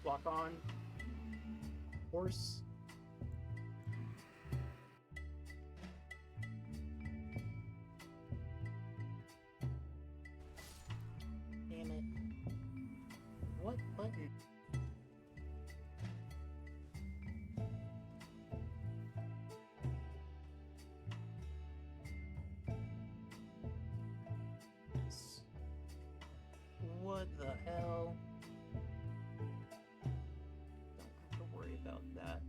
Lock on. Horse. Damn it. What button? What the hell? Don't have to worry about that.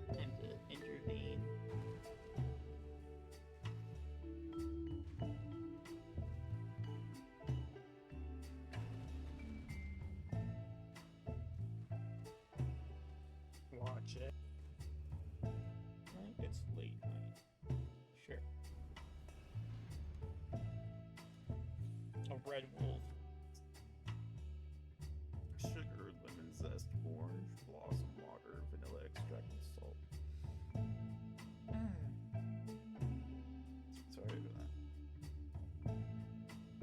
Time to intervene. Watch it. It's late night. Sure. A red wolf. Sugar, lemon zest, orange, blossom water, vanilla extract, and salt. Sorry for that.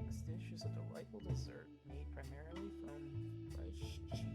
This dish is a delightful dessert made primarily from fresh cheese.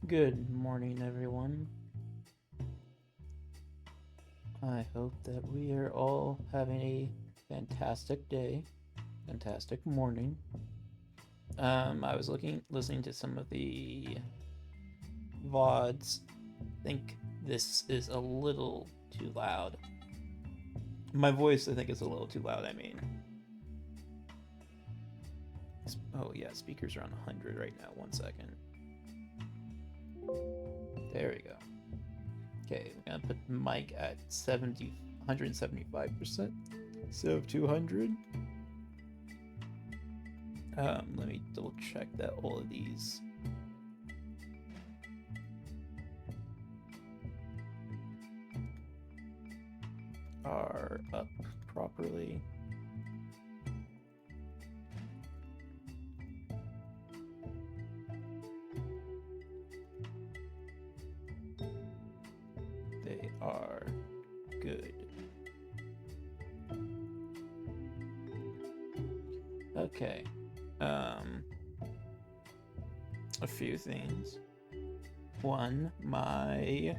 Good morning, everyone. I hope that we are all having a fantastic day, fantastic morning. I was listening to some of the VODs. I think this is a little too loud. My voice, I think, is a little too loud, I mean. Oh, yeah, speakers are on 100 right now. 1 second. There we go. Okay, we're gonna put the mic at 175% instead of 200. Let me double check that all of these are up properly. They are good. Okay. A few things. One, my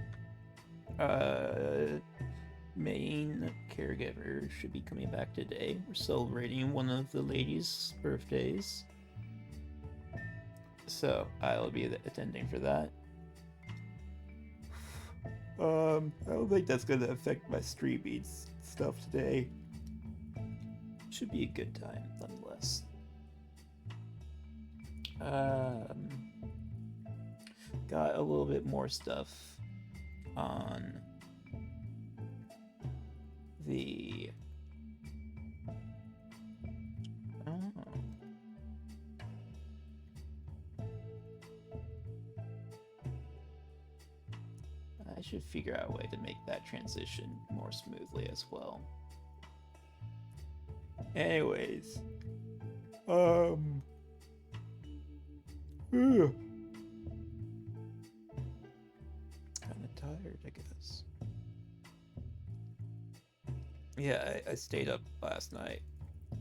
main caregiver should be coming back today. We're celebrating one of the ladies' birthdays, so I'll be attending for that. I don't think that's gonna affect my streaming stuff today. Should be a good time nonetheless. Got a little bit more stuff on the I should figure out a way to make that transition more smoothly as well. Anyways, kind of tired, I guess. Yeah, I stayed up last night.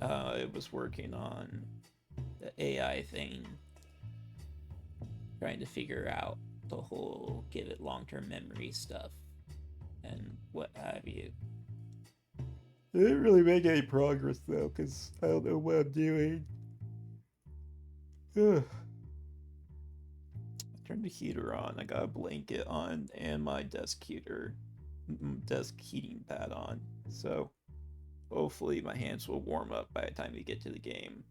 I was working on the AI thing, trying to figure out the whole give it long-term memory stuff and what have you. I didn't really make any progress though, because I don't know what I'm doing. Ugh. I turned the heater on. I got a blanket on and my desk heating pad on. So hopefully my hands will warm up by the time we get to the game.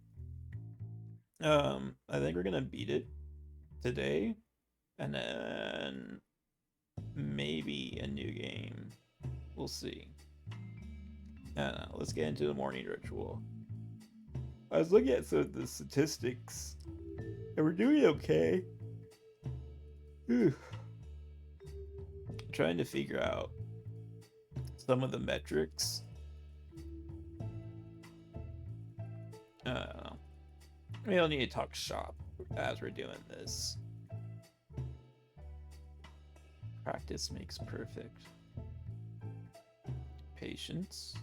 I think we're gonna beat it today, and then maybe a new game. We'll see. I don't know. Let's get into the morning ritual. I was looking at some of the statistics, and we're doing okay. Trying to figure out some of the metrics. I don't know. We don't need to talk shop as we're doing this. Practice makes perfect. Patience.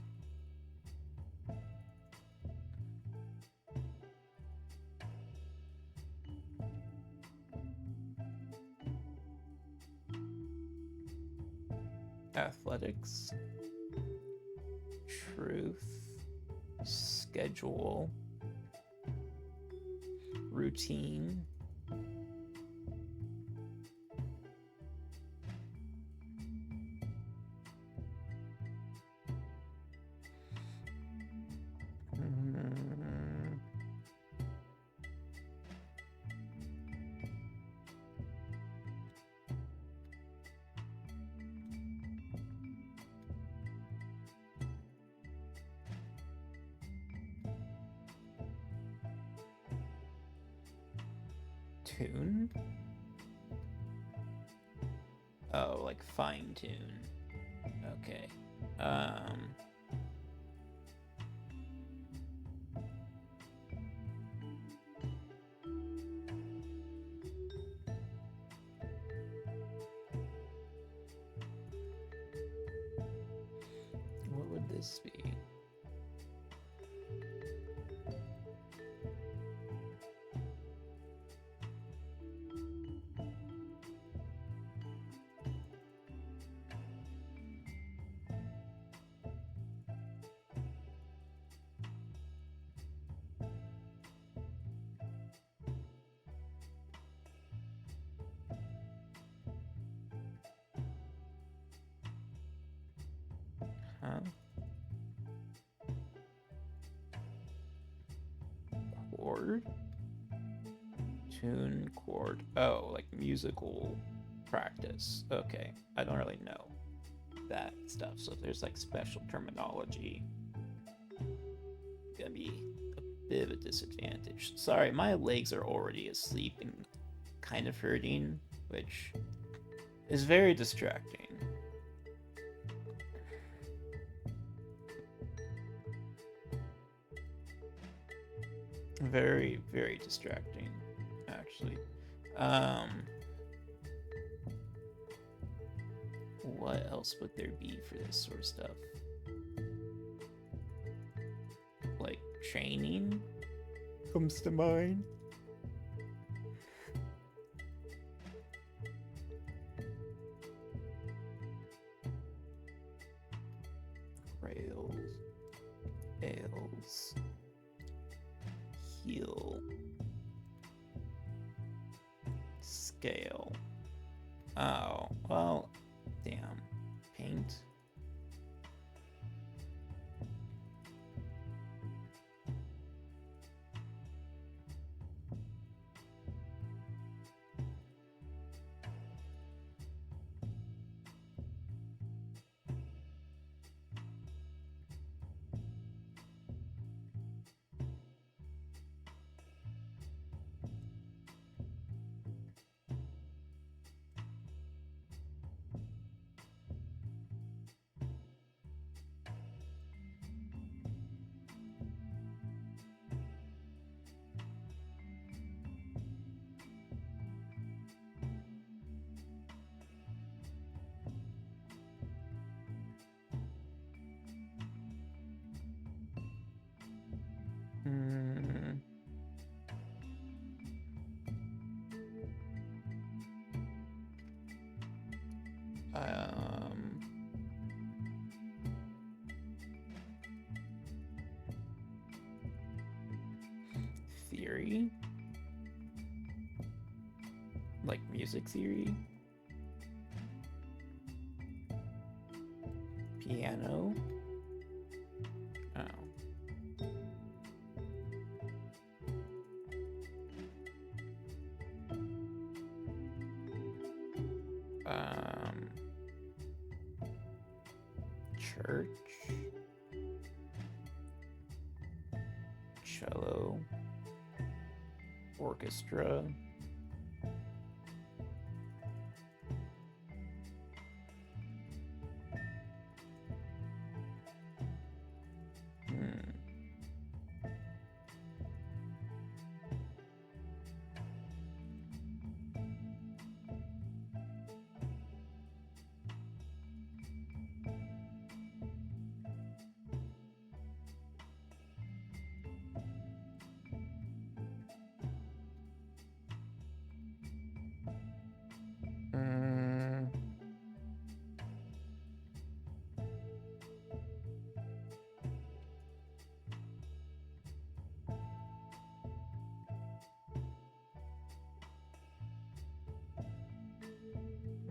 Athletics. Truth. Schedule. Routine. Tune? Oh, like fine tune. Okay. What would this be? Chord? Tune, chord. Oh, like musical practice. Okay. I don't really know that stuff. So if there's like special terminology, gonna be a bit of a disadvantage. Sorry, my legs are already asleep and kind of hurting, which is very distracting. Very, very distracting, actually. What else would there be for this sort of stuff? Like training comes to mind. Rails, ales, heal, scale. Oh, well, damn. Paint. Hmm. Um. Theory? Like music theory? Piano? Oh. Um. Church? Cello? Orchestra? Hmm. Mm,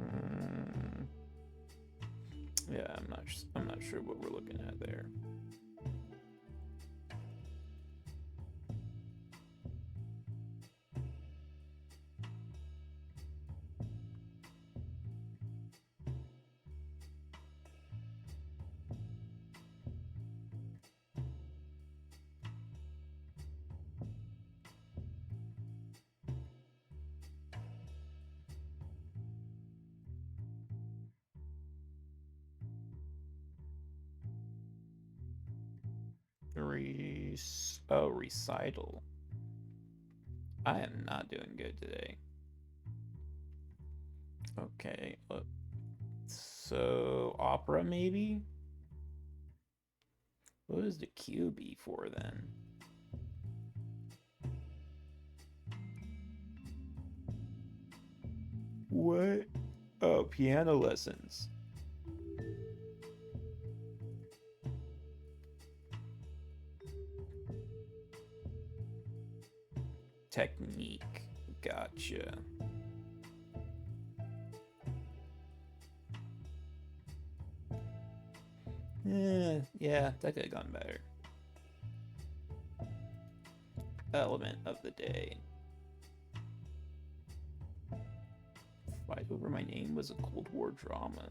mm, yeah, I'm not sure what we're looking at there. Recital. I am not doing good today. Okay, so opera maybe? What is the QB for then? What? Oh, piano lessons. Technique. Gotcha. Yeah, that could have gone better. Element of the day. Fight Over My Name was a Cold War drama.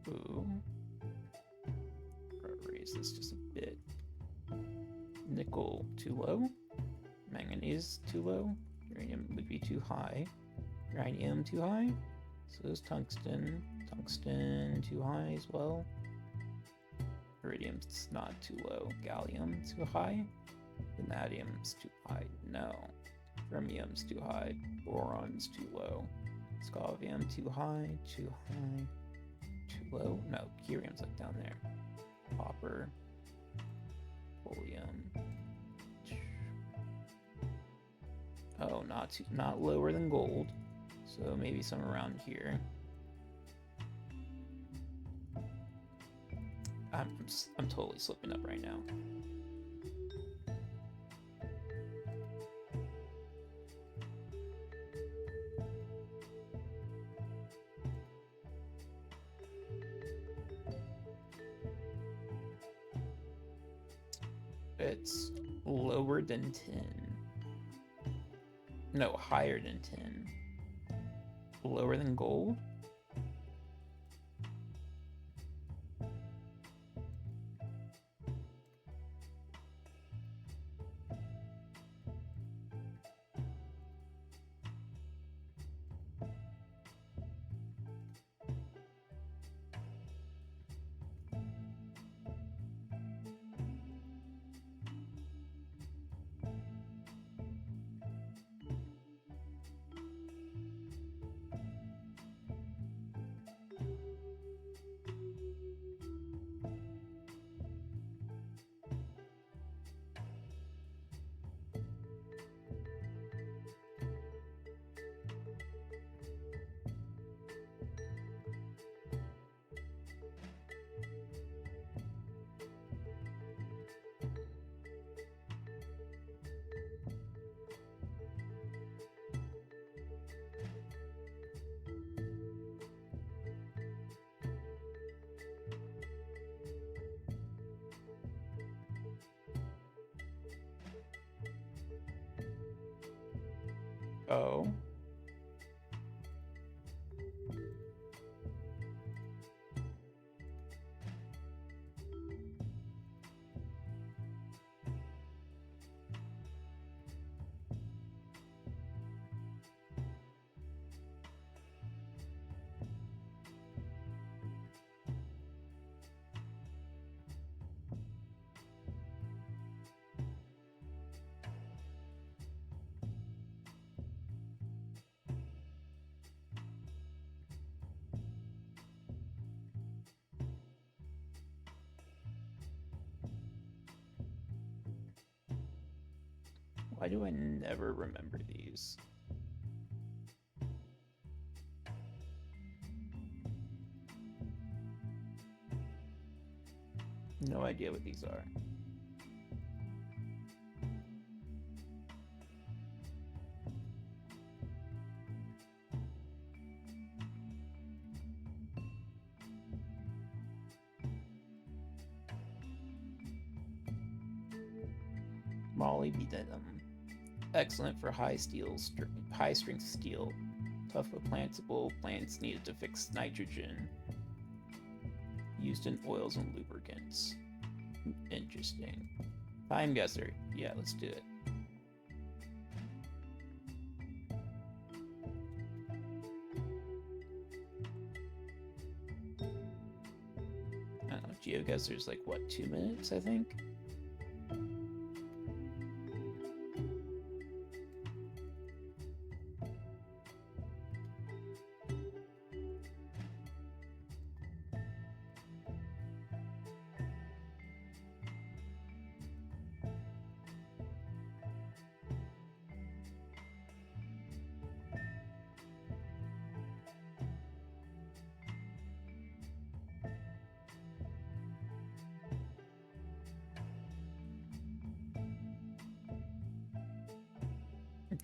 Ooh. Raise this just a bit. Nickel too low. Manganese too low. Uranium would be too high. Uranium too high. So is tungsten. Tungsten too high as well. Iridium's not too low. Gallium too high. Vanadium's too high. No. Fermium's too high. Boron's too low. Scavium too high. Too high. Too low. No, curium's like down there. Copper. Polonium. Oh, not lower than gold. So maybe some around here. I'm totally slipping up right now. It's lower than 10. No, higher than 10. Lower than gold? Oh. Why do I never remember these? No idea what these are. Molybdenum. Excellent for high strength steel. Tough but plantable. Plants needed to fix nitrogen. Used in oils and lubricants. Interesting. Time guesser. Yeah, let's do it. I don't know, GeoGuessr's like, what, 2 minutes, I think?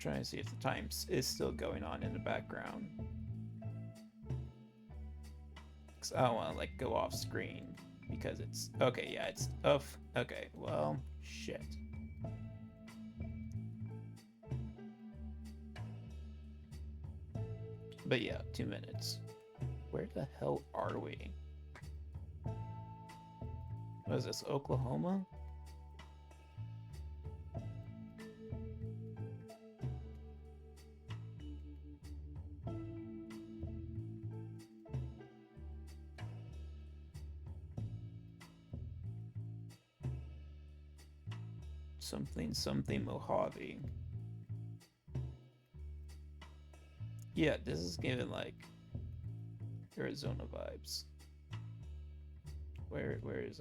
trying to see if the time is still going on in the background. Because I don't want to like go off screen because it's okay. Yeah, it's off. Okay, well, shit. But yeah, 2 minutes. Where the hell are we? What is this, Oklahoma? Something Mojave. Yeah, this is giving like Arizona vibes. Where is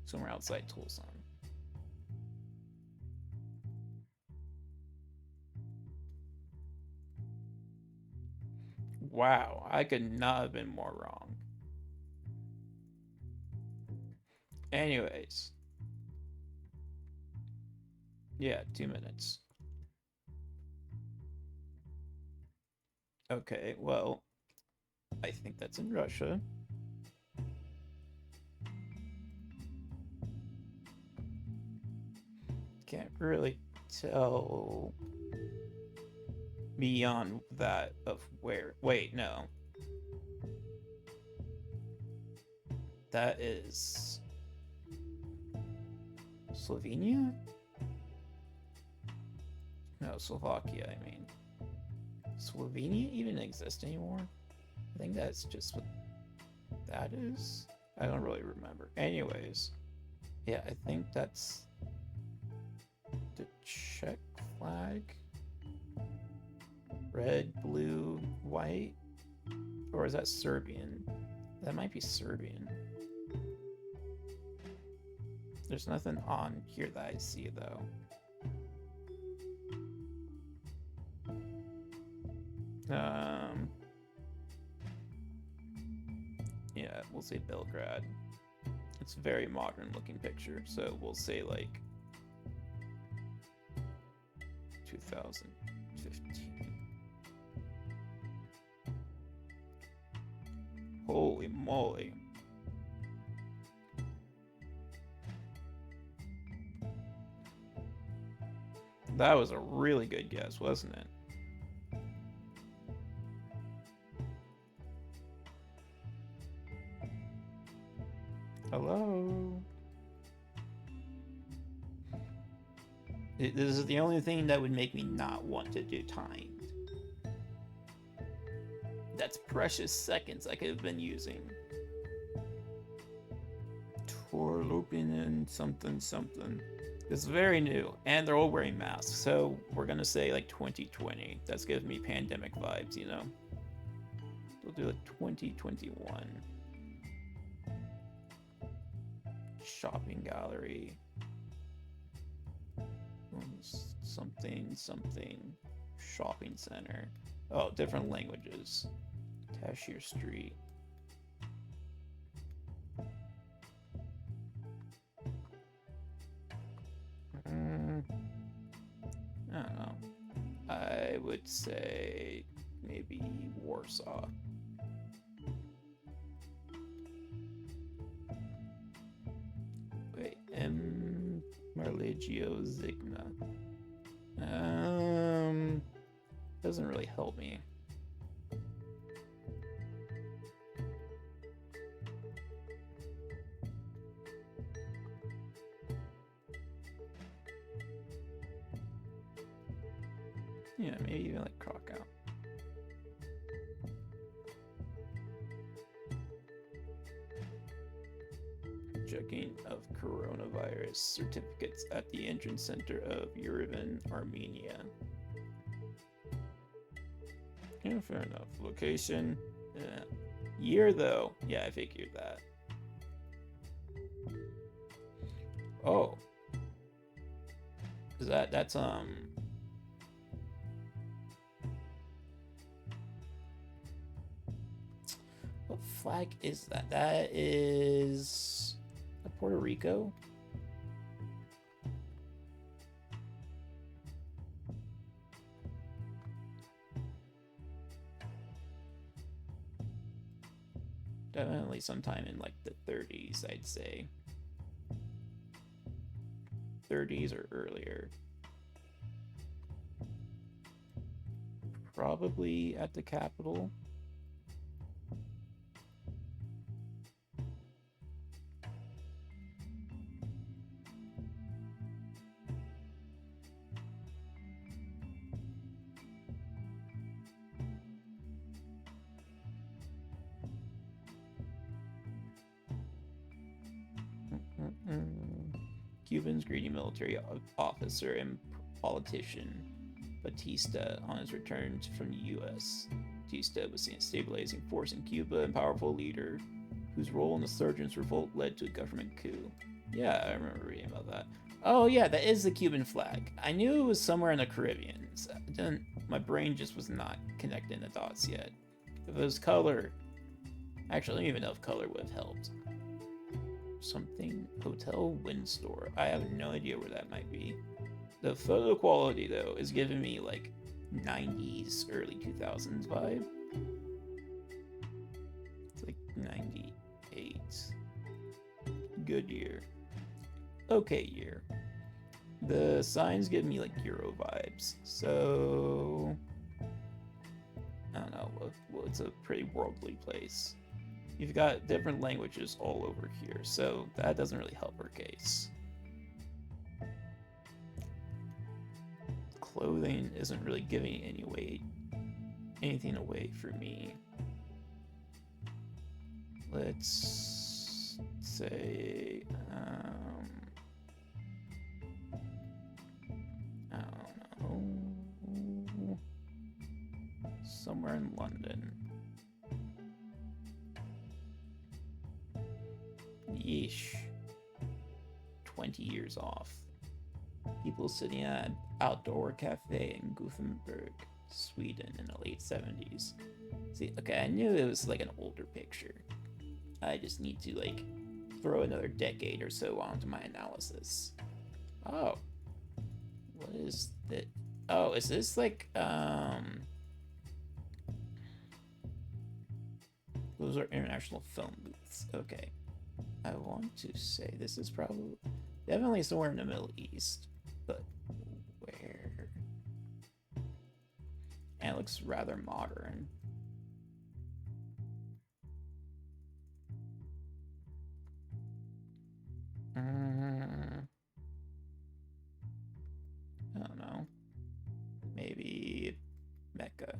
somewhere outside Tucson? Wow, I could not have been more wrong. Anyways. Yeah, 2 minutes. Okay, well, I think that's in Russia. Can't really tell beyond that of where. Wait, no. That is Slovenia? No, Slovakia, I mean. Slovenia even exist anymore? I think that's just what that is. I don't really remember. Anyways, yeah, I think that's the Czech flag. Red, blue, white? Or is that Serbian? That might be Serbian. There's nothing on here that I see, though. Yeah, we'll say Belgrade. It's a very modern looking picture, so we'll say like 2015. Holy moly. That was a really good guess, wasn't it? Hello? This is the only thing that would make me not want to do timed. That's precious seconds I could have been using. Torlopinen something. It's very new, and they're all wearing masks, so we're gonna say like 2020. That's giving me pandemic vibes, you know? We'll do like 2021. Shopping gallery. Something. Shopping center. Oh, different languages. Tashier Street. I don't know. I would say maybe Warsaw. Wait, M. Marlegio Zigna. Doesn't really help me. Yeah, maybe even like Krakow. Checking of coronavirus certificates at the entrance center of Yerevan, Armenia. Yeah, fair enough. Location. Year though. Yeah, I figured that. Oh. Is that's what flag is that? That is Puerto Rico. Definitely sometime in like the 30s, I'd say. 30s or earlier. Probably at the Capitol. Cuban's greedy military officer and politician Batista on his return from the U.S. Batista was seen as stabilizing force in Cuba and powerful leader whose role in the Sergeant's revolt led to a government coup. Yeah, I remember reading about that. Oh yeah, that is the Cuban flag. I knew it was somewhere in the Caribbean. My brain just was not connecting the dots yet. If it was color, actually, I don't even know if color would have helped. Something Hotel Windsor. I have no idea where that might be. The photo quality though is giving me like 90s, early 2000s vibe. It's like 98. Good year. Okay year. The signs give me like Euro vibes, so I don't know. Well, it's a pretty worldly place. You've got different languages all over here, so that doesn't really help our case. Clothing isn't really giving anything away for me. Let's say, I don't know, somewhere in London. Yeesh. 20 years off. People sitting at an outdoor cafe in Gothenburg, Sweden in the late 70s. See, okay, I knew it was like an older picture. I just need to like throw another decade or so onto my analysis. Oh. What is that? Oh, is this like, those are international film booths. Okay. I want to say this is probably definitely somewhere in the Middle East, but where? And it looks rather modern. I don't know. Maybe Mecca.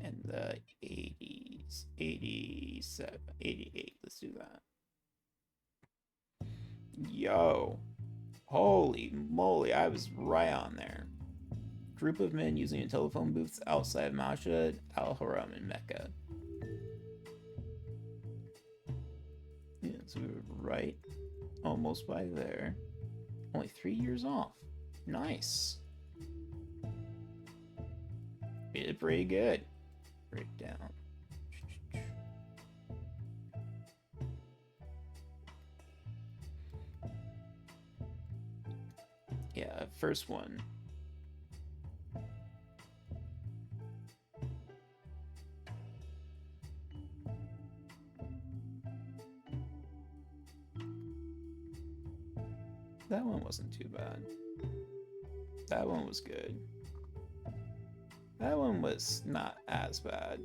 In the 80s, 87, 88. Let's do that. Yo. Holy moly, I was right on there. Group of men using telephone booths outside Mashhad al-Haram in Mecca. Yeah, so we were right almost by there. Only 3 years off. Nice. We did pretty good. Breakdown. Yeah, first one. That one wasn't too bad. That one was good. That one was not as bad.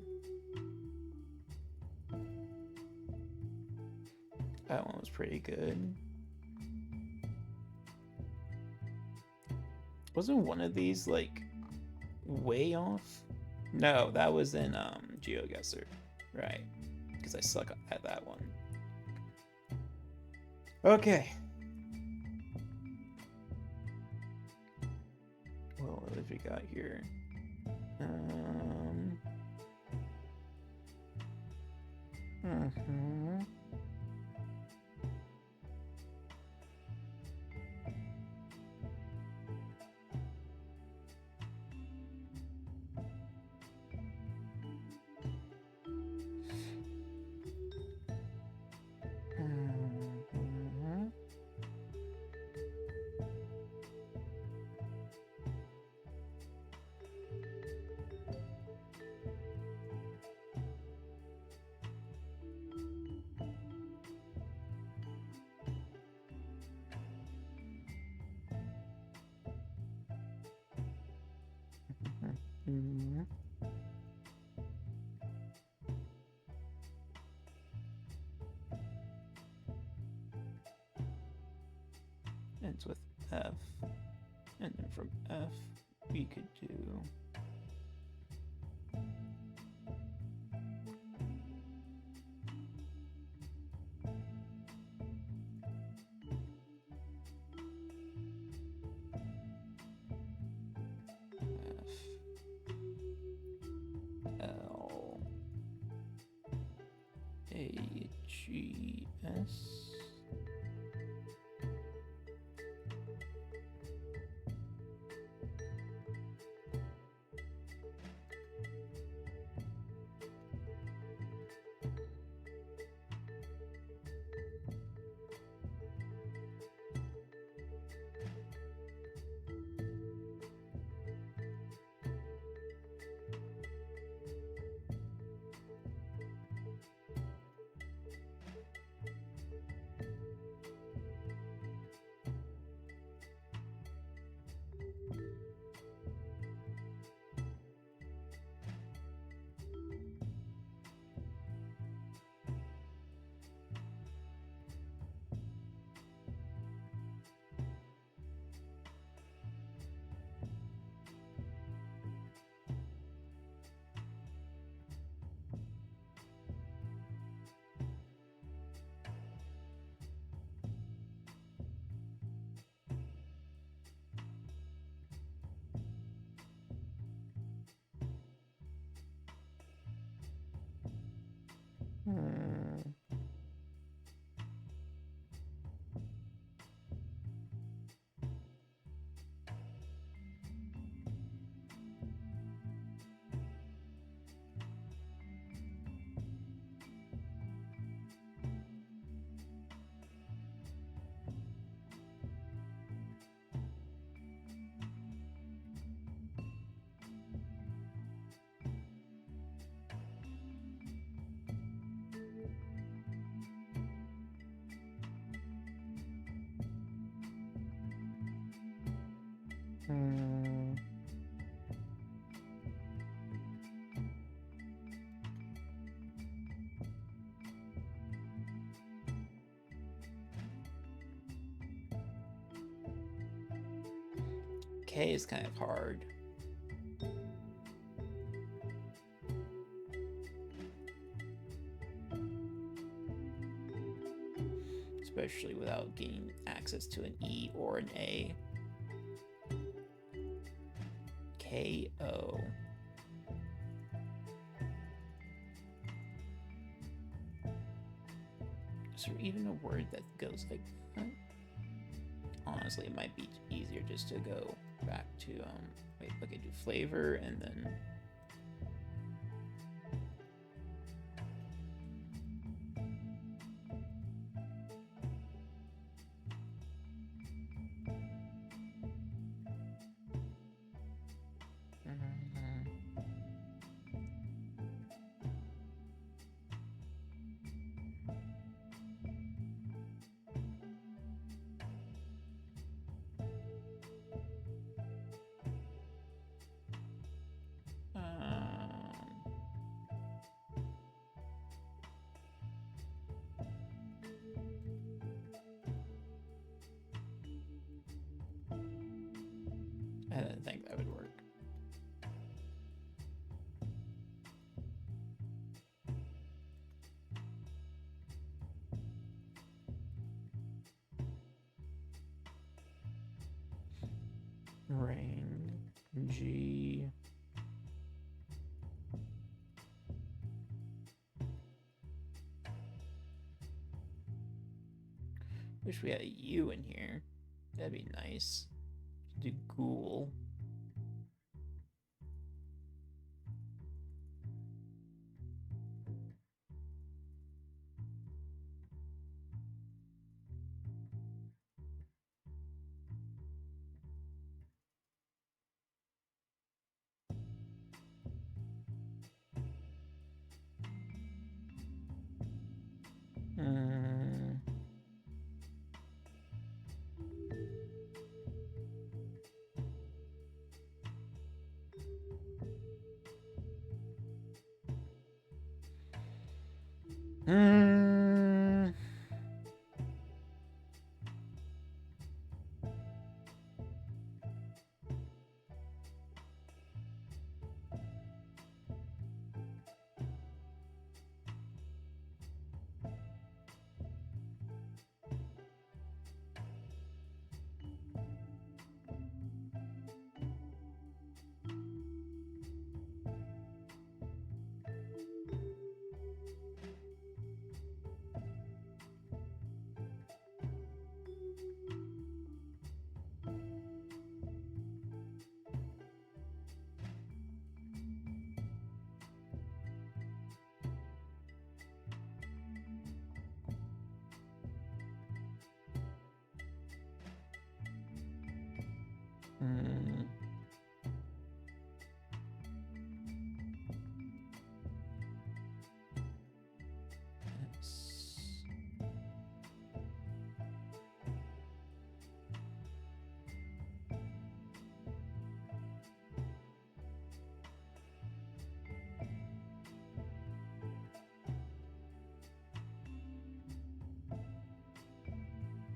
That one was pretty good. Wasn't one of these like way off? No, that was in GeoGuessr, right? Because I suck at that one. Okay. Well, what have we got here? Mm. Ends with F. And then from F, we could do F L A G S. Hmm. Hmm. K is kind of hard. Especially without getting access to an E or an A. K-O. Is there even a word that goes like that? Honestly, it might be easier just to go back to, wait, okay, do flavor and then... I didn't think that would work. Ring, G. Wish we had a U in here. That'd be nice. Do ghoul. Hmm. Hmm. Hmm.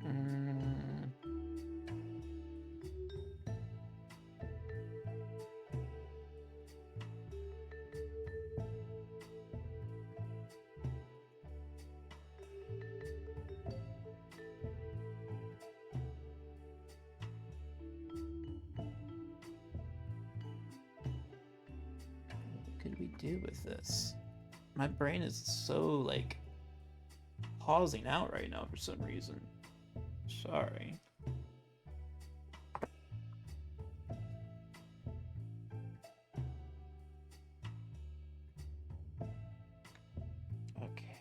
Hmm. What could we do with this? My brain is so like pausing out right now for some reason. Sorry. Okay.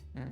Mm,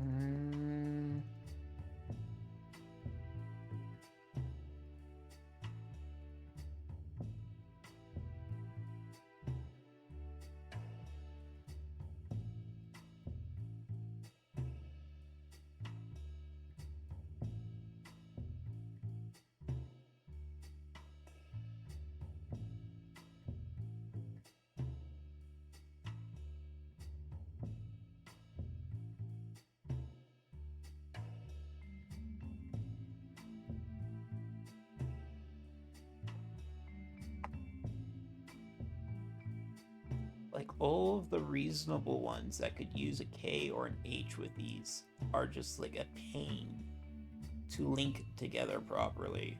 mm, like all of the reasonable ones that could use a K or an H with these are just like a pain to link together properly.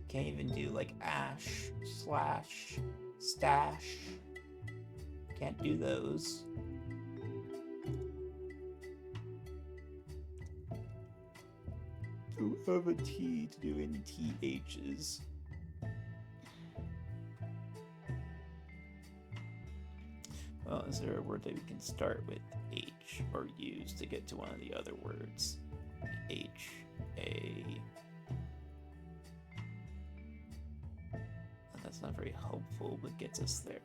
Can't even do like ash slash stash. Can't do those. Don't have a T to do any THs. Well, is there a word that we can start with H or use to get to one of the other words? H, A. not very hopeful, but gets us there.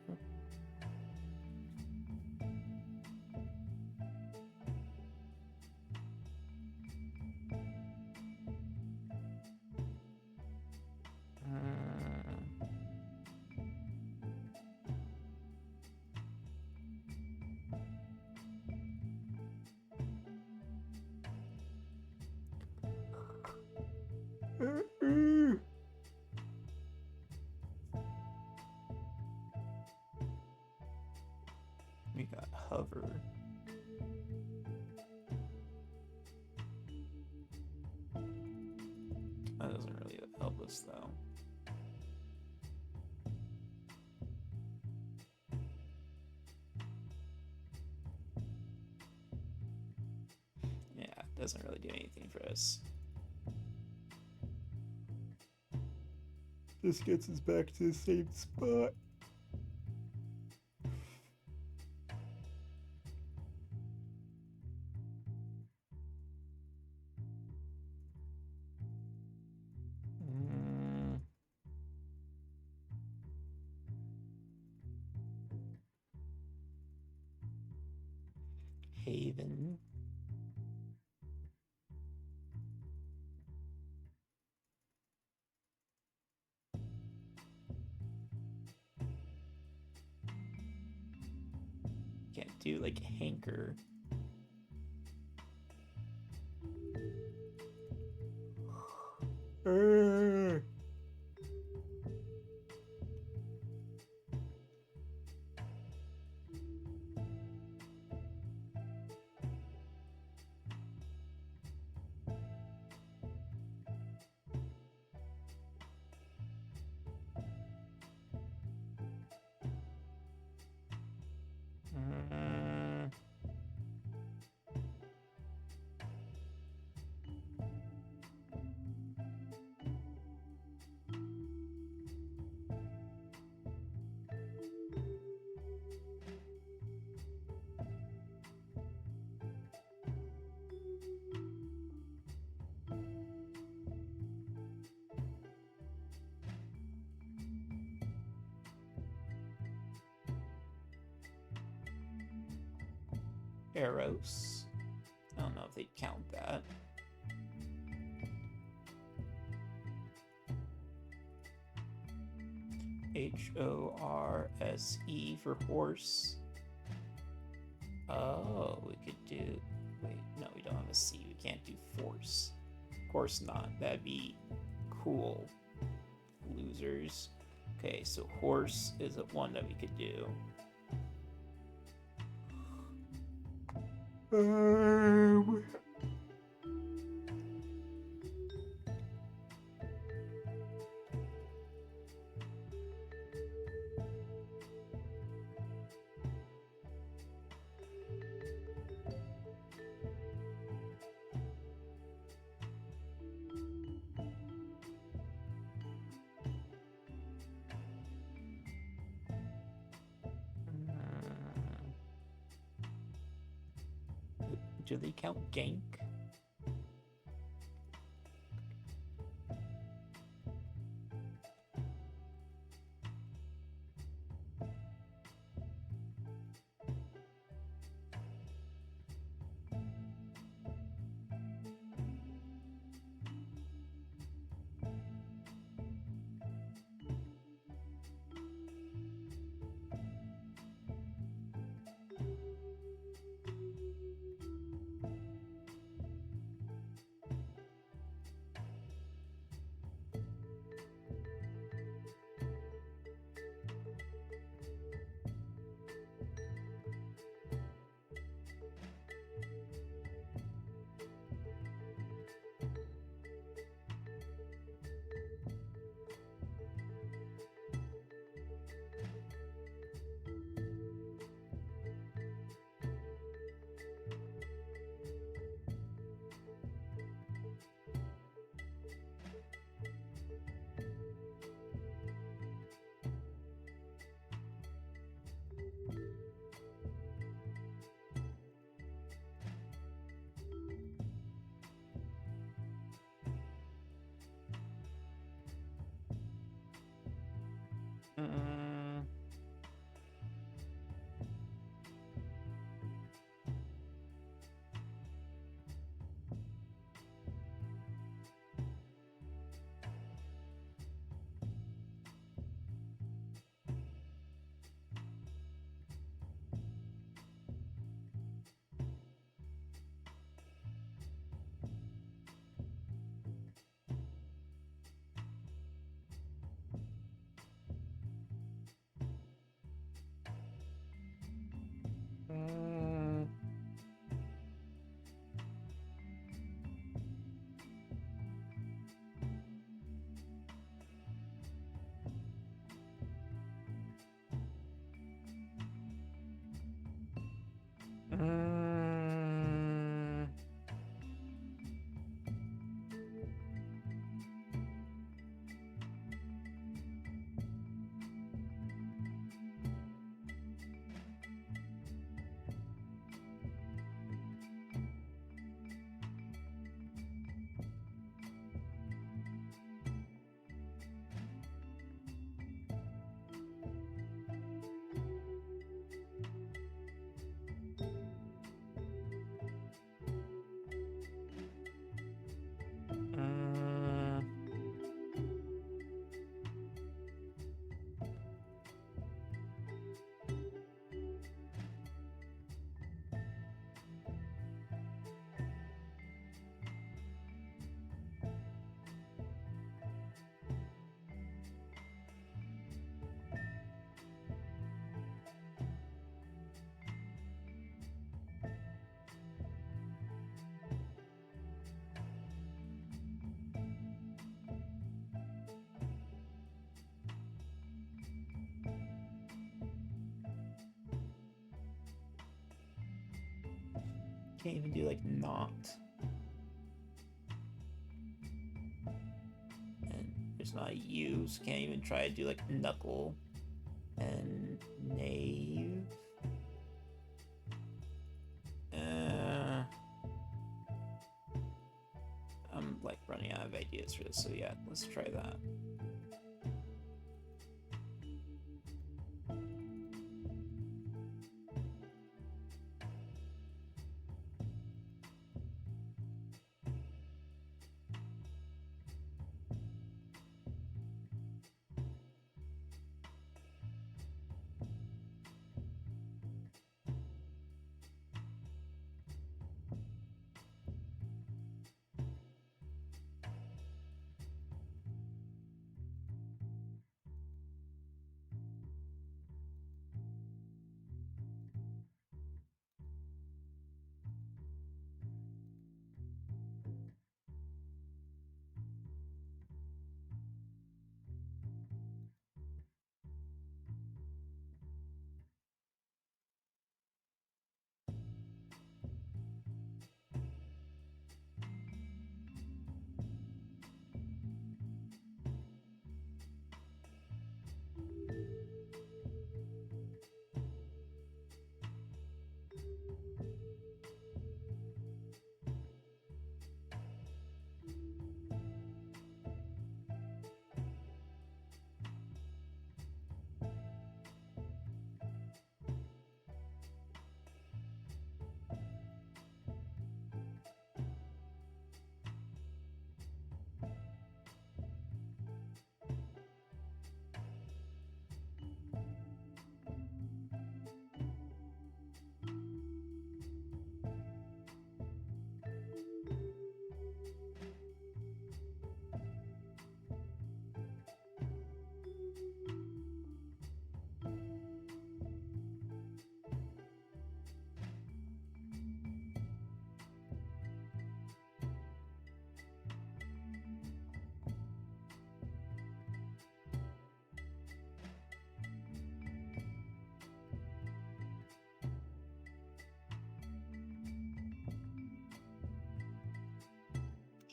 We got hover. That doesn't really help us though. Yeah, it doesn't really do anything for us. This gets us back to the same spot. Haven. Can't do like hanker. Arrows. I don't know if they'd count that. HORSE for horse. Oh, we could do. Wait, no, we don't have a C. We can't do force. Of course not. That'd be cool. Losers. Okay, so horse is one that we could do. Do they count gank? Mm. Mm. Mm. Mm. Can't even do like not. And there's not a U, so can't even try to do like knuckle and knave. I'm like running out of ideas for this, so yeah, let's try that.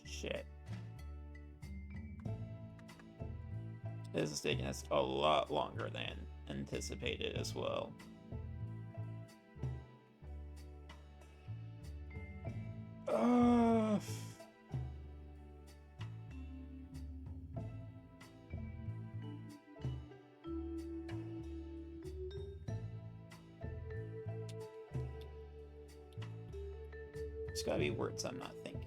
Shit. This is taking us a lot longer than anticipated as well. Uh, There's gotta be words I'm not thinking of.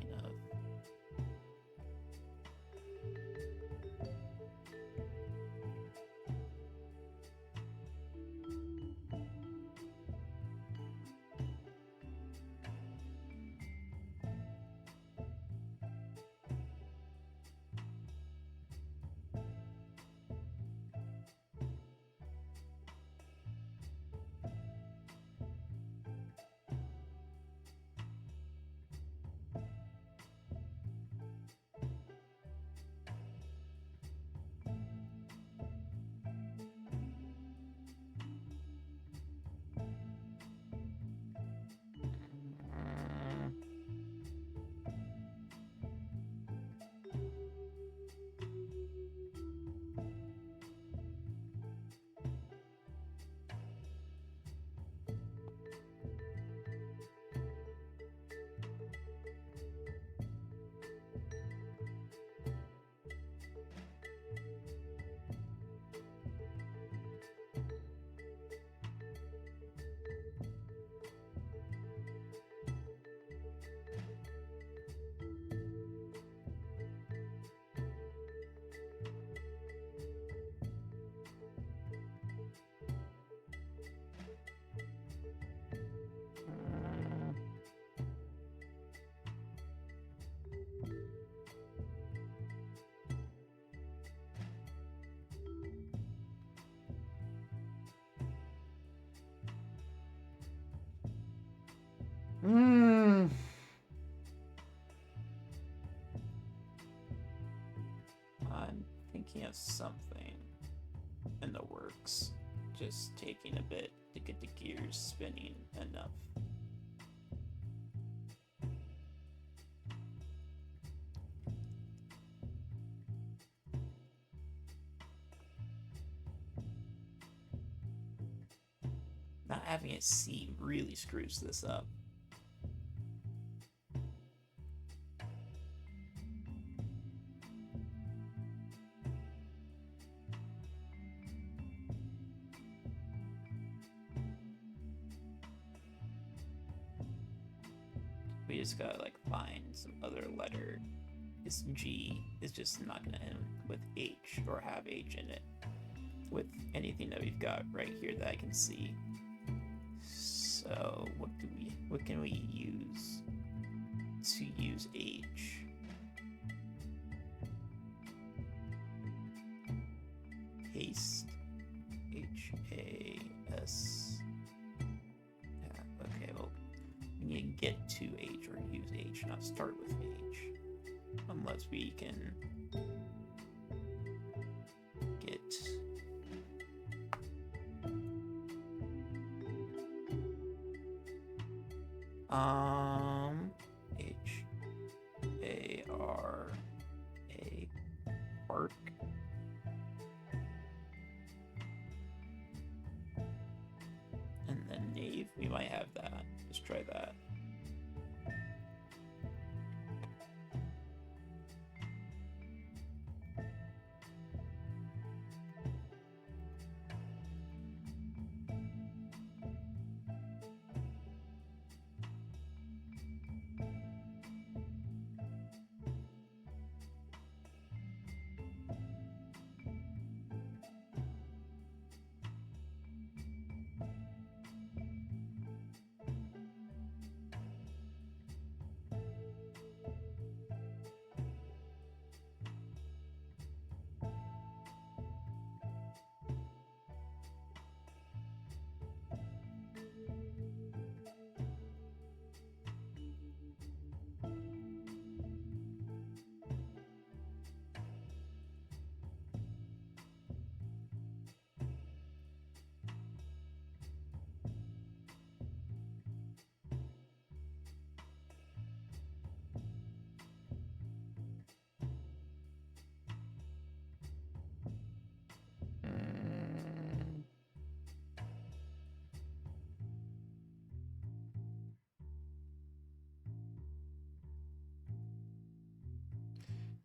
I'm thinking of something in the works. Just taking a bit to get the gears spinning enough. Not having it C really screws this up. We just gotta like find some other letter. This G is just not gonna end with H or have H in it with anything that we've got right here that I can see. So what can we use to use H? Haste. H-A-S. Yeah, okay, well, we need to get to H or use H, not start with H. Unless we can get H-A-R-A, park. And then Nave, we might have that. Let's try that.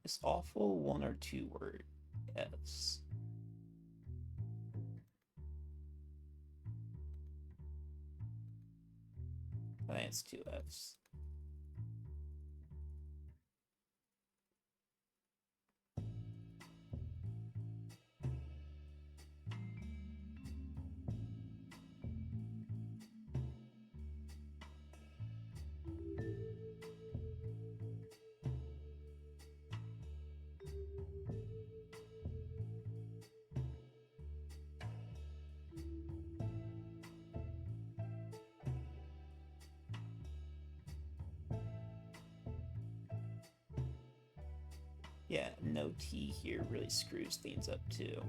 It's awful one or two word F's. I think it's two F's. Yeah, no T here really screws things up too.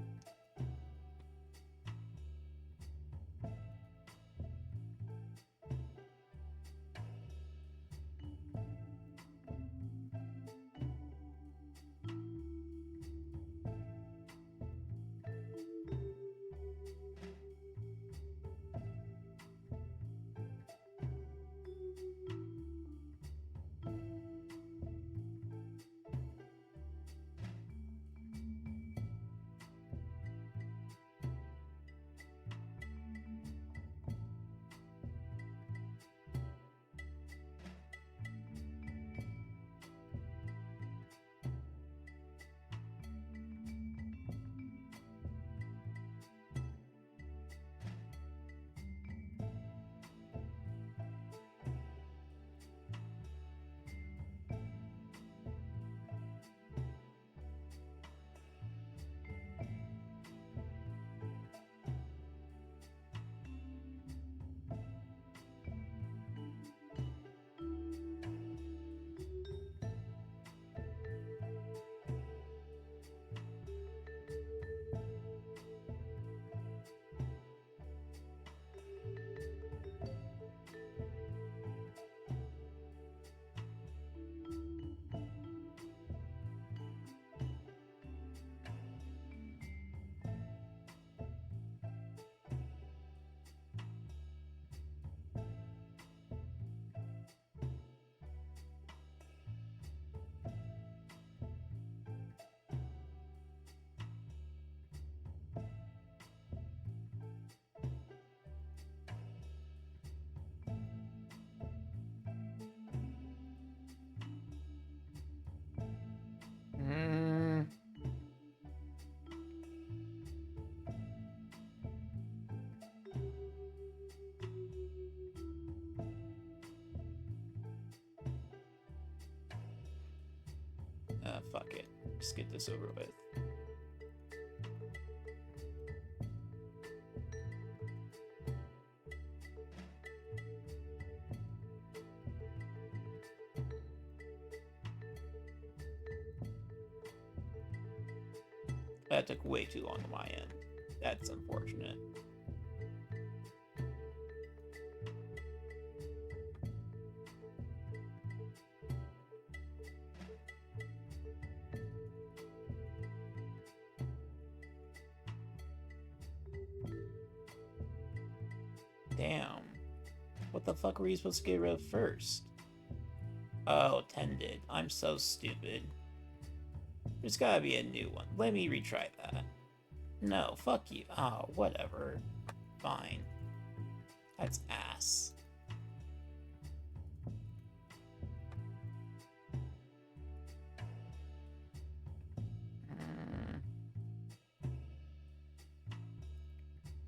Fuck it. Just get this over with. That took way too long on my end. That's unfortunate. Damn. What the fuck were you supposed to get rid of first? Oh, tended. I'm so stupid. There's gotta be a new one. Let me retry that. No, fuck you. Oh, whatever. Fine. That's ass.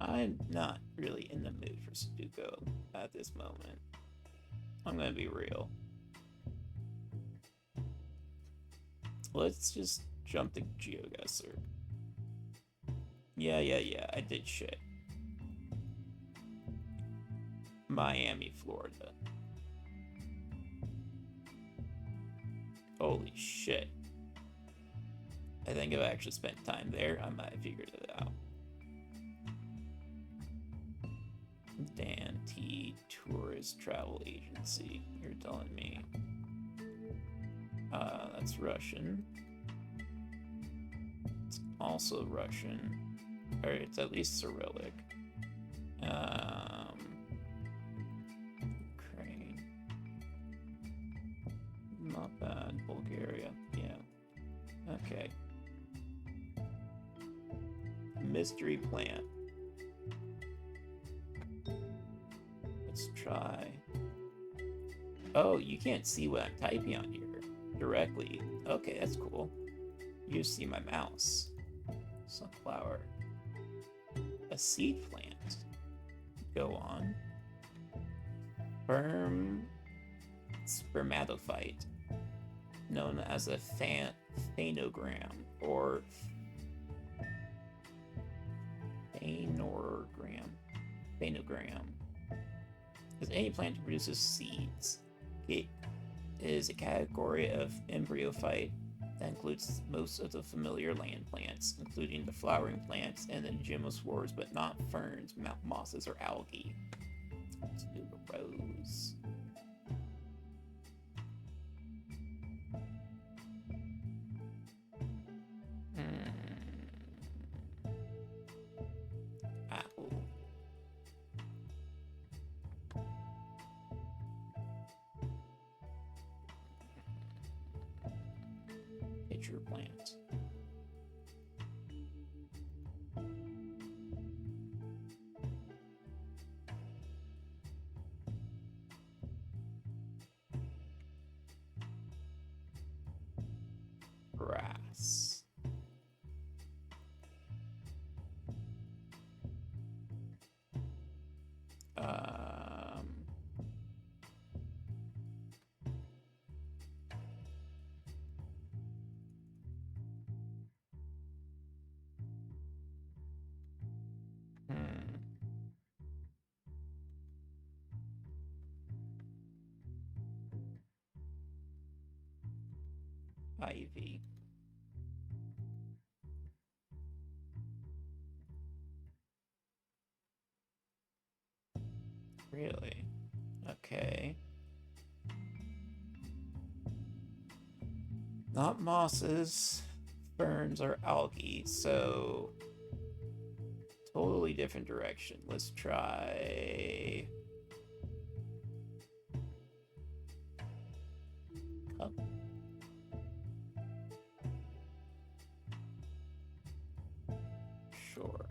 I'm not really in the mood for Sudoku at this moment. I'm gonna be real. Let's just jump to GeoGuessr. Yeah, I did shit. Miami, Florida. Holy shit. I think if I actually spent time there, I might have figured it out. Dan T Tourist Travel Agency. You're telling me. That's Russian. It's also Russian. Or it's at least Cyrillic. Ukraine. Not bad. Bulgaria. Yeah. Okay. Mystery plant. Let's try. Oh, you can't see what I'm typing on here directly. Okay, that's cool. You see my mouse. Sunflower. A seed plant. Go on. Spermatophyte. Known as a phanogram or phanogram. Is any plant that produces seeds. It is a category of embryophyte That includes most of the familiar land plants, including the flowering plants and the gymnoswores, but not ferns, mosses, or algae. Let's do the rose. Apple. Pitcher plant. Grass. Ivy. Really? Okay. Not mosses, ferns, or algae, so totally different direction. Let's try cup. Sure.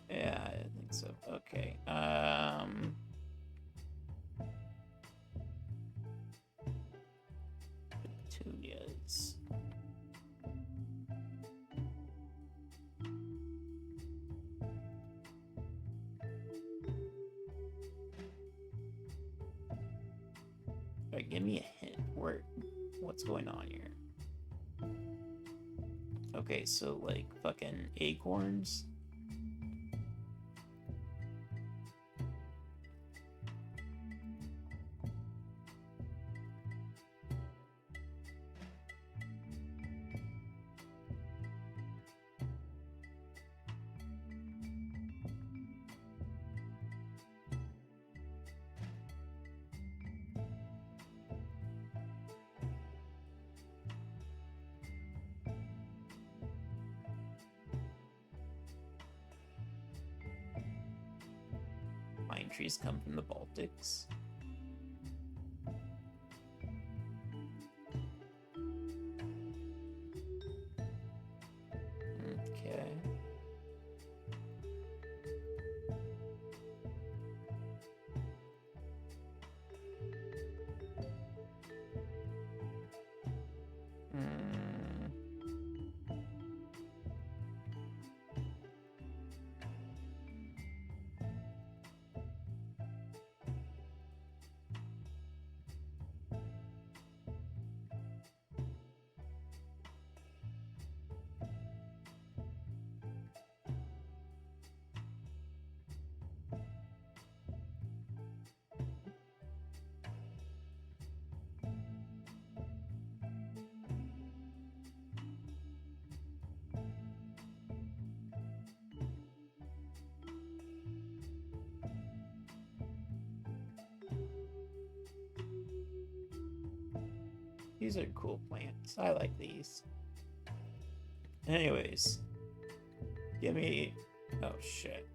Yeah, I think so. Okay. Petunias. Alright, give me a hint. What's going on here? Okay, so like fucking acorns. Pine trees come from the Baltics. Okay. These are cool plants. I like these. Anyways, give me... Oh, shit.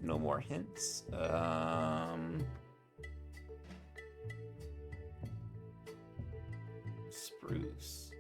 No more hints. Spruce.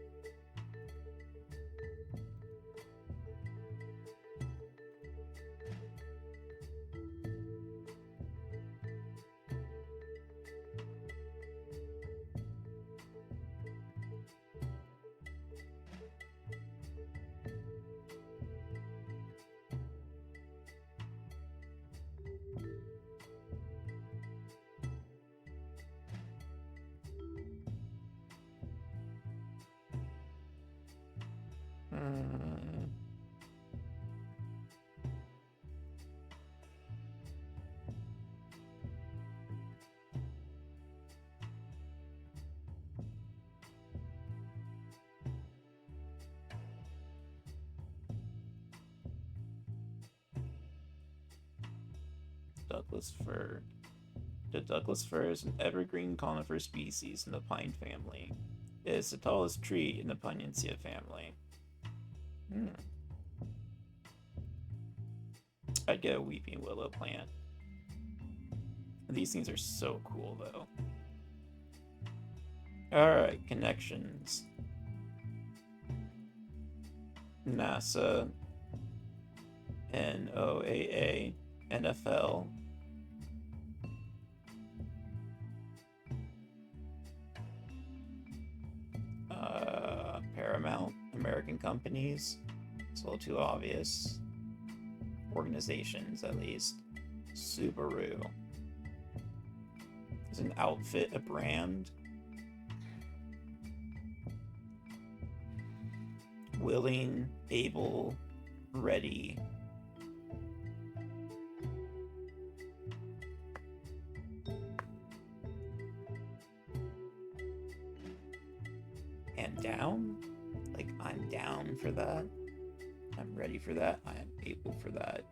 Douglas fir. The Douglas fir is an evergreen conifer species in the pine family. It is the tallest tree in the Pinaceae family. I'd get a weeping willow plant. These things are so cool, though. Alright, connections. NASA, NOAA, NFL, Paramount, American companies. It's a little too obvious. Organizations, at least. Subaru. Is an outfit a brand? Willing, able, ready. And down? Like, I'm down for that. I'm ready for that. I am able for that.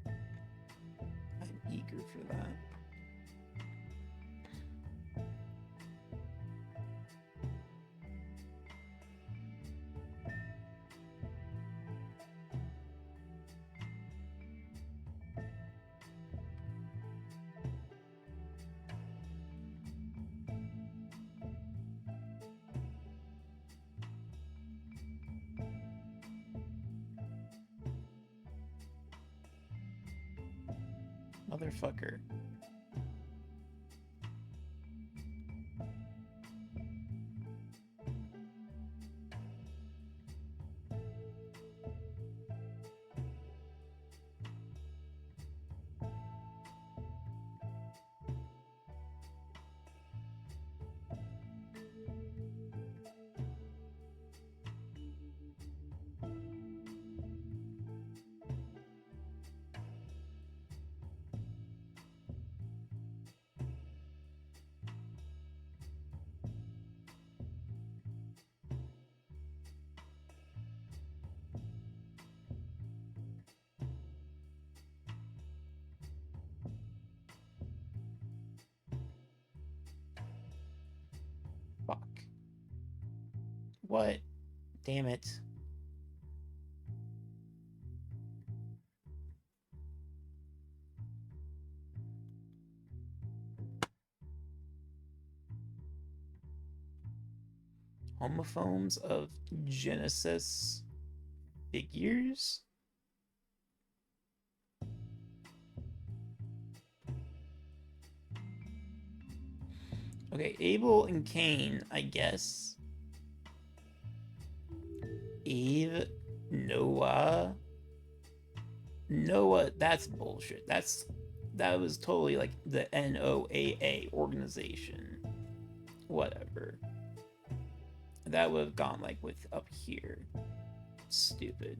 I'm eager for that. Motherfucker. Fuck. What? Damn it. Homophones of Genesis figures? Okay, Abel and Cain, I guess. Eve, Noah. Noah, that's bullshit. That was totally like the NOAA organization. Whatever. That would have gone like with up here. Stupid.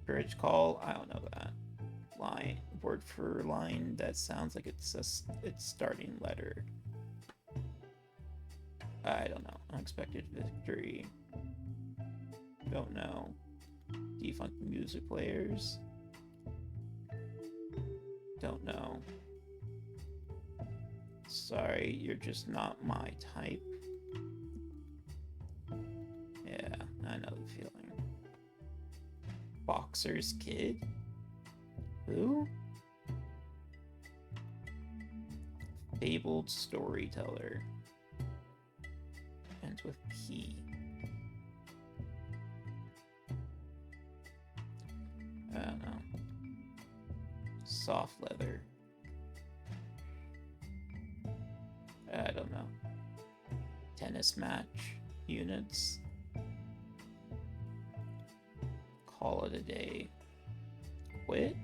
Bridge call, I don't know that. Line, word for line, that sounds like it's its starting letter. I don't know. Unexpected victory. Don't know. Defunct music players. Don't know. Sorry, you're just not my type. Yeah, I know the feeling. Boxer's kid? Who? Fabled storyteller. Ends with P. I don't know. Soft leather. I don't know. Tennis match units. Call it a day. Quit?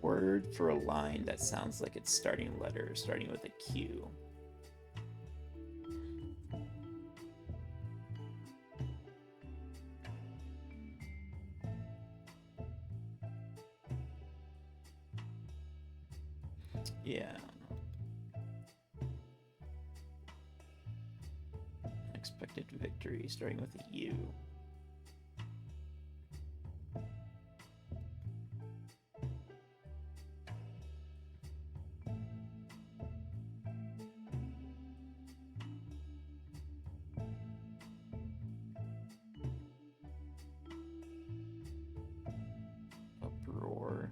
Word for a line that sounds like its starting letter, starting with a Q. Yeah. Expected victory, starting with a U. Uproar.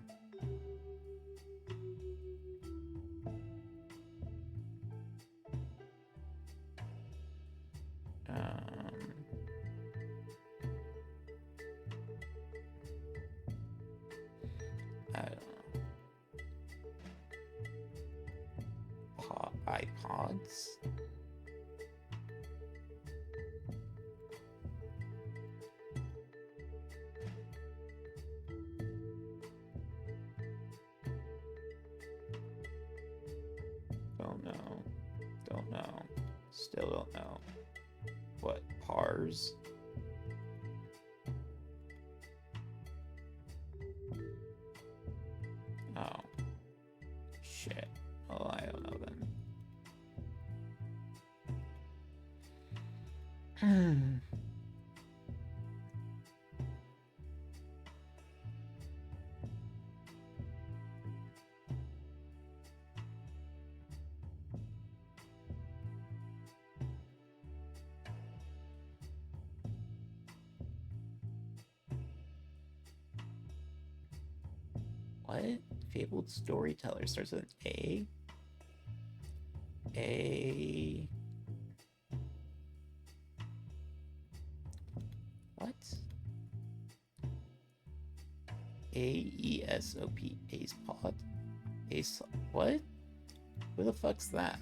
I don't know. iPods? Don't know. Don't know. Still don't know. What? Pars? Oh. Shit. Oh, I don't know then. What? Fabled storyteller starts with an A? A. What? AESOP. Ace pod? Ace. What? Who the fuck's that?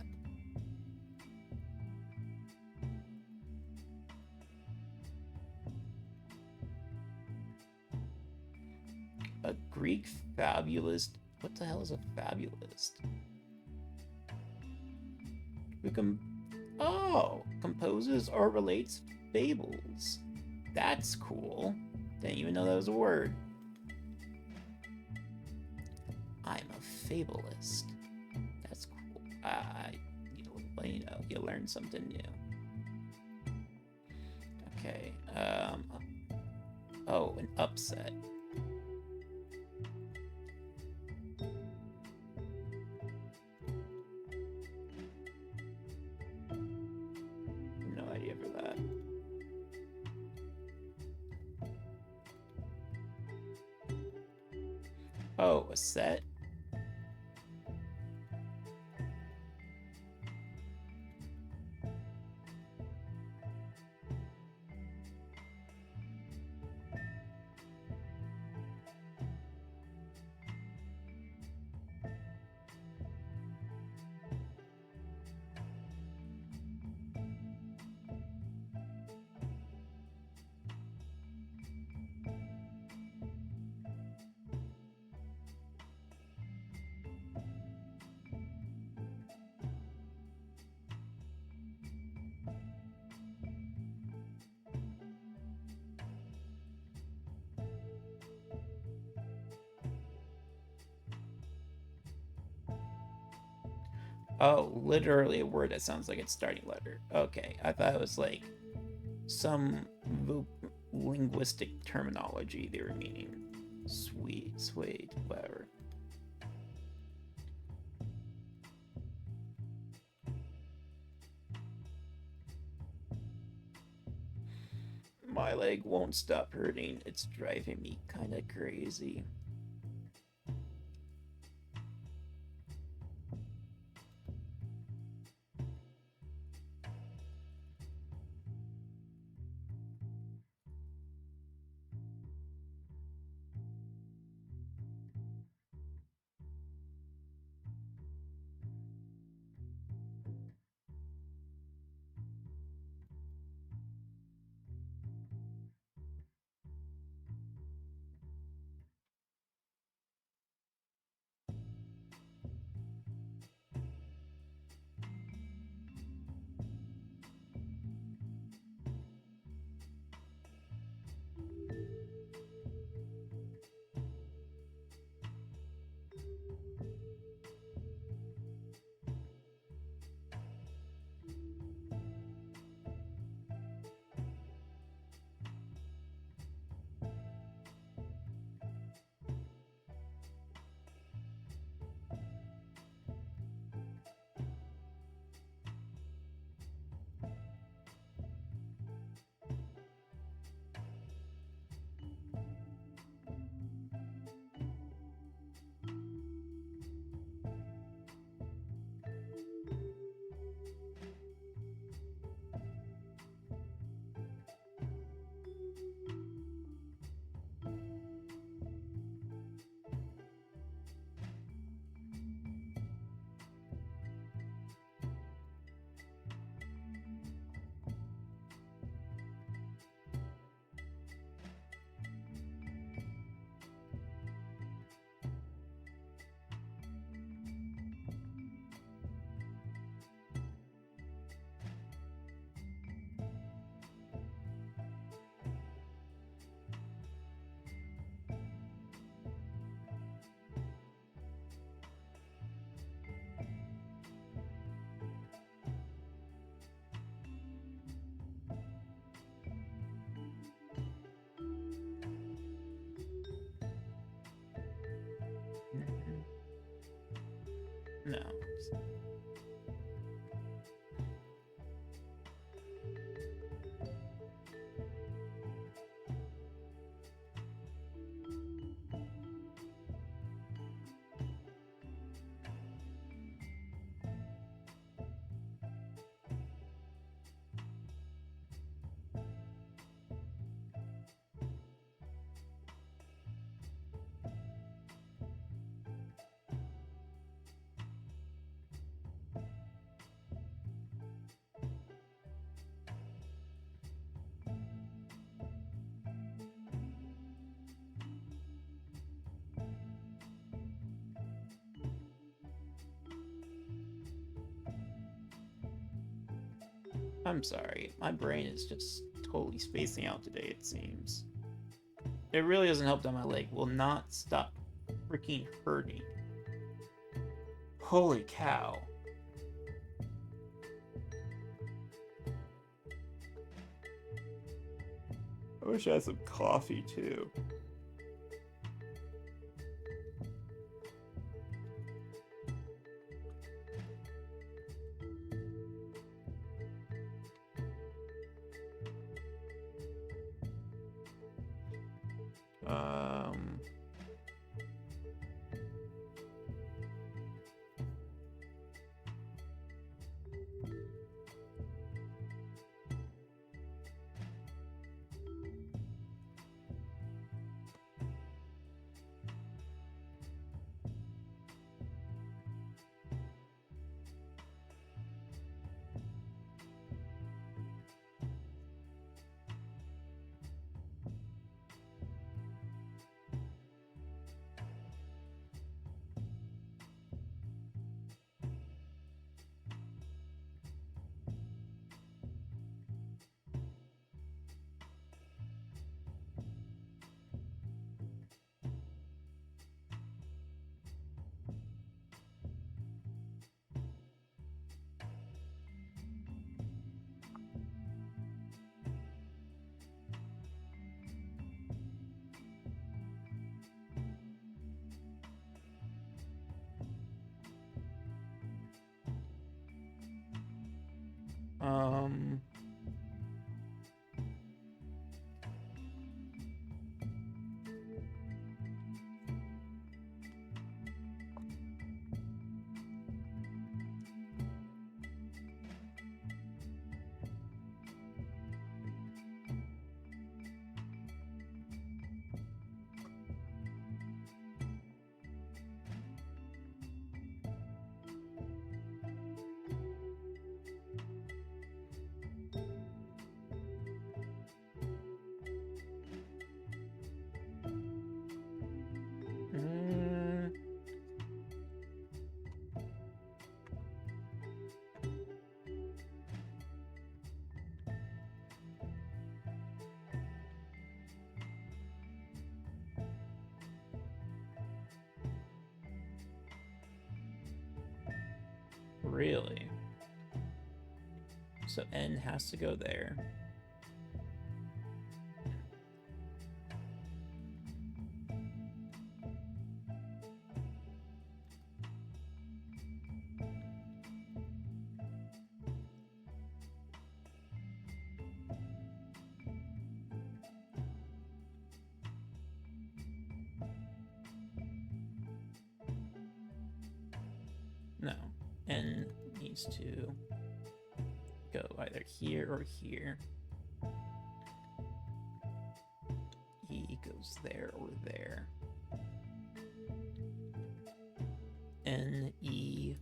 A Greek fabulist? What the hell is a fabulist? Who composes or relates fables. That's cool. Didn't even know that was a word. I'm a fabulist. That's cool. You learn something new. Okay. Oh, an upset. No idea for that. Oh, a set? Oh, literally a word that sounds like its starting letter. Okay, I thought it was like some linguistic terminology they were meaning. Sweet, sweet, whatever. My leg won't stop hurting. It's driving me kind of crazy. No. I'm sorry. My brain is just totally spacing out today, it seems. It really doesn't help that my leg will not stop freaking hurting. Holy cow. I wish I had some coffee too. Um, um, mm, really? So N has to go there. No. N needs to go either here or here. E goes there or there. N, E,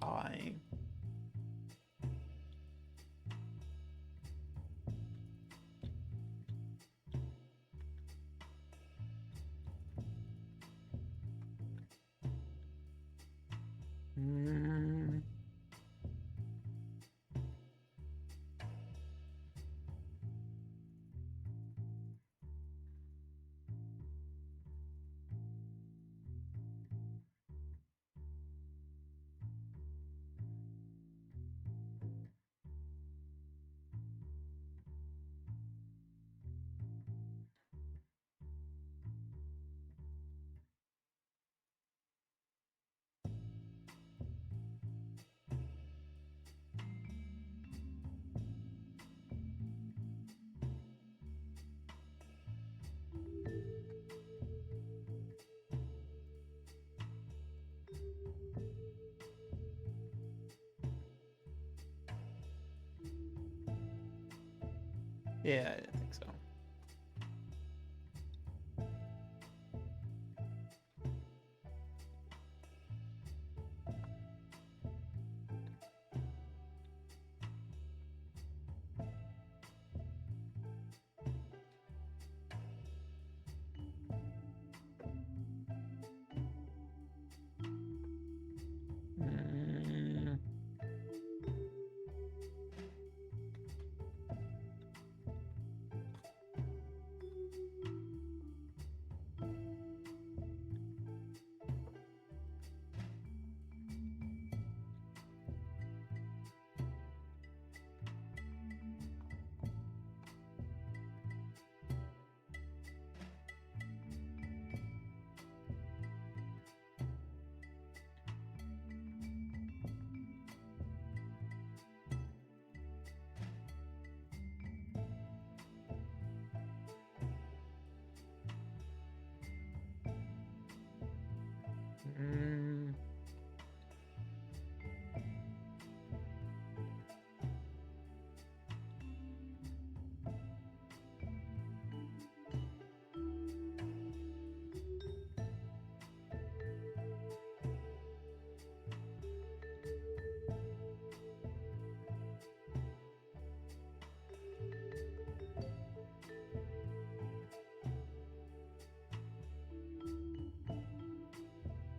I. Mm. Yeah, I think so. Mm. Mm.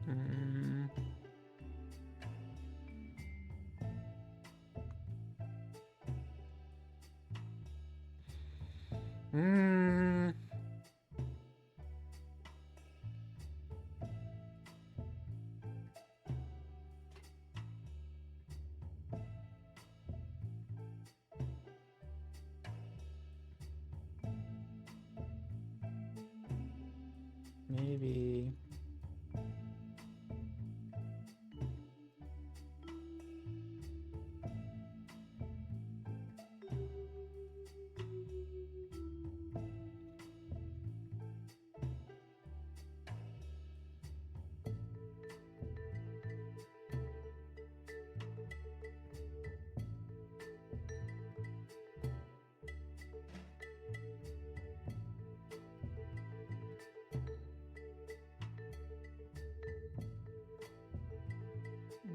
Mm. Mm. Maybe.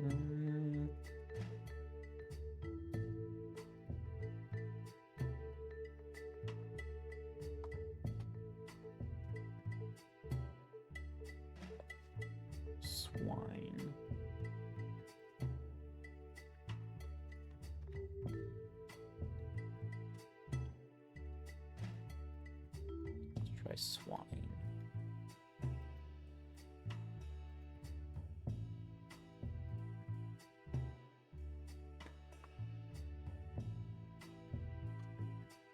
Mm. Swine. Let's try swine.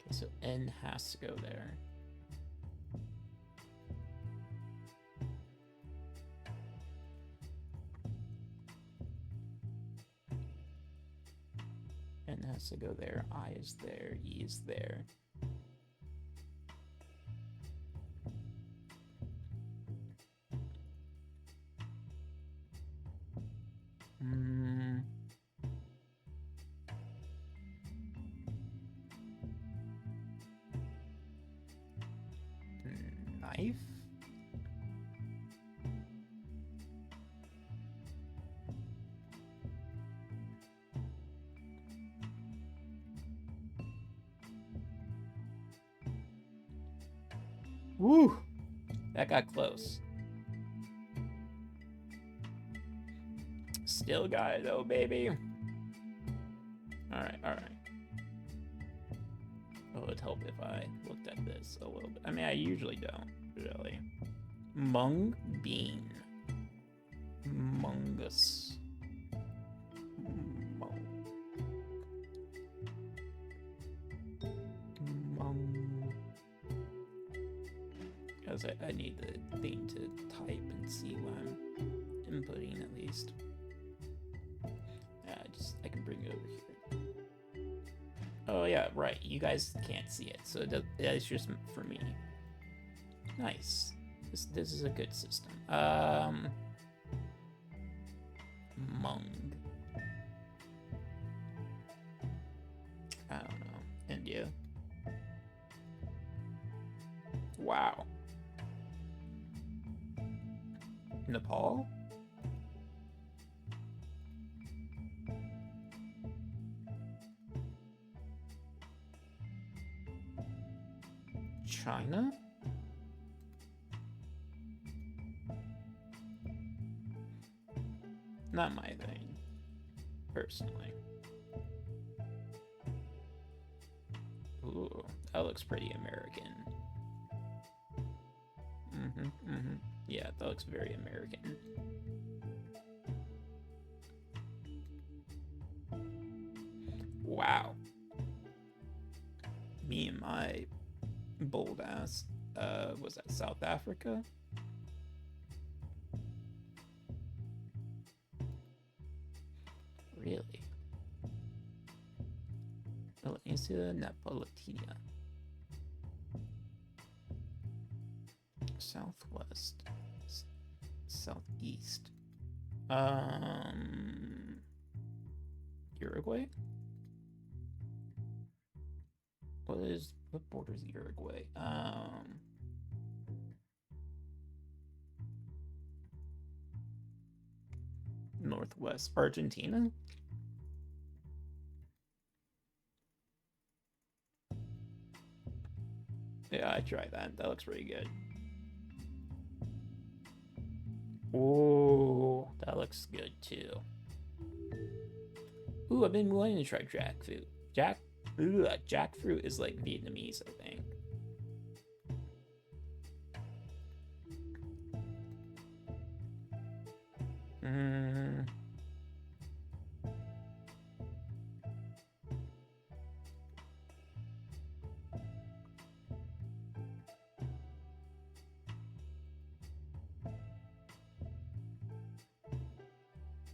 Okay, so N has to go there. N has to go there. I is there. E is there. Mm. Knife? Woo! That got close. Still got it though, baby. Alright, alright. Oh, it'd help if I looked at this a little bit. I mean, I usually don't, really. Mung bean. Mungus. Mung. Mung. Because I need the thing to type and see what I'm inputting at least. I can bring it over here. Oh yeah, right. You guys can't see it, so it's just for me. Nice. This is a good system. Mung. I don't know. India. Wow. Nepal? China? Not my thing, personally. Ooh, that looks pretty American. Yeah, that looks very American. Wow. Me and my bold ass, was that South Africa? Really? Valencia, Napolitania. Southwest. Southeast. Uruguay? What borders Uruguay? Northwest Argentina? Yeah, I tried that. That looks pretty good. Oh, that looks good too. Ooh, I've been wanting to try jackfruit. Jackfruit is like Vietnamese, I think.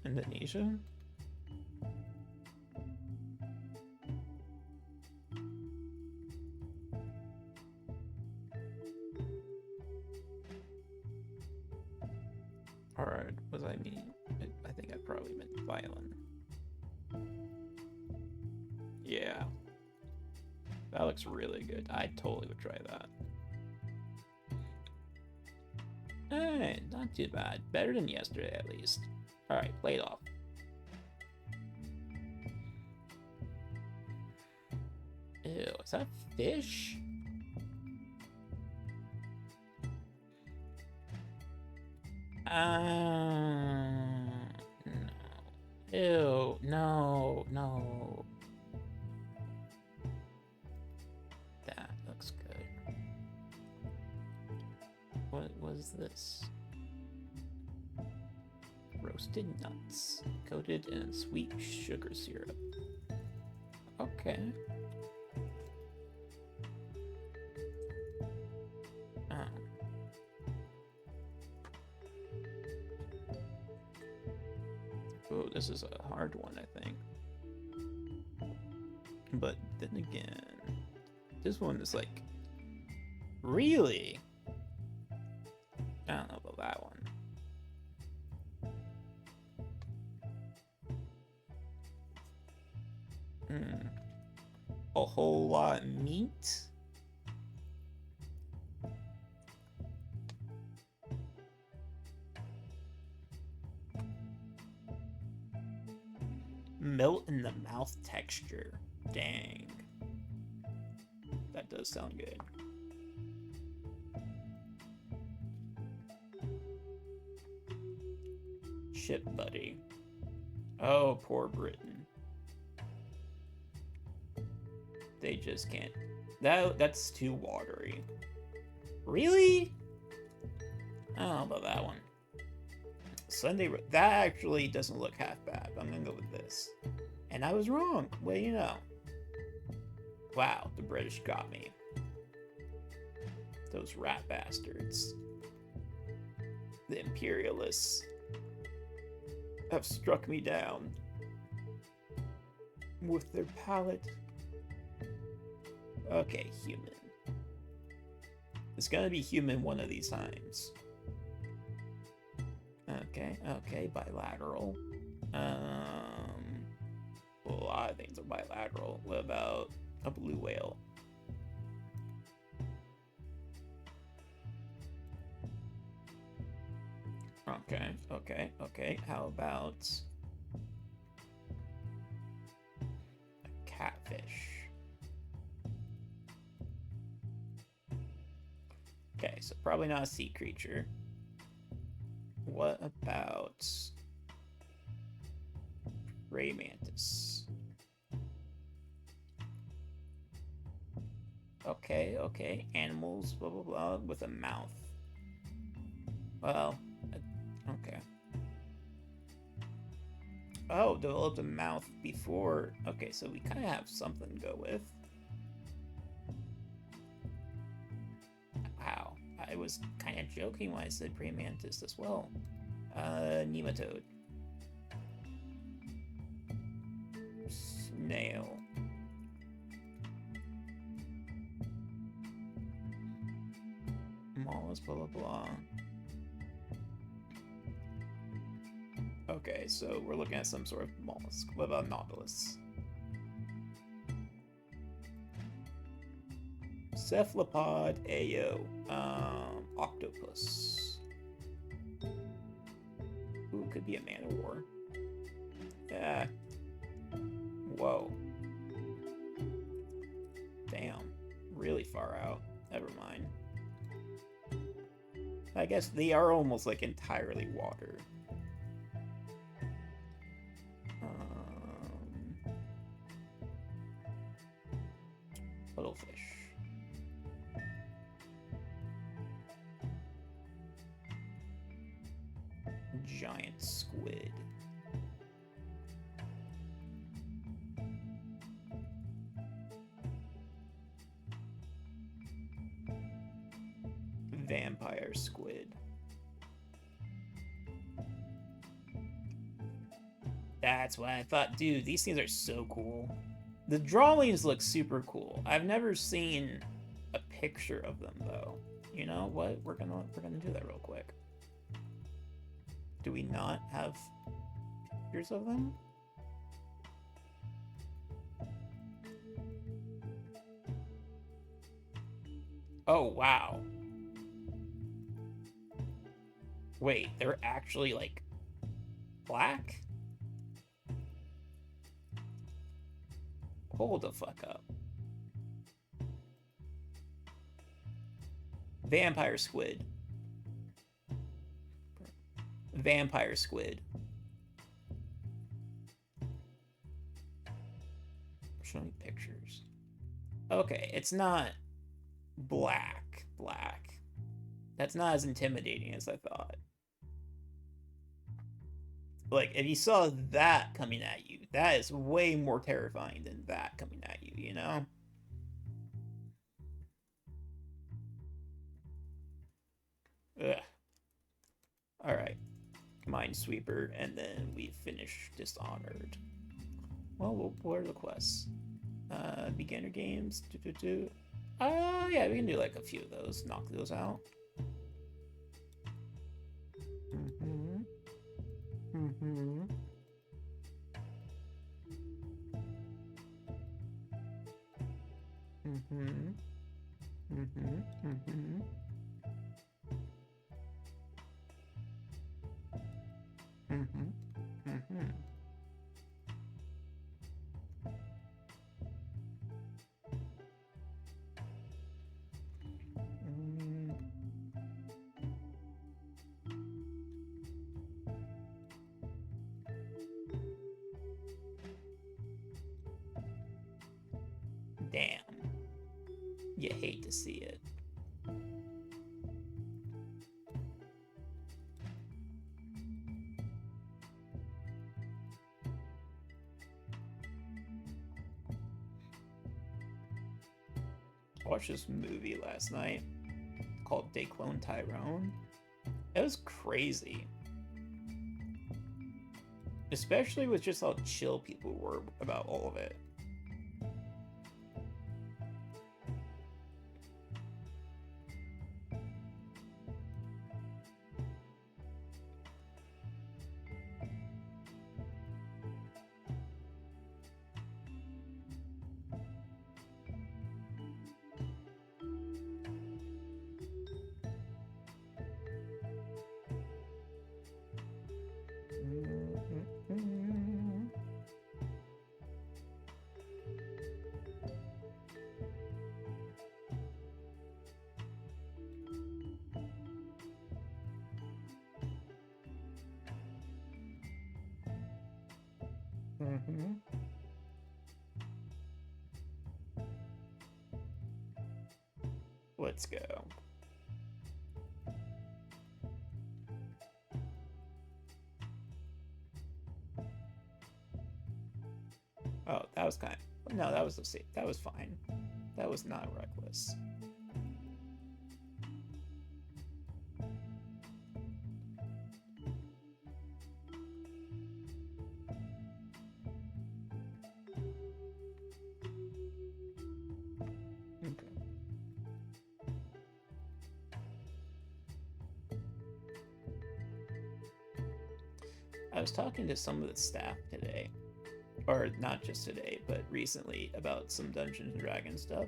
Indonesia? Alright, what does I mean? I think I probably meant violin. Yeah. That looks really good. I totally would try that. Hey, not too bad. Better than yesterday, at least. Alright, play it off. Ew, is that fish? No. Ew, no. That looks good. What was this? Roasted nuts, coated in sweet sugar syrup. Okay. Oh, this is a hard one, I think. But then again, this one is like, really? I don't know about that one. A whole lot of meat? Melt in the mouth texture. Dang. That does sound good. Ship buddy. Oh, poor Britain. They just can't. That's too watery. Really? I don't know about that one. Sunday, that actually doesn't look half bad. I'm gonna go with this. And I was wrong. Well, you know. Wow, the British got me. Those rat bastards. The imperialists have struck me down with their palate. Okay, human. It's gonna be human one of these times. Okay, bilateral. A lot of things are bilateral. What about a blue whale? Okay. How about a catfish? Okay, so probably not a sea creature. What about ray mantis? Okay. Animals, blah blah blah, with a mouth. Well, okay. Oh, developed a mouth before. Okay, so we kind of have something to go with. Wow, I was kind of joking when I said praying mantis as well. Nematode. Snail. Mollusk, blah blah blah. Okay, so we're looking at some sort of mollusk. What about nautilus? Cephalopod, Ayo, octopus. Ooh, could be a man of war. Yeah. Whoa. Damn. Really far out. Never mind. I guess they are almost like entirely water. Littlefish. Giant squid. Vampire squid. That's what I thought. Dude, these things are so cool. The drawings look super cool. I've never seen a picture of them though. You know what? We're gonna do that real quick. Do we not have pictures of them? Oh wow. Wait, they're actually like black? Hold the fuck up. Vampire squid. Vampire squid. Show me pictures. Okay, it's not black. That's not as intimidating as I thought. Like, if you saw that coming at you, that is way more terrifying than that coming at you, you know? Ugh. Alright. Minesweeper, and then we finish Dishonored. Well, what are the quests? Beginner games. Yeah, we can do like a few of those. Knock those out. Damn. You hate to see it. I watched this movie last night called Clone Tyrone. It was crazy. Especially with just how chill people were about all of it. Mm-hmm. Let's go. Oh, that was kind of... No, that was the safe. That was fine. That was not reckless. Okay. I was talking to some of the staff today, or not just today, but recently, about some Dungeons and Dragons stuff,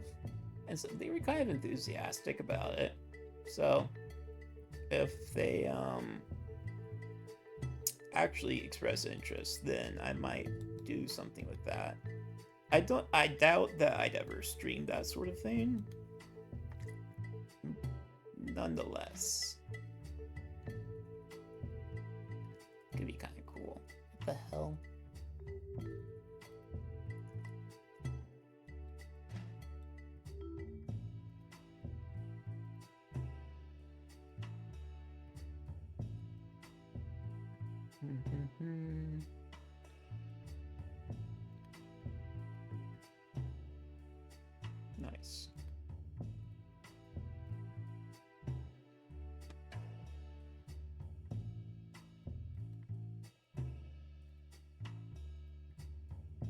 and so they were kind of enthusiastic about it. So if they actually express interest, then I might do something with that. I doubt that I'd ever stream that sort of thing. Nonetheless, it could be kind of cool. What the hell? Nice.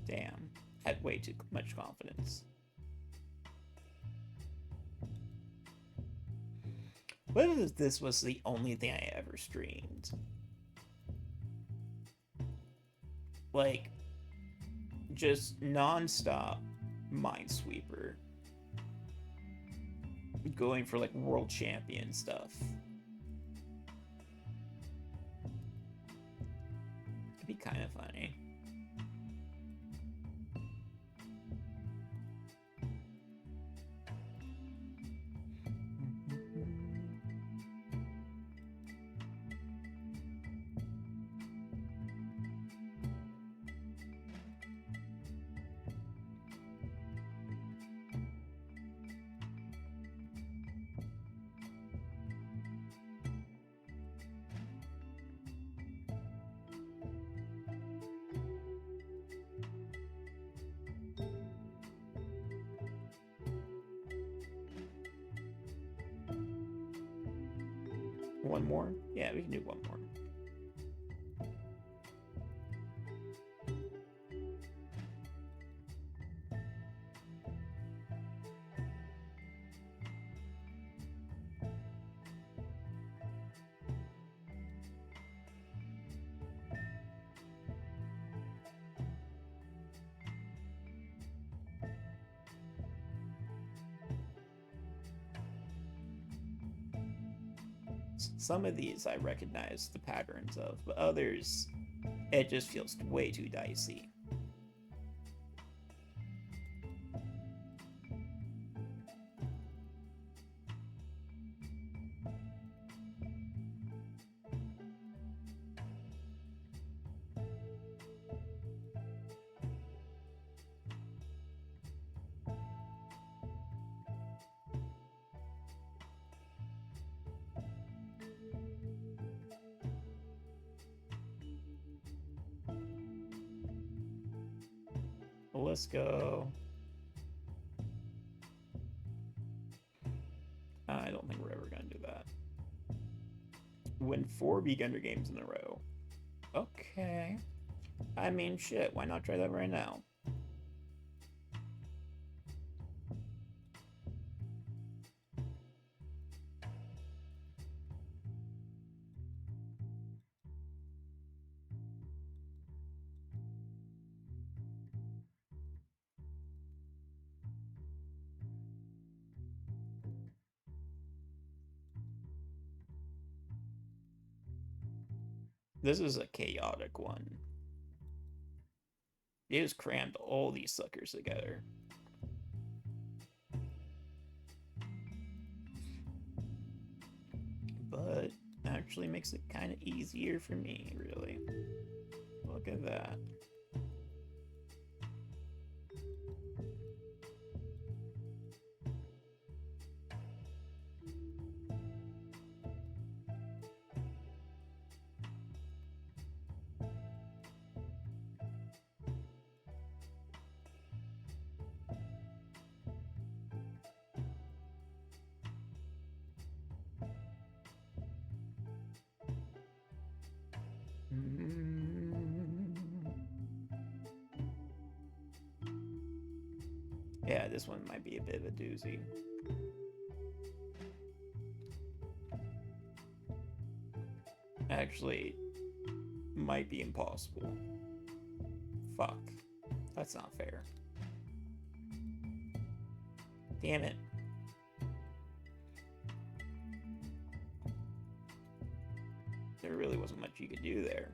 Damn. Had way too much confidence. What if this was the only thing I ever streamed? Like, just non-stop Minesweeper. Going for, like, world champion stuff. It'd be kind of funny. One more? Yeah, we can do one more. Some of these I recognize the patterns of, but others, it just feels way too dicey. Let's go. I don't think we're ever gonna do that. Win 4 beginner games in a row. Okay. I mean, shit, why not try that right now? This is a chaotic one. It just crammed all these suckers together. But actually makes it kind of easier for me, really. Look at that. Yeah, this one might be a bit of a doozy. Actually, might be impossible. Fuck. That's not fair. Damn it. There really wasn't much you could do there.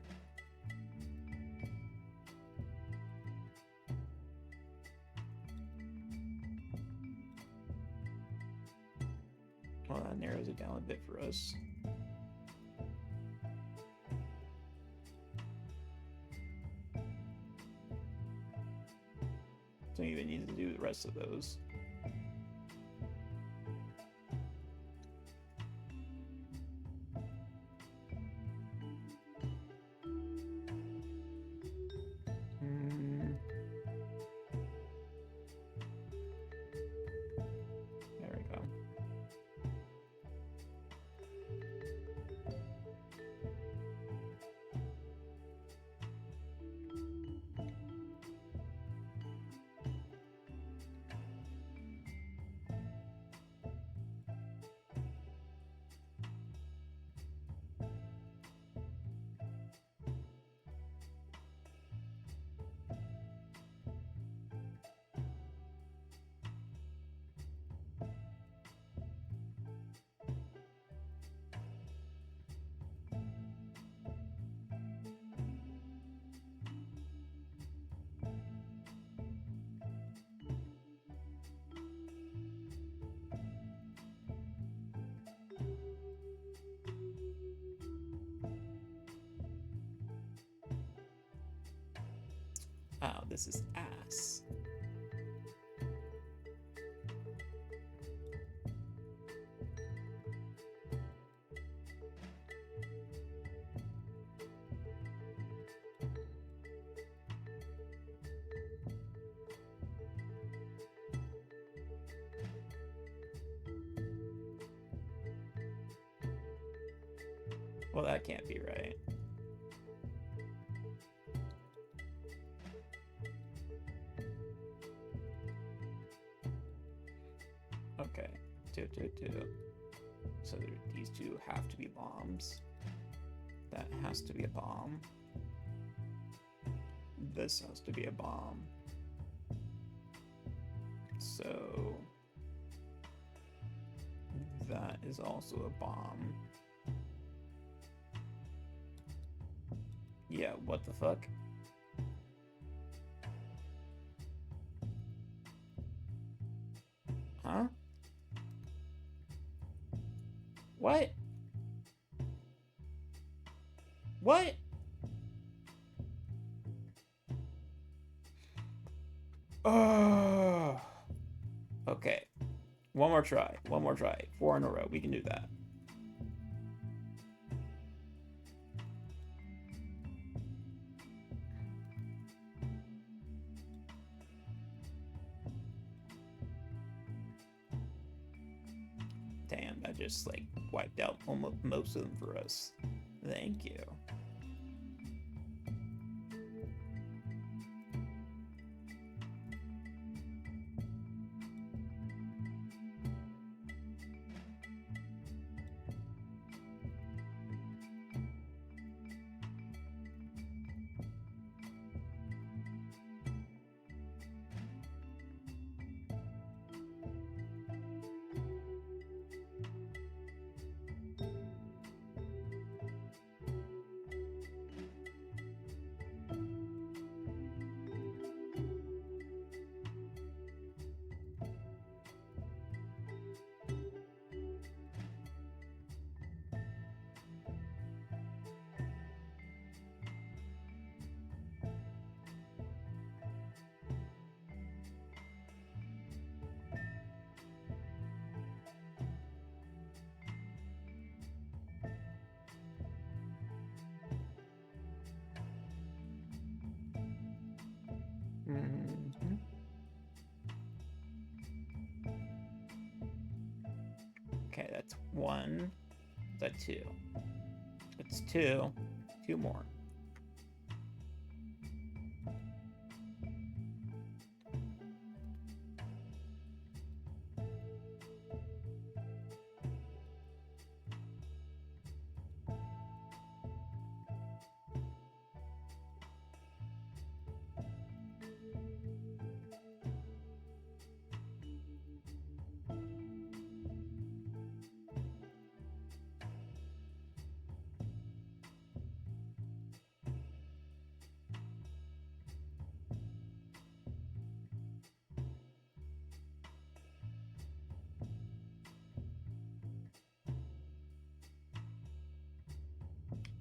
Well, that narrows it down a bit for us. Don't even need to do the rest of those. There we go. Oh, this is ass. Well, that can't be right. Okay, two. So these two have to be bombs. That has to be a bomb. This has to be a bomb. So that is also a bomb. Yeah, what the fuck? Huh? What? What? Oh. Okay. One more try. 4 in a row. We can do that. Damn, that just like wiped out almost most of them for us. Thank you. Mm-hmm. Okay, that's 1. That's 2. It's 2. 2 more.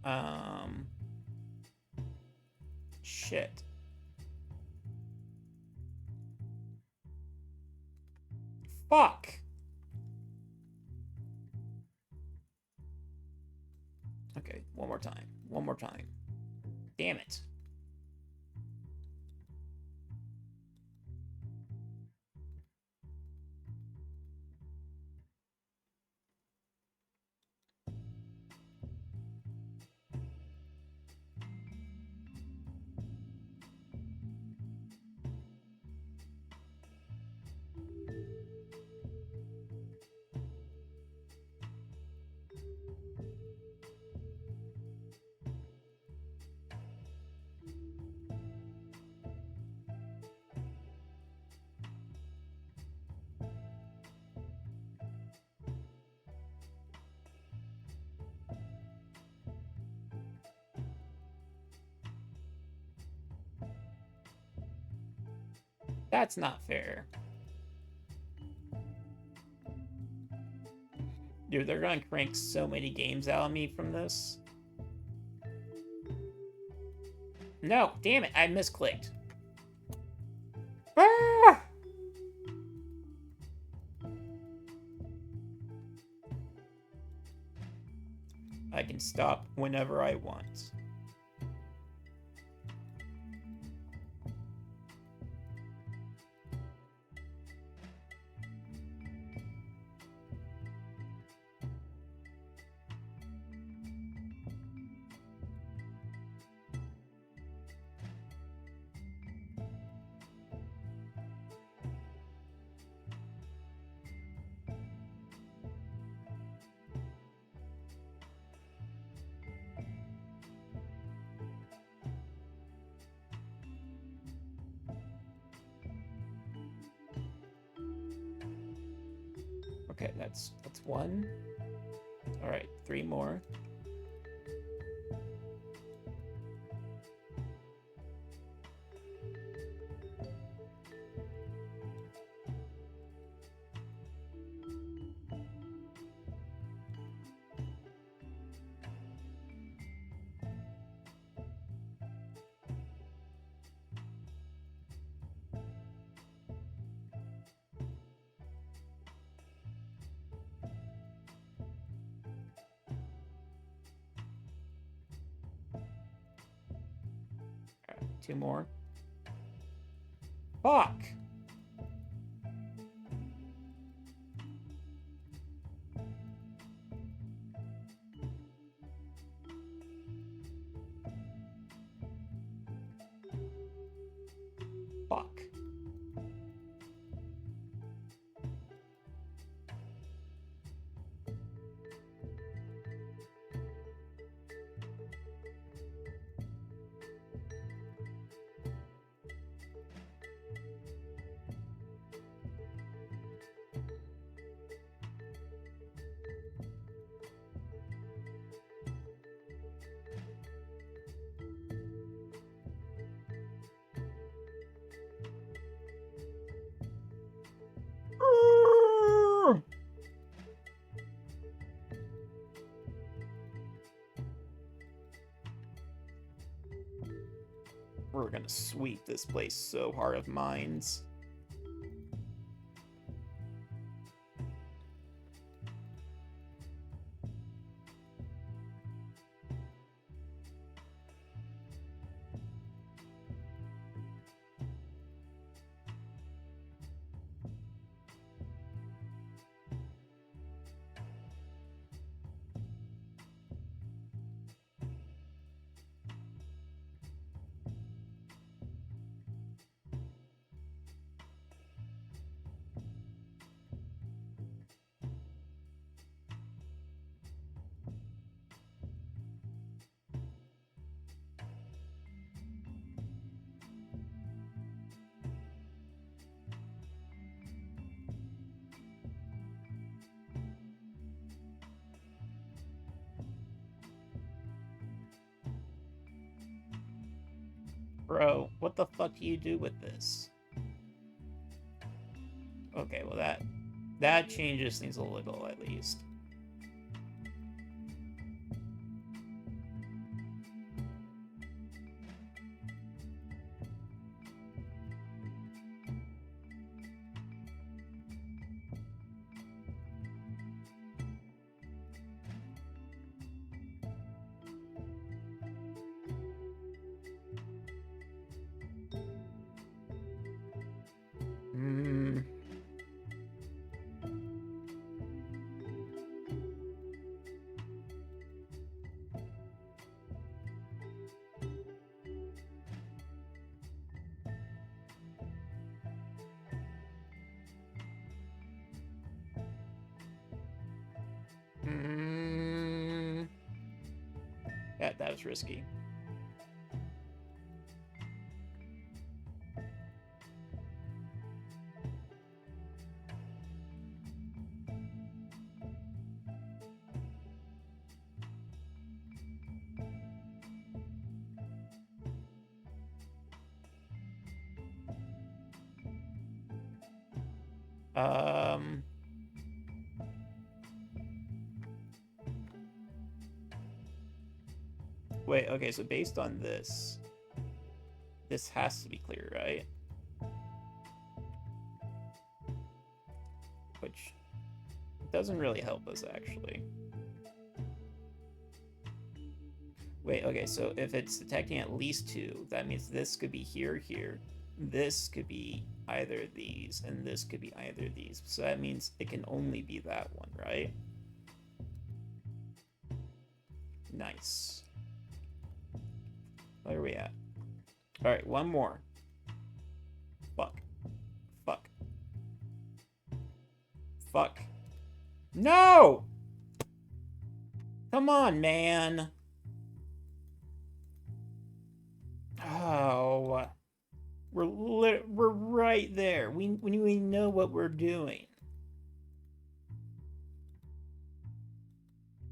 Um, shit. Fuck. Okay, one more time. One more time. Damn it. That's not fair. Dude, they're gonna crank so many games out of me from this. No, damn it, I misclicked. Ah! I can stop whenever I want. Okay, that's one. All right, 3 more. All right, 2 more. Fuck! Fuck. We're gonna sweep this place so hard of mines. Bro, what the fuck do you do with this? Okay, well that changes things a little at least. Yeah, that was risky. Wait, okay, so based on this has to be clear, right? Which doesn't really help us, actually. Wait, okay, so if it's detecting at least 2, that means this could be here, here. This could be either of these, and this could be either of these. So that means it can only be that one, right? Nice. Where are we at? Alright, one more. Fuck. Fuck. Fuck. No! Come on, man. Oh. We're right there. We know what we're doing.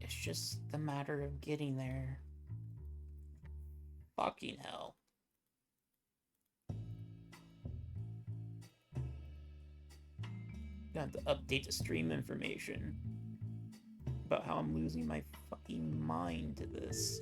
It's just a matter of getting there. Fucking hell. Gonna have to update the stream information about how I'm losing my fucking mind to this.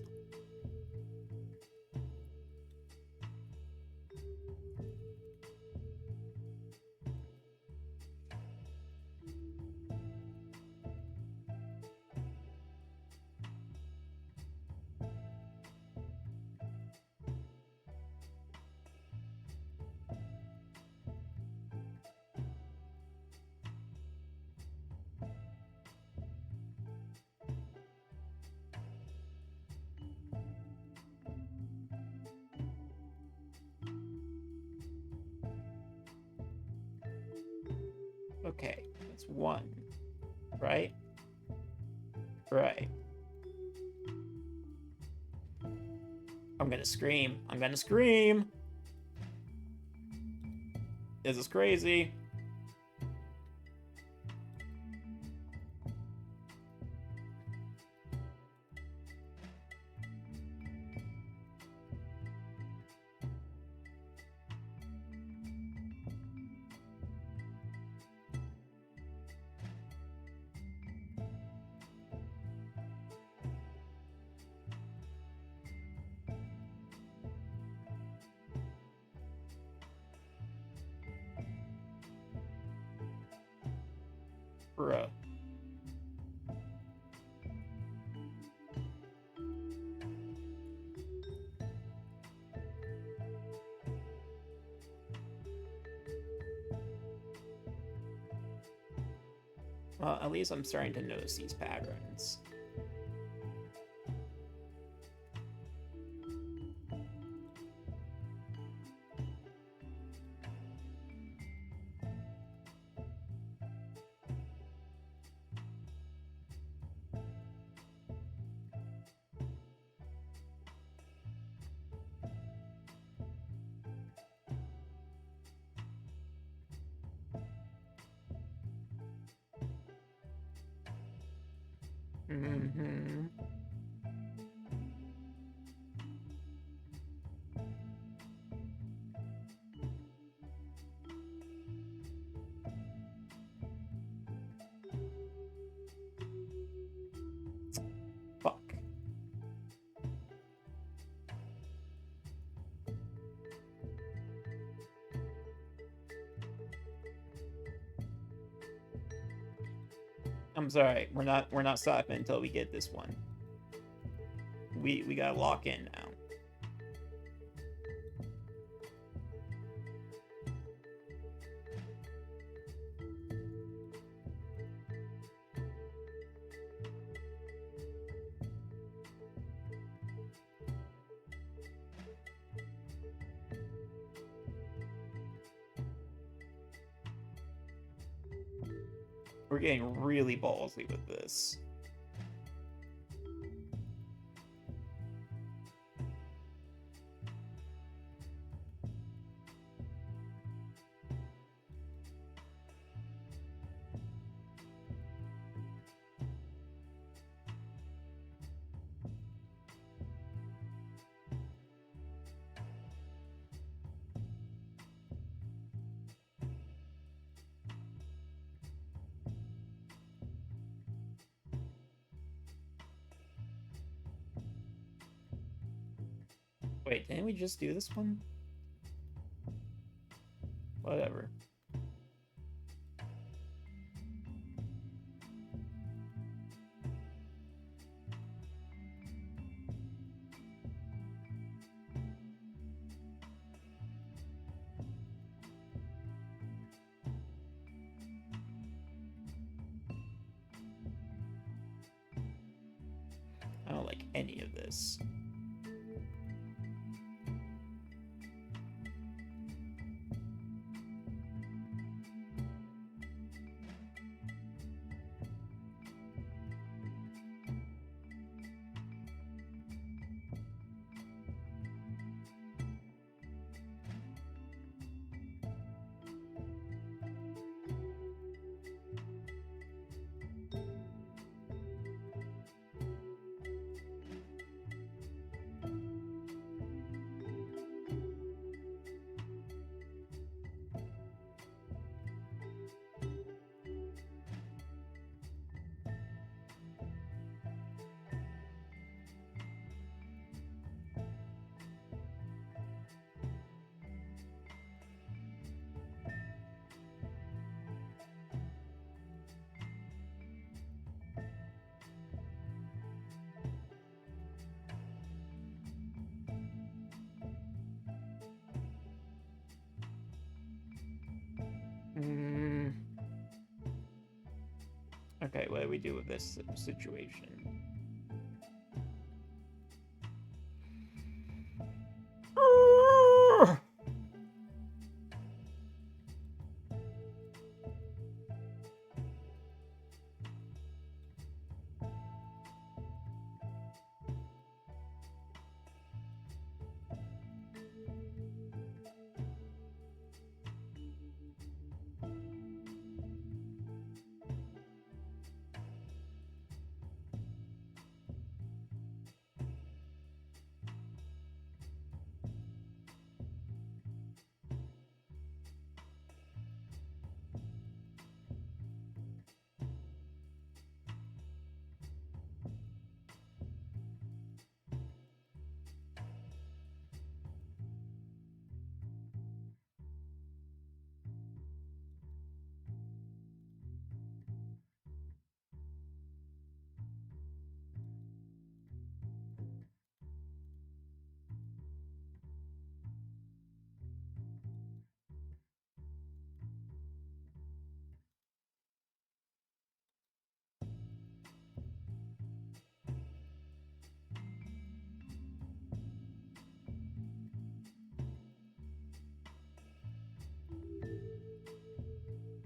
Okay, that's 1, right? Right. I'm gonna scream. I'm gonna scream! This is crazy. Bruh. Well, at least I'm starting to notice these patterns. Mm-hmm. Fuck. I'm sorry. We're not stopping until we get this one. We gotta lock in now. We're getting really ballsy with this. Wait, didn't we just do this one? Whatever. I don't like any of this. Okay, what do we do with this situation?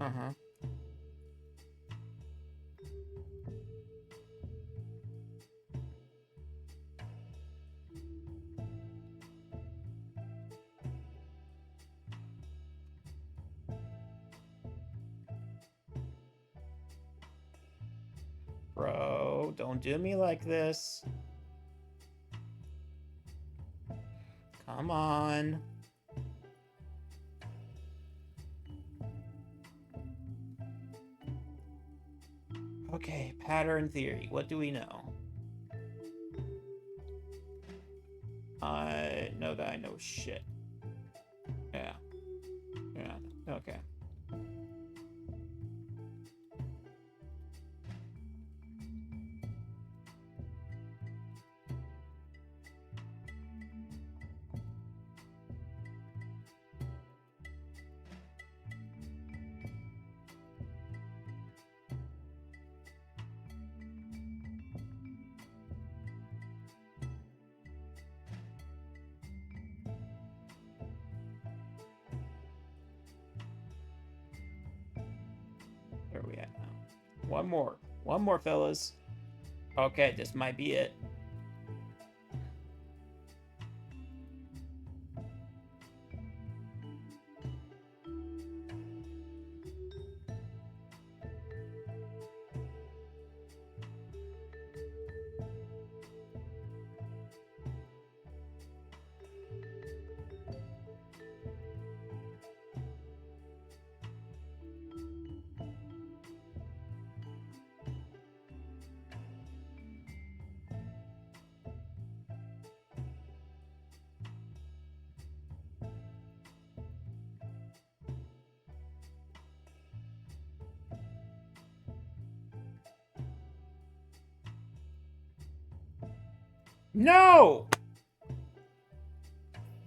Uh-huh. Bro, don't do me like this. Come on. Okay, pattern theory. What do we know? I know that I know shit. Yeah. Yeah. Okay. Where are we at now? One more. One more, fellas. Okay, this might be it. No!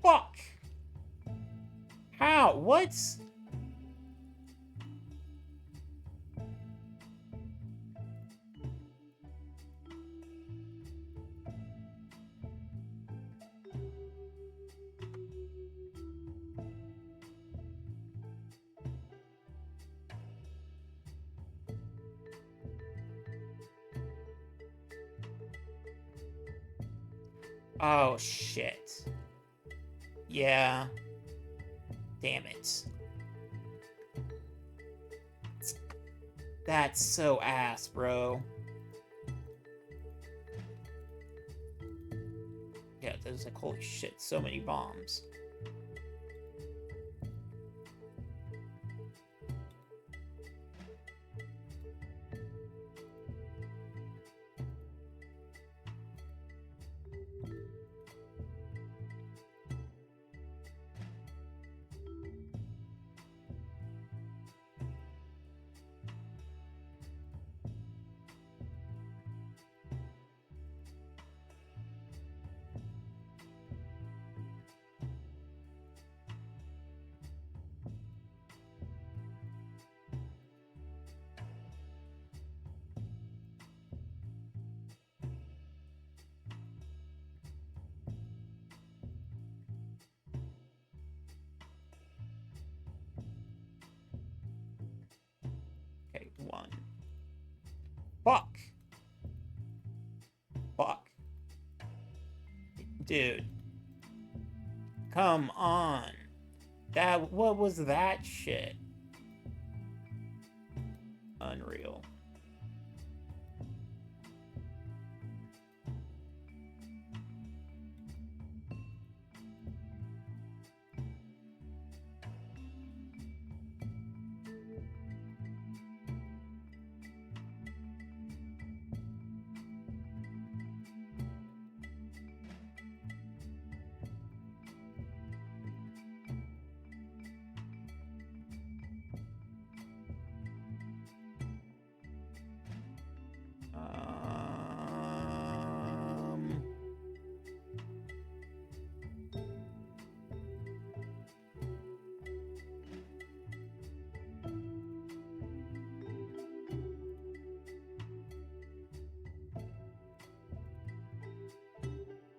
Fuck! How? What? Oh, shit. Yeah. Damn it. That's so ass, bro. Yeah, there's like, holy shit, so many bombs. Okay, one. Fuck! Fuck. Dude. Come on. What was that shit? Unreal.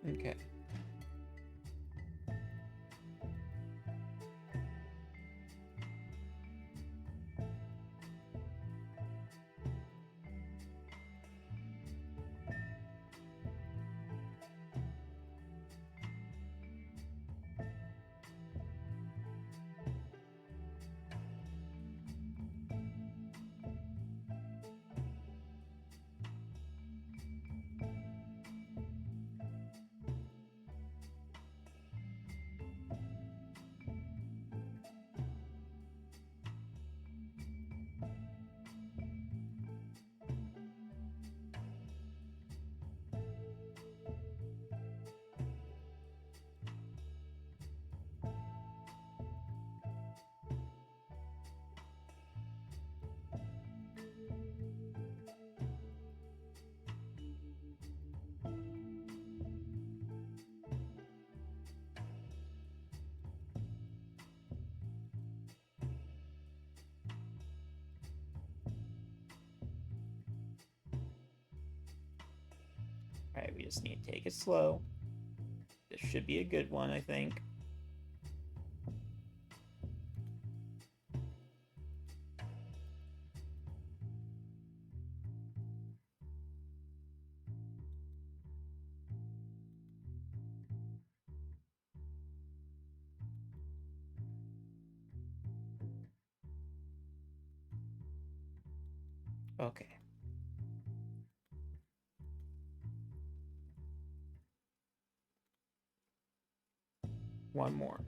Okay. Alright, we just need to take it slow. This should be a good one, I think. Okay. One more.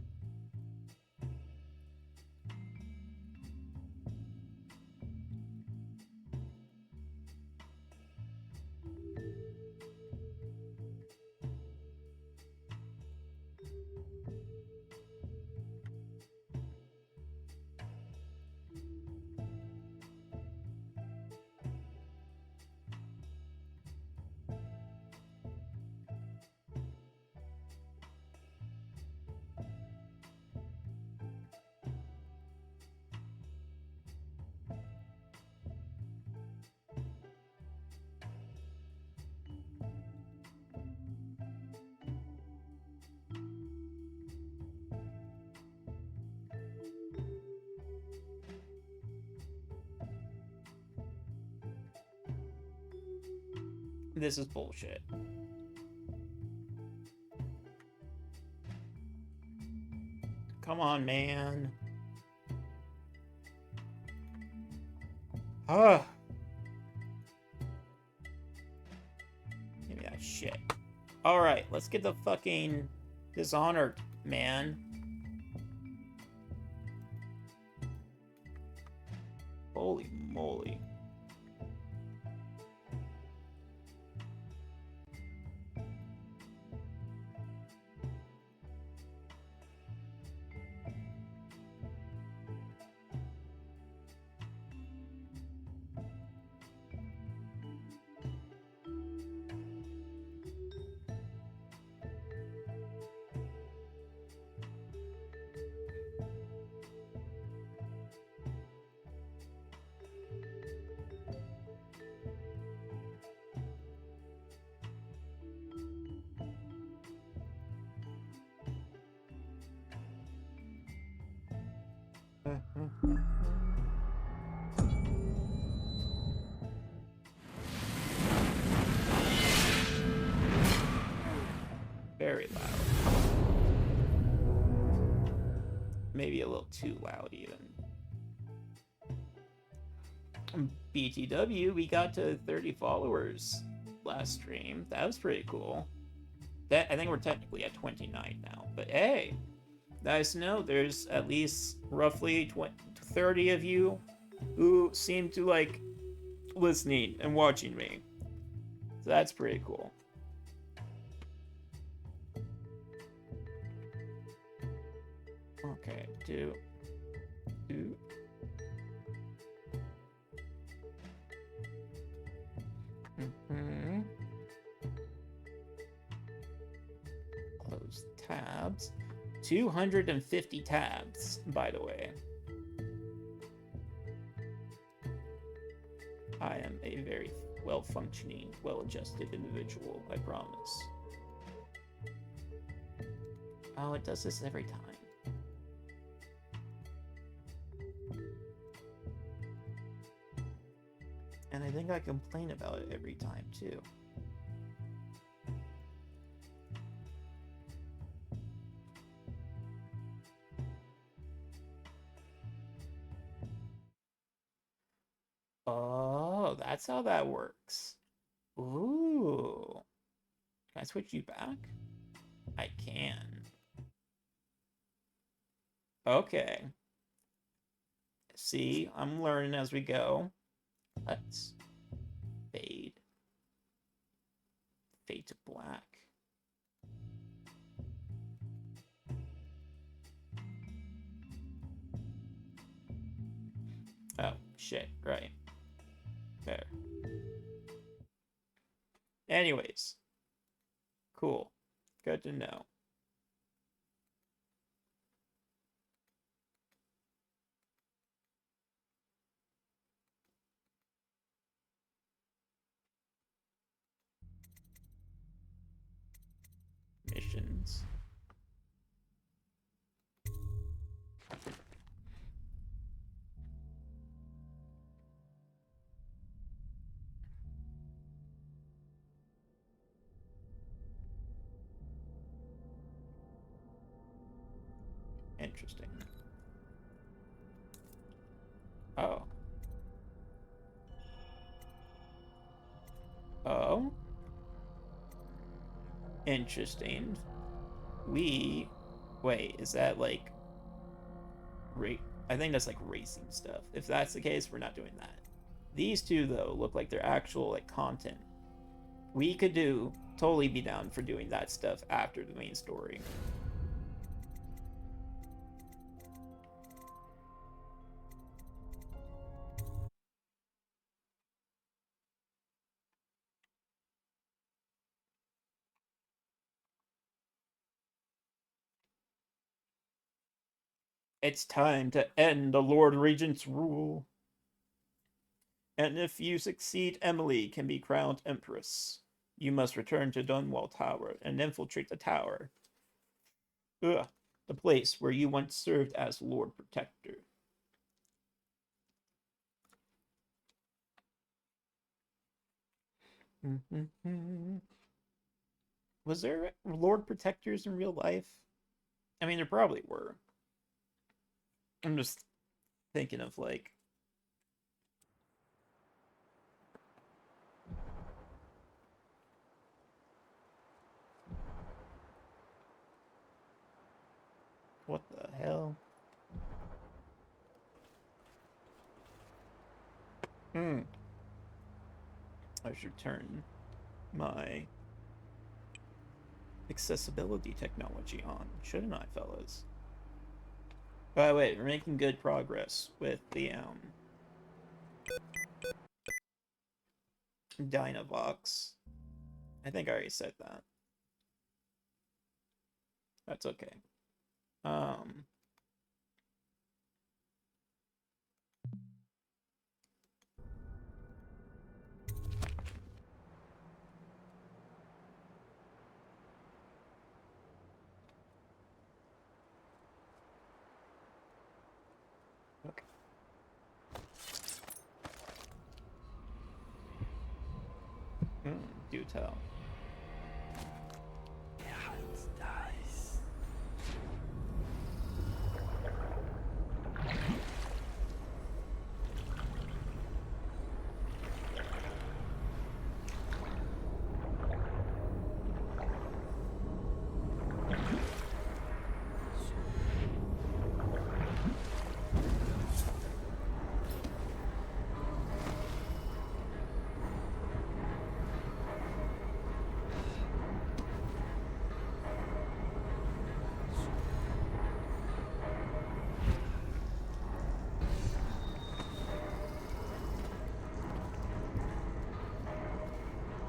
This is bullshit. Come on, man. Ugh. Give me that shit. Alright, let's get the fucking Dishonored, man. Holy moly. Very loud. Maybe a little too loud, even. BTW, we got to 30 followers last stream. That was pretty cool. I think we're technically at 29 now. But hey, nice to know there's at least roughly 30 of you who seem to like listening and watching me. So that's pretty cool. Okay, do. Close tabs. 250 tabs, by the way. I am a very well-functioning, well-adjusted individual, I promise. Oh, it does this every time. And I think I complain about it every time, too. Oh, that's how that works. Ooh. Can I switch you back? I can. Okay. See, I'm learning as we go. Let's fade. Fade to black. Oh, shit, right. There. Anyways. Cool. Good to know. Missions. Interesting. Oh. Oh. Interesting. Wait, is that like I think that's like racing stuff. If that's the case, we're not doing that. These two though look like they're actual like content. We could totally be down for doing that stuff after the main story. It's time to end the Lord Regent's rule. And if you succeed, Emily can be crowned Empress. You must return to Dunwall Tower and infiltrate the tower. Ugh, the place where you once served as Lord Protector. Was there Lord Protectors in real life? I mean, there probably were. I'm just thinking of like. What the hell? I should turn my accessibility technology on, shouldn't I, fellas? By the way, we're making good progress with the Dynavox. I think I already said that. That's okay. Okay. Do tell.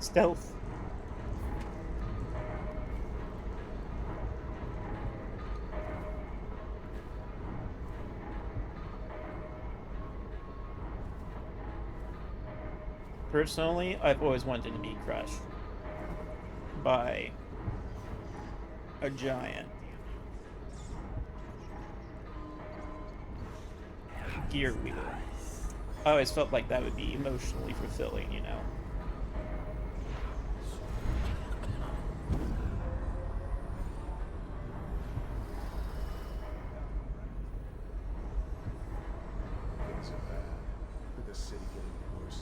Stealth. Personally, I've always wanted to be crushed by a giant gear wheel. I always felt like that would be emotionally fulfilling, you know? Things are bad. With the city getting worse.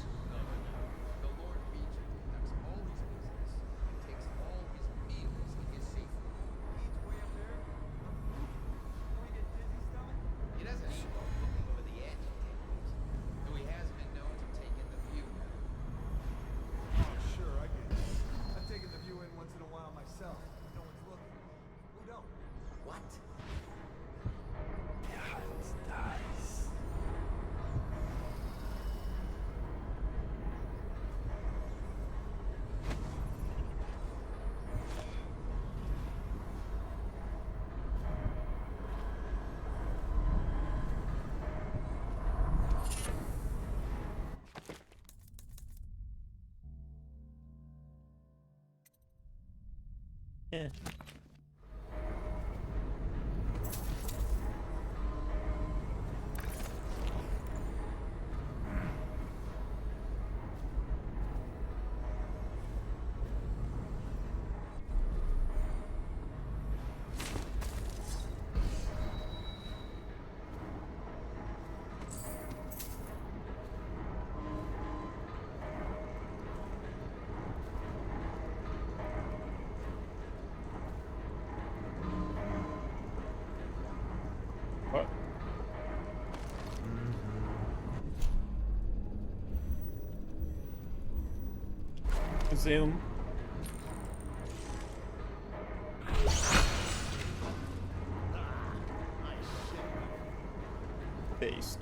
The Lord Regent conducts all his business and takes all his meals in his safe room. Eats way up there? Don't he get dizzy stomach? He doesn't eat while looking over the edge of tables, though he has been known to take in the view. Oh, sure, I get it. I've taken the view in once in a while myself. No one's looking. Who don't? What? Yeah. What? Zoom. Based.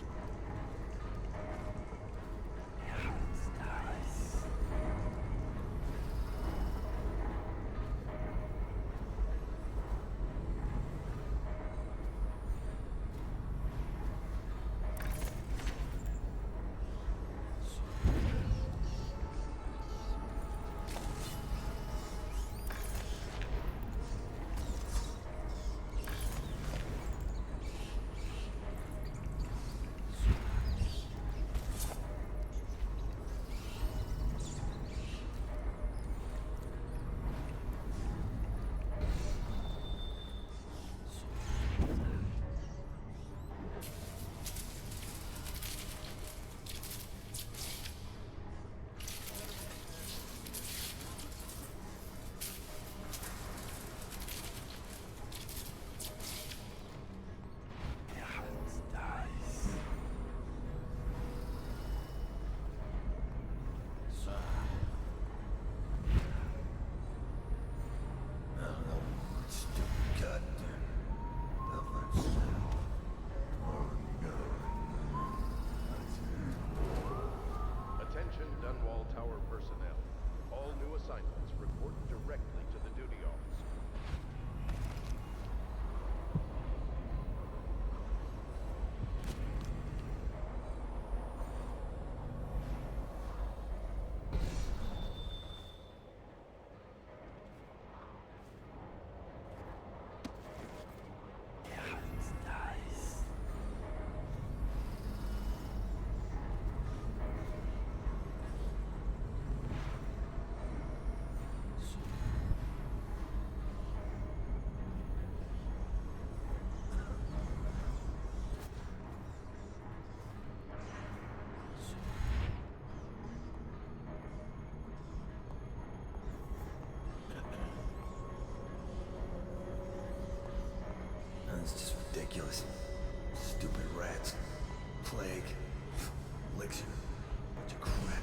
ridiculous. Stupid rats. Plague. Elixir. Bunch of crap.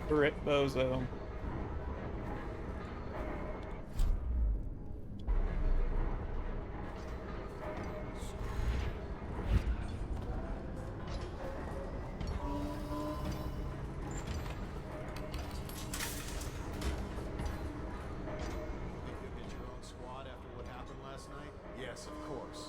Rip Bozo. You could get your own squad after what happened last night? Yes, of course.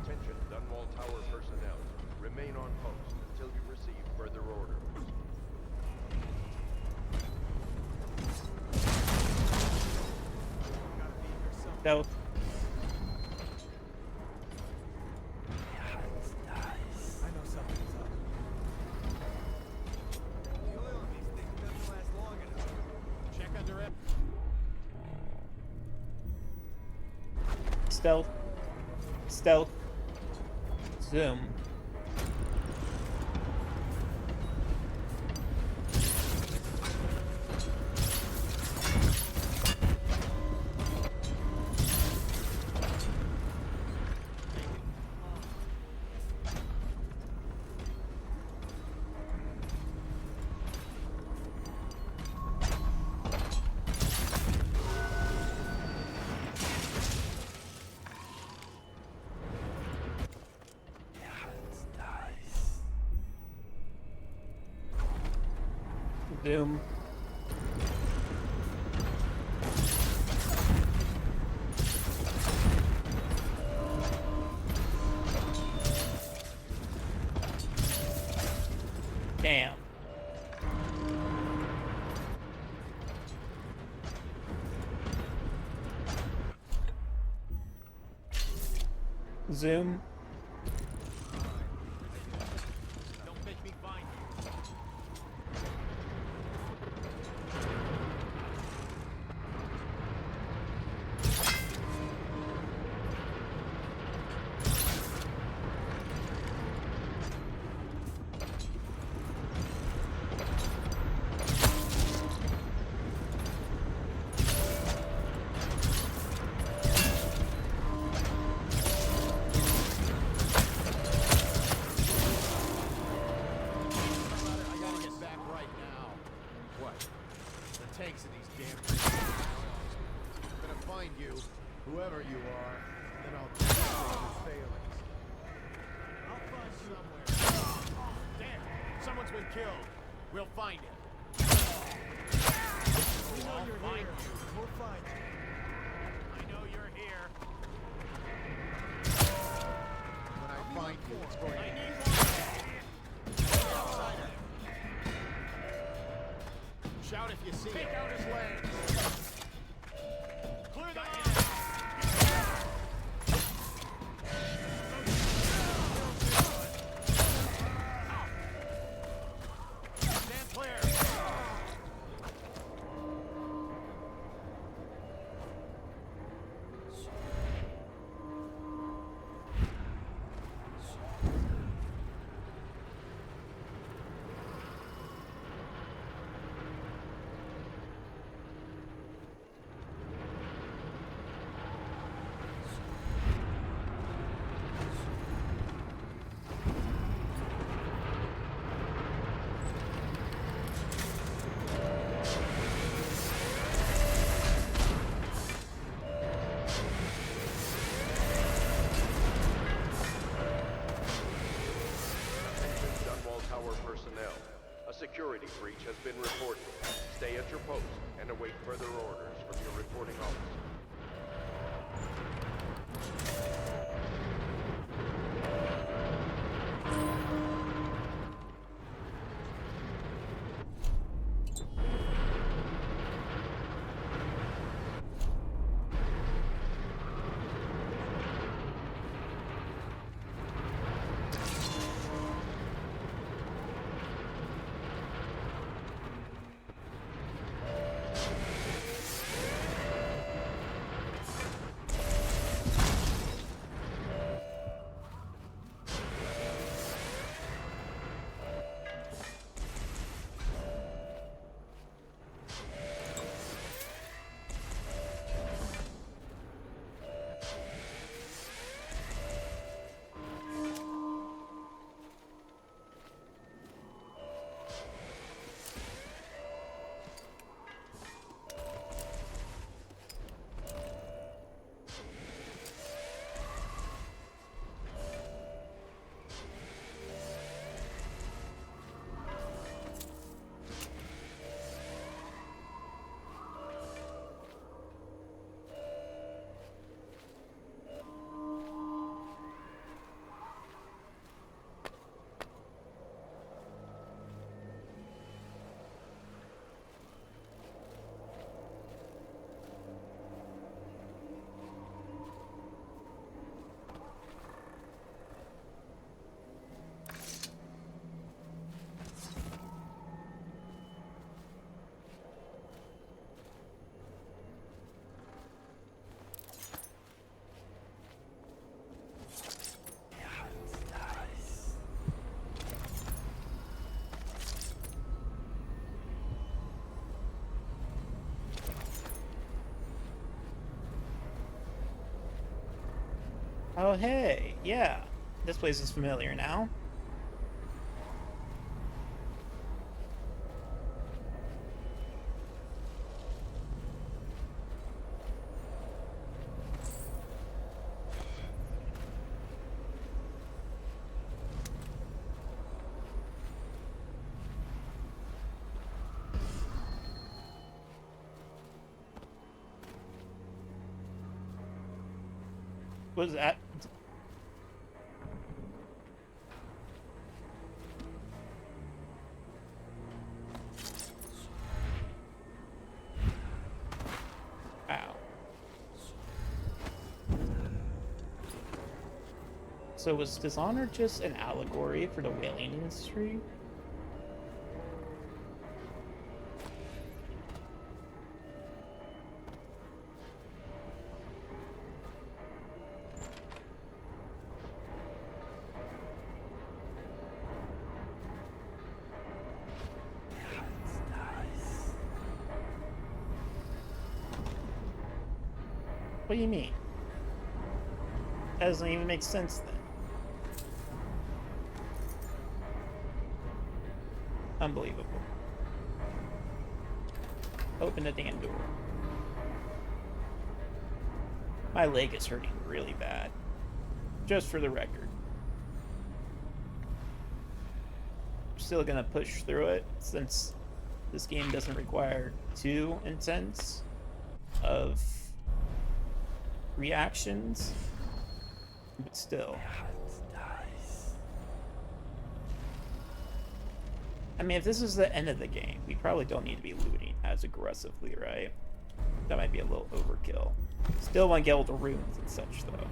Attention Dunwall Tower personnel. Remain on post until you receive further orders. Gotta be here somewhere. Stealth. I know something's up. The oil in these things doesn't last long enough. Check under it. Stealth. Stealth. Zoom. Zoom. Damn. Zoom. Don't make me find you. I gotta get back right now. What? The tanks in these damn things. I'm gonna find you, whoever you are, then I'll demonstrate your failings. I'll find you somewhere. Damn! Someone's been killed. We'll find him. We know you're here. We'll find you. I know you're here. When I find you, it's going to be outsider. Shout if you see him. Take out his legs. Clear the line. Stand clear. Tower personnel. A security breach has been reported. Stay at your post and await further orders from your reporting officer. Oh, hey, yeah. This place is familiar now. What was that? Ow. So was Dishonored just an allegory for the whaling industry? What do you mean? That doesn't even make sense then. Unbelievable. Open the damn door. My leg is hurting really bad. Just for the record. Still gonna push through it since this game doesn't require too intense of reactions, but still. I mean, if this is the end of the game, we probably don't need to be looting as aggressively, right? That might be a little overkill. Still want to get all the runes and such, though.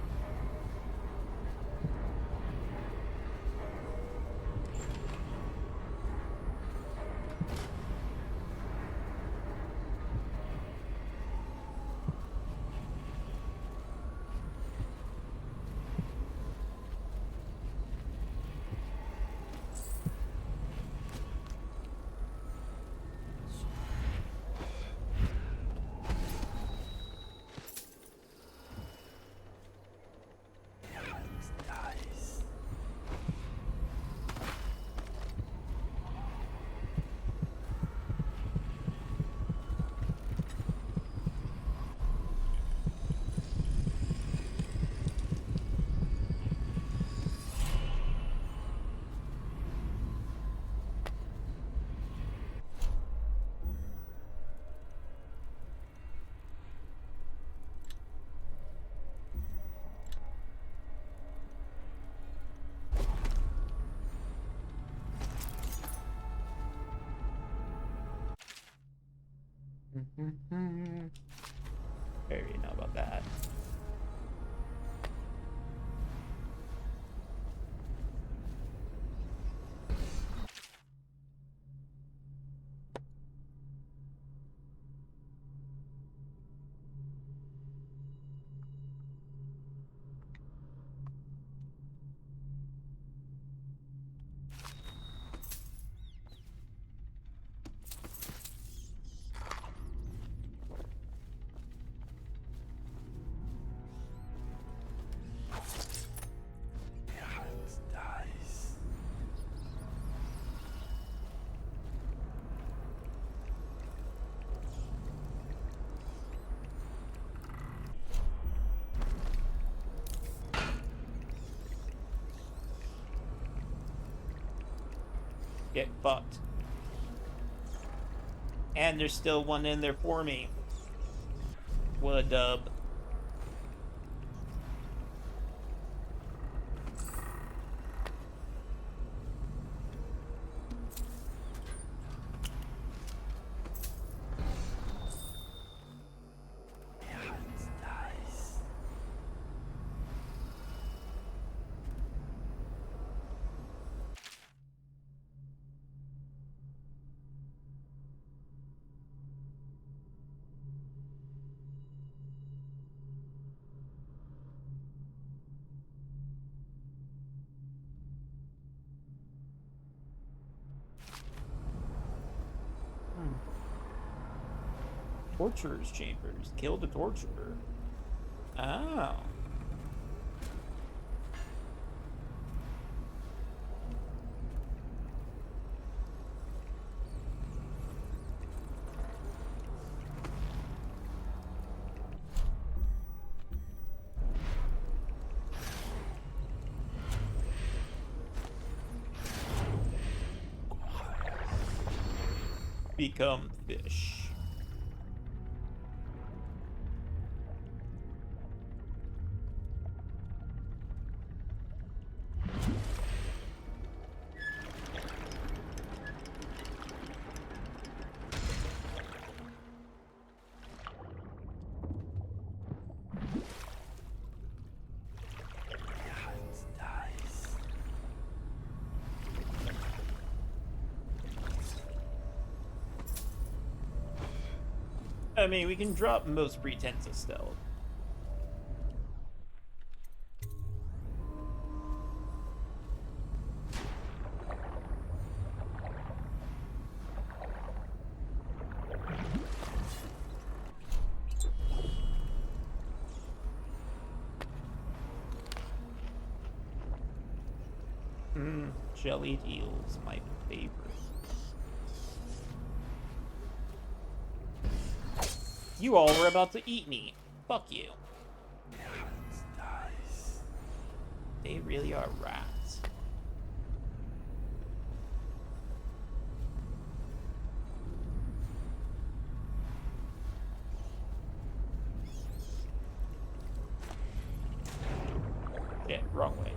I already know about that. Get fucked. And there's still one in there for me. What a dub. Torturer's chambers. Kill the torturer. Oh. Become fish. I mean, we can drop most pretense of stealth. Jellied eels, my favorite. You all were about to eat me. Fuck you. They really are rats. Yeah, wrong way.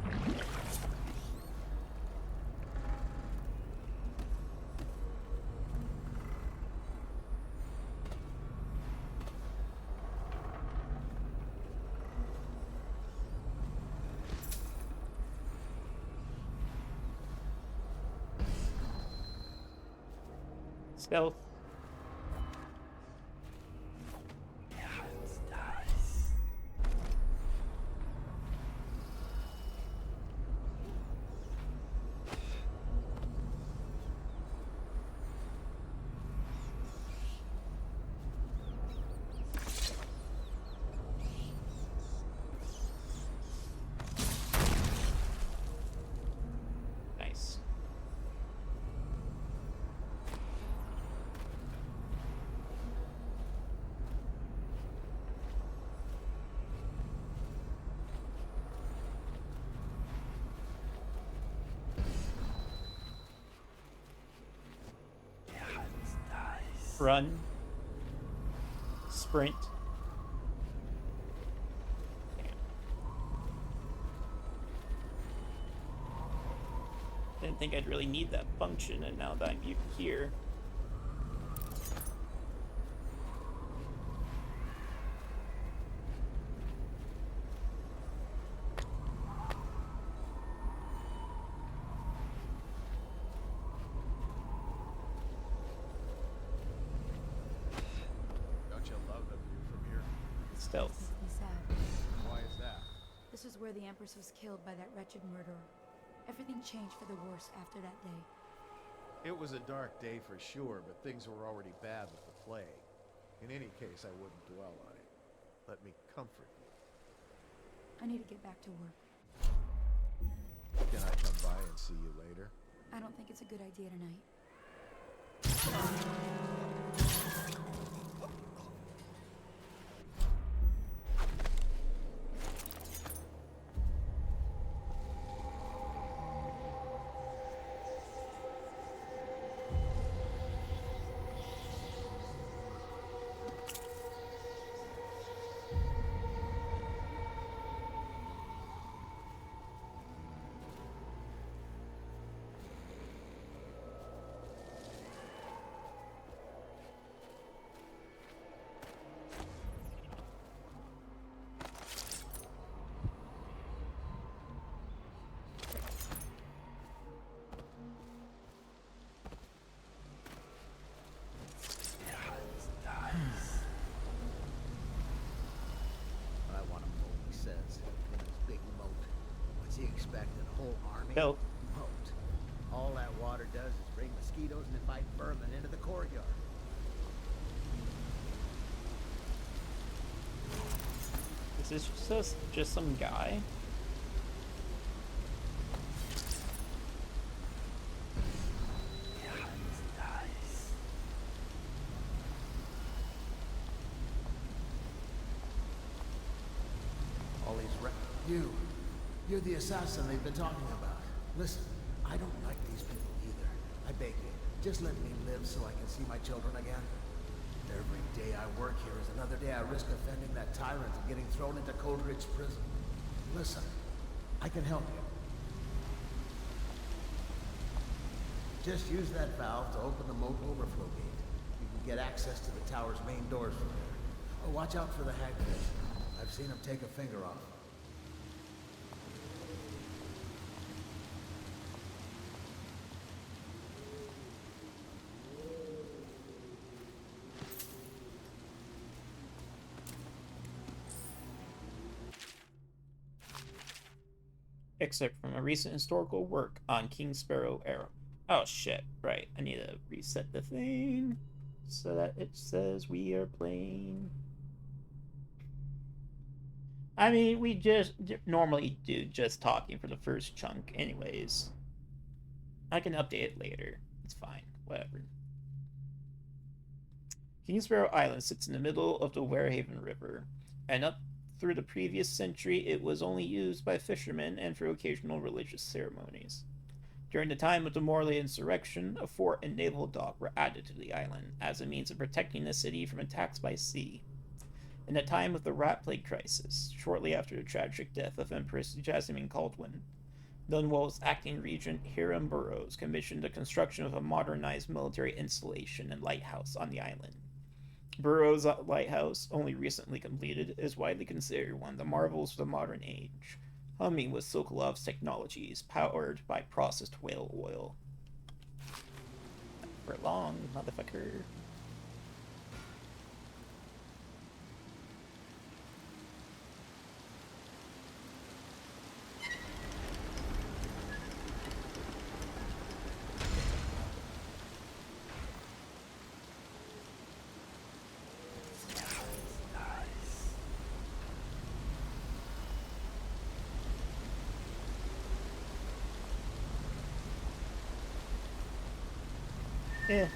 Stealth. Nice. Run. Sprint. Didn't think I'd really need that function, and now that I'm here. Stealth. Makes me sad. Why is that? This is where the Empress was killed by that wretched murderer. Everything changed for the worse after that day. It was a dark day for sure, but things were already bad with the plague. In any case, I wouldn't dwell on it. Let me comfort you. I need to get back to work. Can I come by and see you later? I don't think it's a good idea tonight. I want to moat, he says. In his big moat. What's he expecting? A whole army? Stealth. Moat. All that water does is bring mosquitoes and invite vermin into the courtyard. Is this just some guy? All these You're the assassin they've been talking about. Listen, I don't like these people either. I beg you, just let me live so I can see my children again. Every day I work here is another day I risk offending that tyrant and getting thrown into Coldridge prison. Listen, I can help you. Just use that valve to open the moat overflow gate. You can get access to the tower's main doors from there. Oh, watch out for the hagfish. I've seen him take a finger off. Excerpt from a recent historical work on King Sparrow era. Oh shit, right. I need to reset the thing so that it says we are playing. I mean, we just normally do just talking for the first chunk anyways. I can update it later. It's fine. Whatever. King Sparrow Island sits in the middle of the Warehaven River, and up through the previous century it was only used by fishermen and for occasional religious ceremonies. During the time of the Morley insurrection, a fort and naval dock were added to the island as a means of protecting the city from attacks by sea. In the time of the Rat Plague crisis, shortly after the tragic death of Empress Jasmine Caldwin, Dunwall's acting regent Hiram Burroughs commissioned the construction of a modernized military installation and lighthouse on the island. Burroughs' lighthouse, only recently completed, is widely considered one of the marvels of the modern age, humming with Sokolov's technologies powered by processed whale oil. For long, motherfucker. Yeah.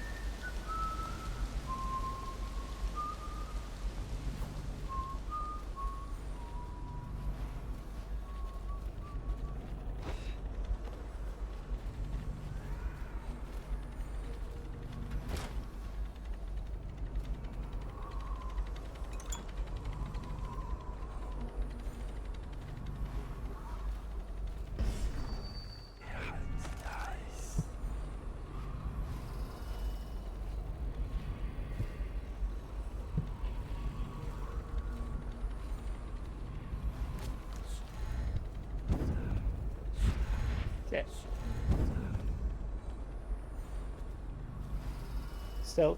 Okay. Stealth.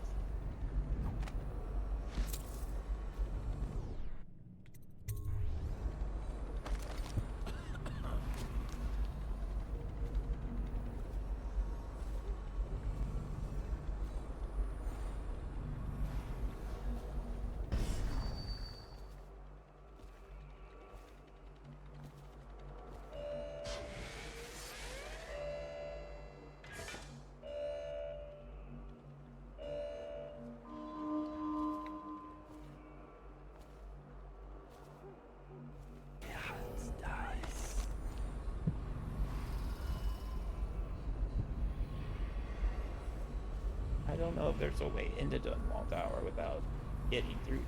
don't know if there's a way into Dunwall Tower without getting through here.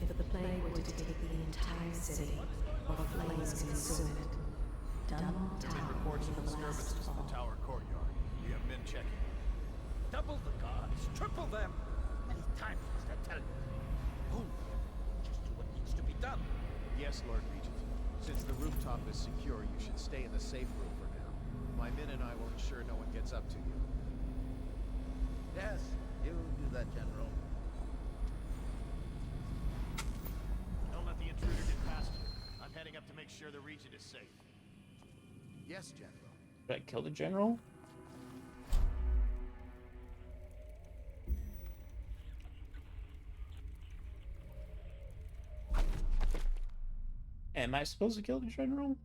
If the plague were to take the entire city, or flames consume it, Dunwall Tower Reports would of be the last disturbances to in the fall. tower courtyard. We have men checking. Double the guards, triple them. Many times must I tell you? Only just do what needs to be done. Yes, Lord Regent. Since the rooftop is secure, you should stay in the safe room for now. My men and I will ensure no one gets up to you. Yes, you do that, General. Don't let the intruder get past you. I'm heading up to make sure the Regent is safe. Yes, General. Did I kill the general? Am I supposed to kill the general?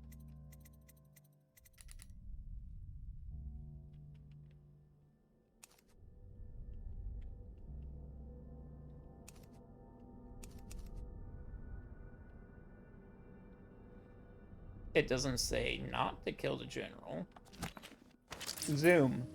It doesn't say not to kill the general. Zoom.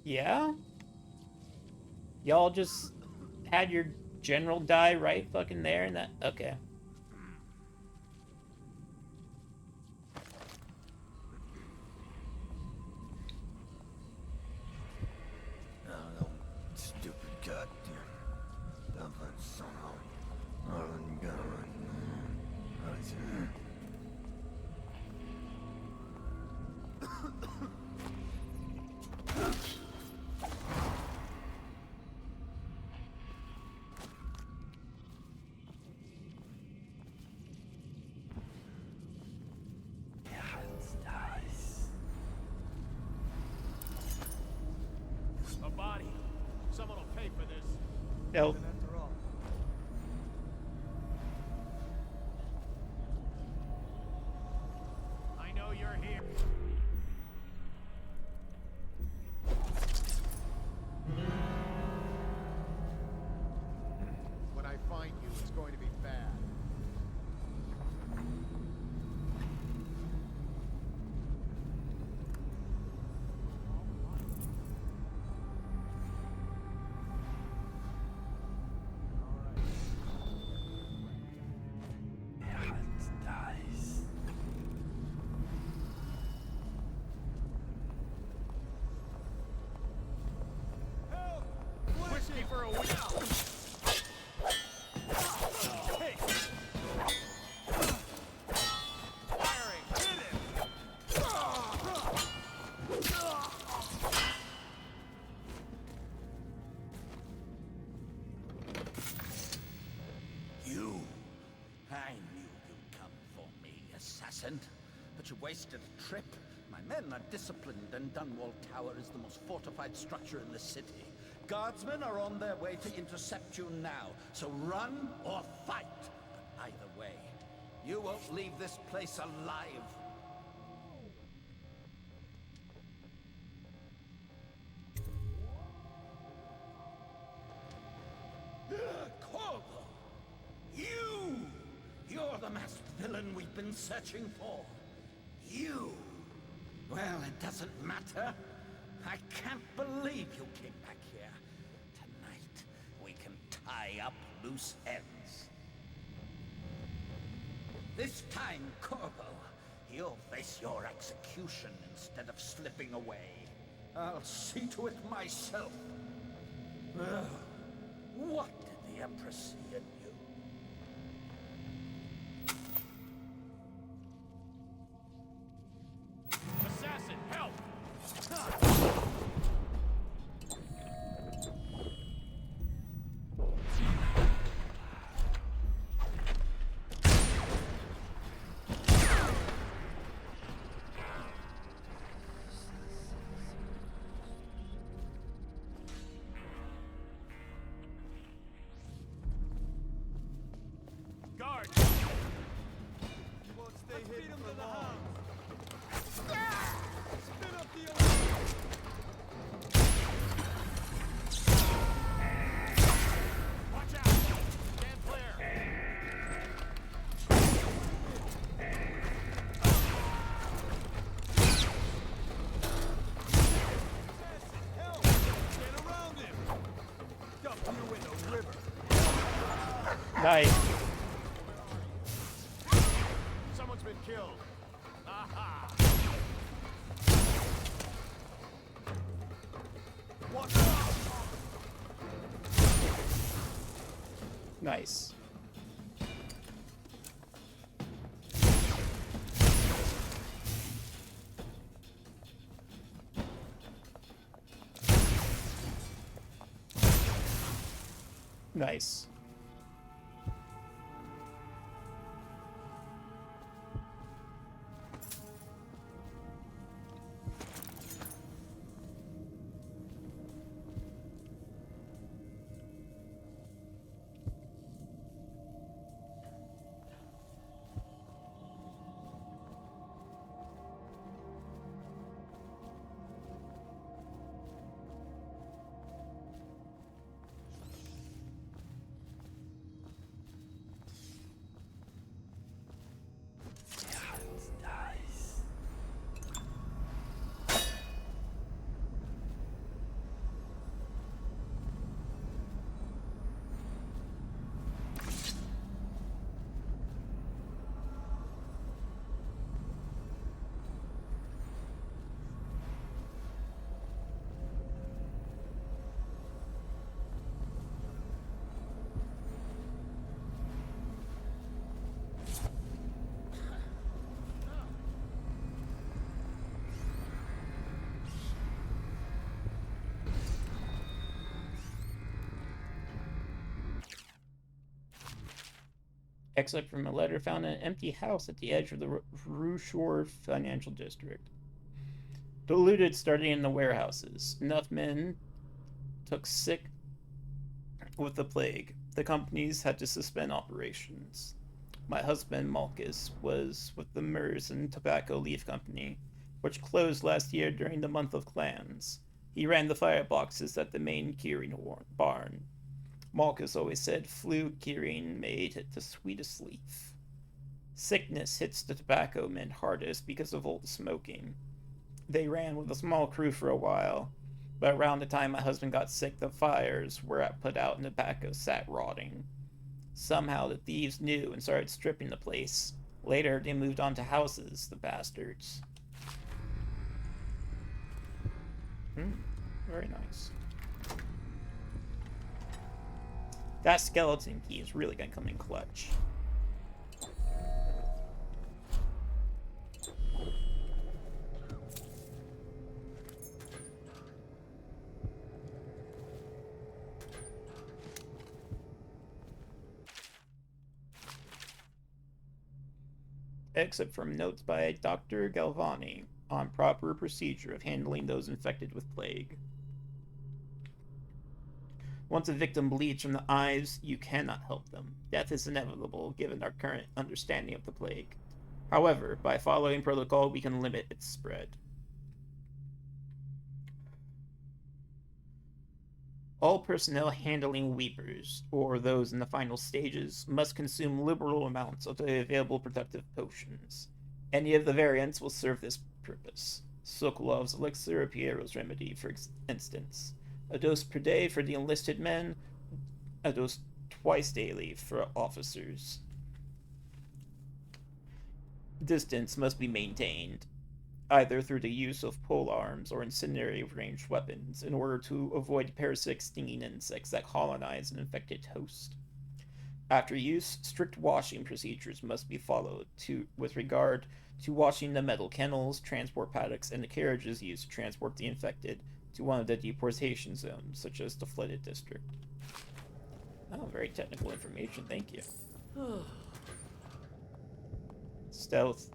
Yeah? Y'all just had your general die right fucking there and that? Okay. No, stupid goddamn. Dublin somehow. Marlon Gunn. A body. Someone will pay for this. Nope. And after all, I know you're here. When I find you, it's going to be bad. Whiskey for a week. Hey. Firing. Hit him. You. I knew you'd come for me, assassin. But you wasted a trip. My men are disciplined, and Dunwall Tower is the most fortified structure in the city. Guardsmen are on their way to intercept you now, so run or fight. But either way, you won't leave this place alive. Corvo! You! You're the masked villain we've been searching for. You! Well, it doesn't matter. I can't believe you came back here. Tonight, we can tie up loose ends. This time, Corvo, He'll face your execution instead of slipping away. I'll see to it myself. Ugh. What did the Empress see in you? Assassin, help! Guard! You won't stay hidden for long. Spin up the Watch out! Stand clear! Help! Get around him! Dump you in the river! Nice. Someone's been killed. Aha! Watch out! Nice. Nice. Excerpt from a letter found in an empty house at the edge of the Rue Shore Financial District. The looted starting in the warehouses. Enough men took sick with the plague. The companies had to suspend operations. My husband, Malchus, was with the Mers and Tobacco Leaf Company, which closed last year during the month of clans. He ran the fireboxes at the main curing barn. Malchus always said flue curing made it the sweetest leaf. Sickness hits the tobacco men hardest because of old smoking. They ran with a small crew for a while, but around the time my husband got sick, the fires were put out and the tobacco sat rotting. Somehow the thieves knew and started stripping the place. Later, they moved on to houses, the bastards. Very nice. That skeleton key is really gonna come in clutch. Except from notes by Dr. Galvani on proper procedure of handling those infected with plague. Once a victim bleeds from the eyes, you cannot help them. Death is inevitable, given our current understanding of the plague. However, by following protocol, we can limit its spread. All personnel handling weepers, or those in the final stages, must consume liberal amounts of the available protective potions. Any of the variants will serve this purpose. Sokolov's elixir or Piero's remedy, for instance. A dose per day for the enlisted men, a dose twice daily for officers. distance must be maintained, either through the use of pole arms or incendiary ranged weapons, in order to avoid parasitic stinging insects that colonize an infected host. After use, strict washing procedures must be followed with regard to washing the metal kennels, transport paddocks, and the carriages used to transport the infected to one of the deportation zones, such as the flooded district. Oh, very technical information, thank you. Stealth.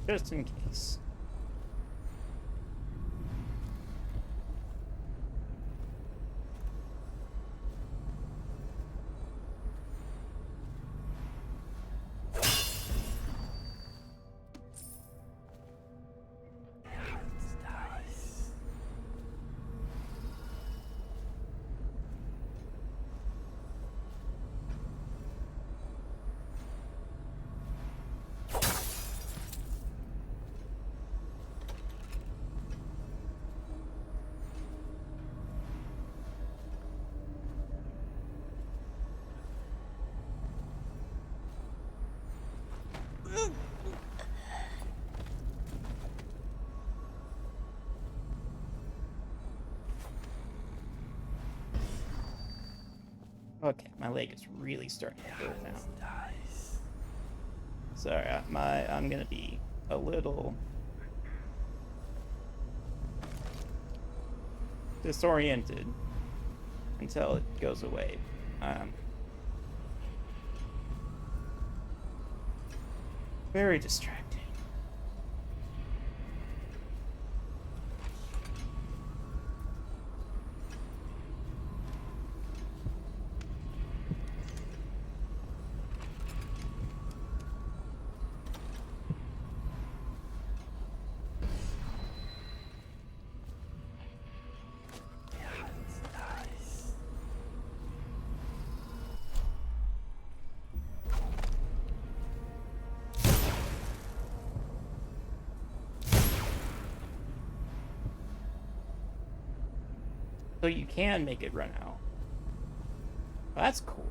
Just in case. Okay, my leg is really starting to hurt now. Sorry, I'm gonna be a little disoriented until it goes away. Very distracting. So you can make it run out. Well, that's cool.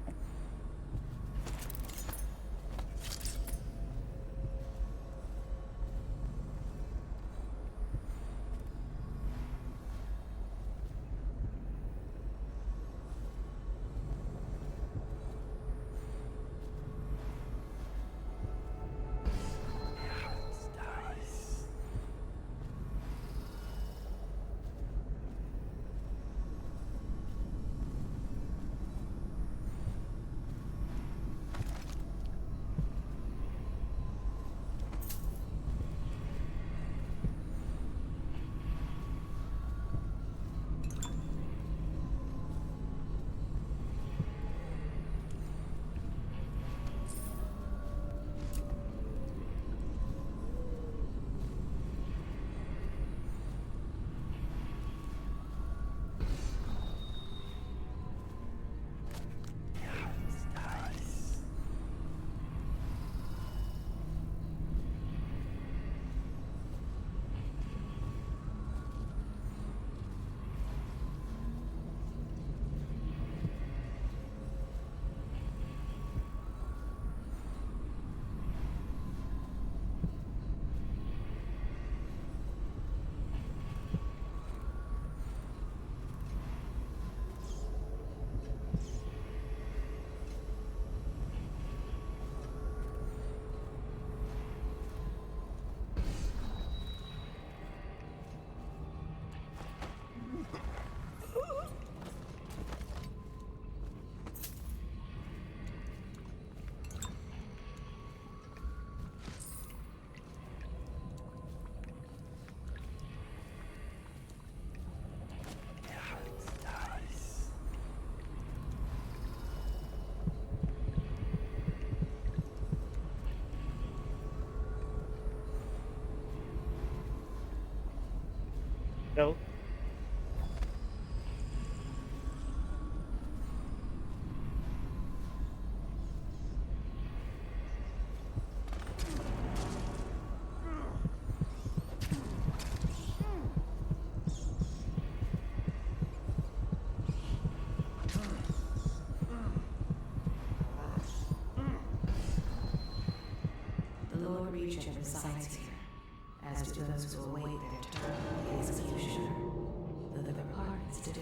shadow. The Lord Regent resides here, as do those who await their turn in the executioner. Though the departments differ.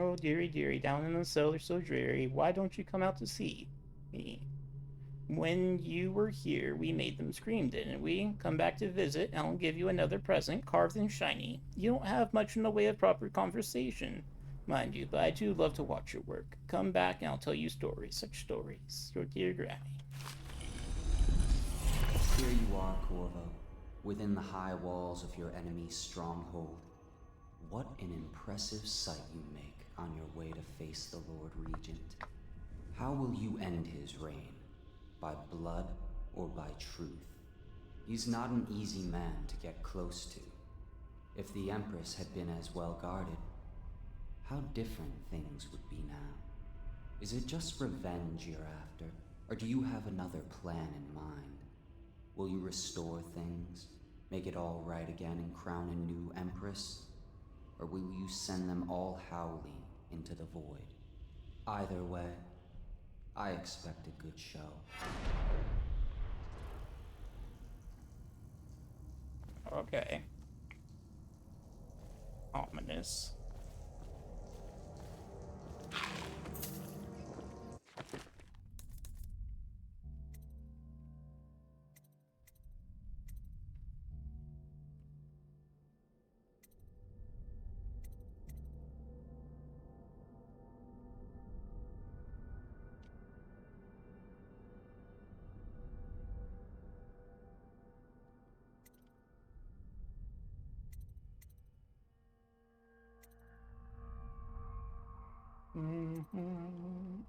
Oh, dearie, dearie, down in the cellar so dreary, why don't you come out to see me? When you were here, we made them scream, didn't we? Come back to visit, and I'll give you another present, carved and shiny. You don't have much in the way of proper conversation, mind you, but I do love to watch your work. Come back, and I'll tell you stories, such stories. Your dear Granny. Here you are, Corvo, within the high walls of your enemy's stronghold. What an impressive sight you make on your way to face the Lord Regent. How will you end his reign? By blood or by truth? He's not an easy man to get close to. If the Empress had been as well guarded, how different things would be now. Is it just revenge you're after, or do you have another plan in mind? Will you restore things, make it all right again and crown a new Empress? Or will you send them all howling into the void? Either way, I expect a good show. Okay. Ominous. Mm-hmm.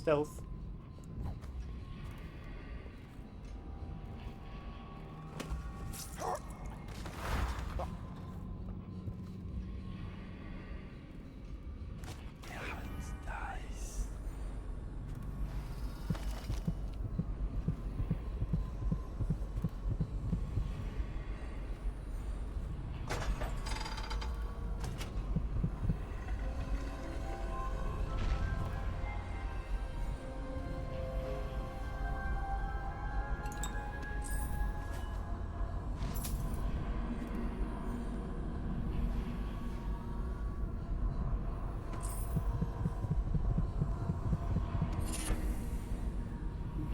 Stealth.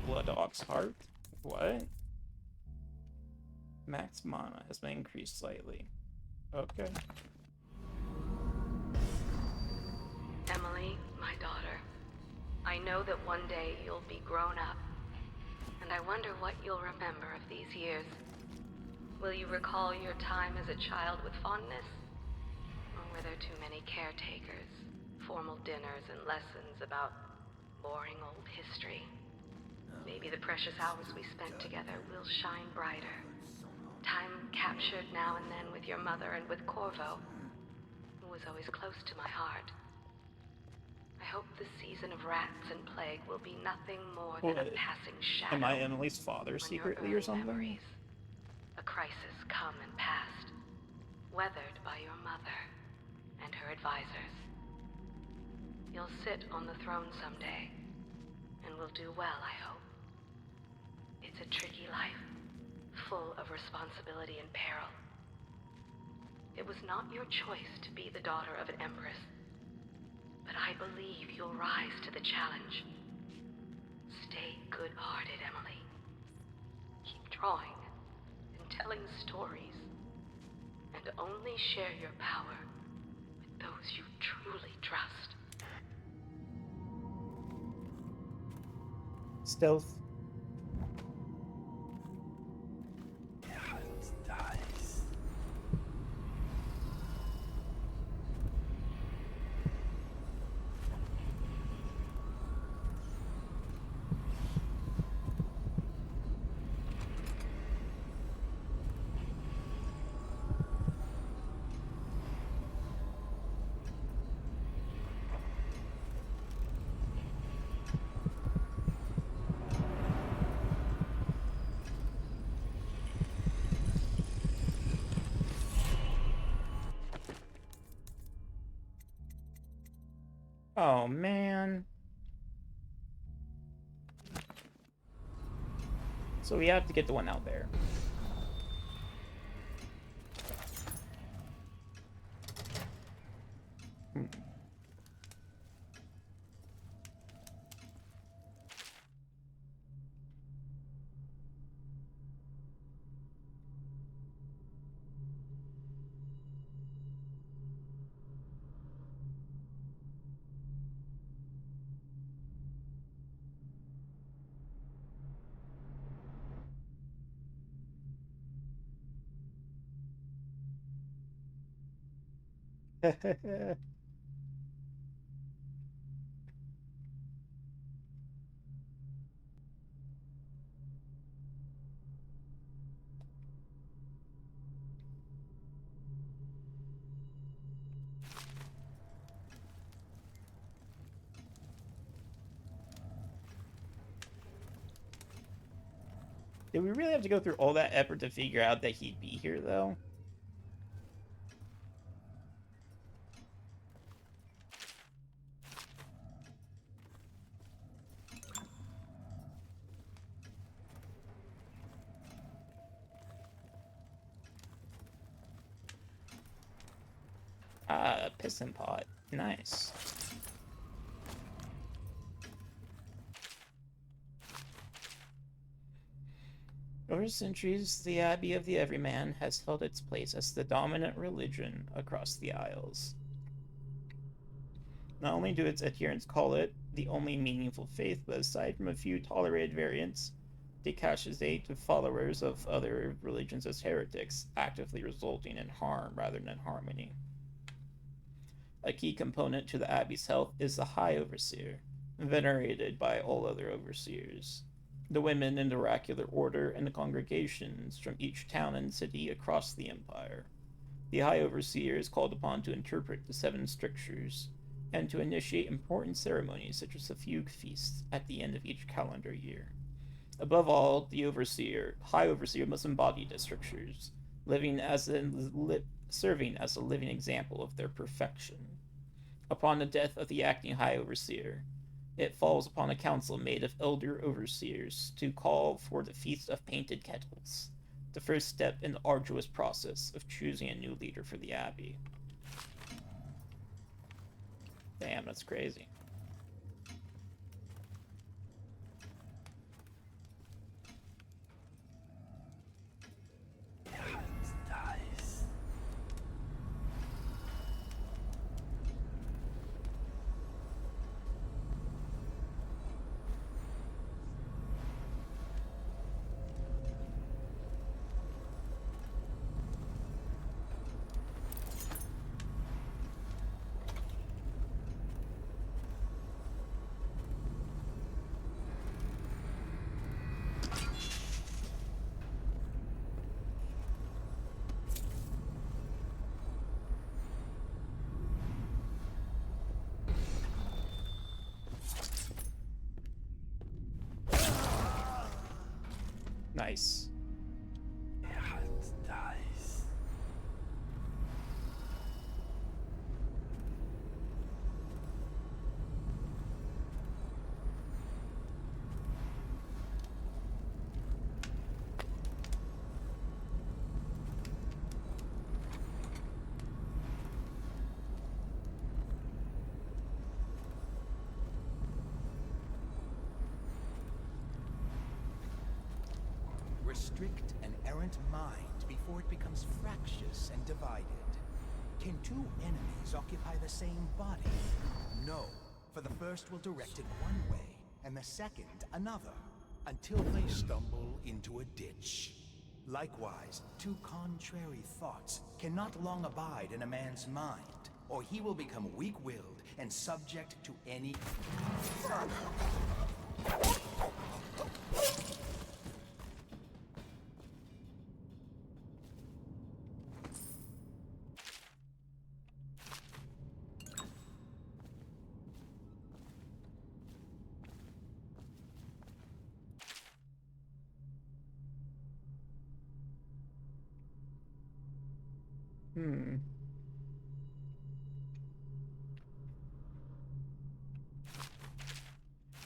Blood Ox Heart? What? Max mana has been increased slightly. Okay. Emily, my daughter, I know that one day you'll be grown up, and I wonder what you'll remember of these years. Will you recall your time as a child with fondness? Or were there too many caretakers, formal dinners, and lessons about boring old history? Maybe the precious hours we spent together will shine brighter. Time captured now and then with your mother and with Corvo, who was always close to my heart. I hope the season of rats and plague will be nothing more than a passing shadow. Am I Emily's father secretly or something? Memories. A crisis come and passed, weathered by your mother and her advisors. You'll sit on the throne someday, and will do well, I hope. It's a tricky life, full of responsibility and peril. It was not your choice to be the daughter of an empress, but I believe you'll rise to the challenge. Stay good-hearted, Emily. Keep drawing and telling stories, and only share your power with those you truly trust. Stealth. Oh, man. So we have to get the one out there. Did we really have to go through all that effort to figure out that he'd be here, though? Ah, piston pot. Nice. Over centuries, the Abbey of the Everyman has held its place as the dominant religion across the Isles. Not only do its adherents call it the only meaningful faith, but aside from a few tolerated variants, they castrate the followers of other religions as heretics, actively resulting in harm rather than harmony. A key component to the Abbey's health is the High Overseer, venerated by all other overseers. The women in the oracular order and the congregations from each town and city across the empire. The High Overseer is called upon to interpret the seven strictures and to initiate important ceremonies such as the fugue feasts at the end of each calendar year. Above all, the High Overseer must embody the strictures, serving as a living example of their perfection. Upon the death of the acting High Overseer, it falls upon a council made of elder overseers to call for the Feast of Painted Kettles, the first step in the arduous process of choosing a new leader for the Abbey. Damn, that's crazy. Nice. Restrict an errant mind before it becomes fractious and divided. Can two enemies occupy the same body? No, for the first will direct it one way, and the second another, until they stumble into a ditch. Likewise, two contrary thoughts cannot long abide in a man's mind, or he will become weak-willed and subject to any...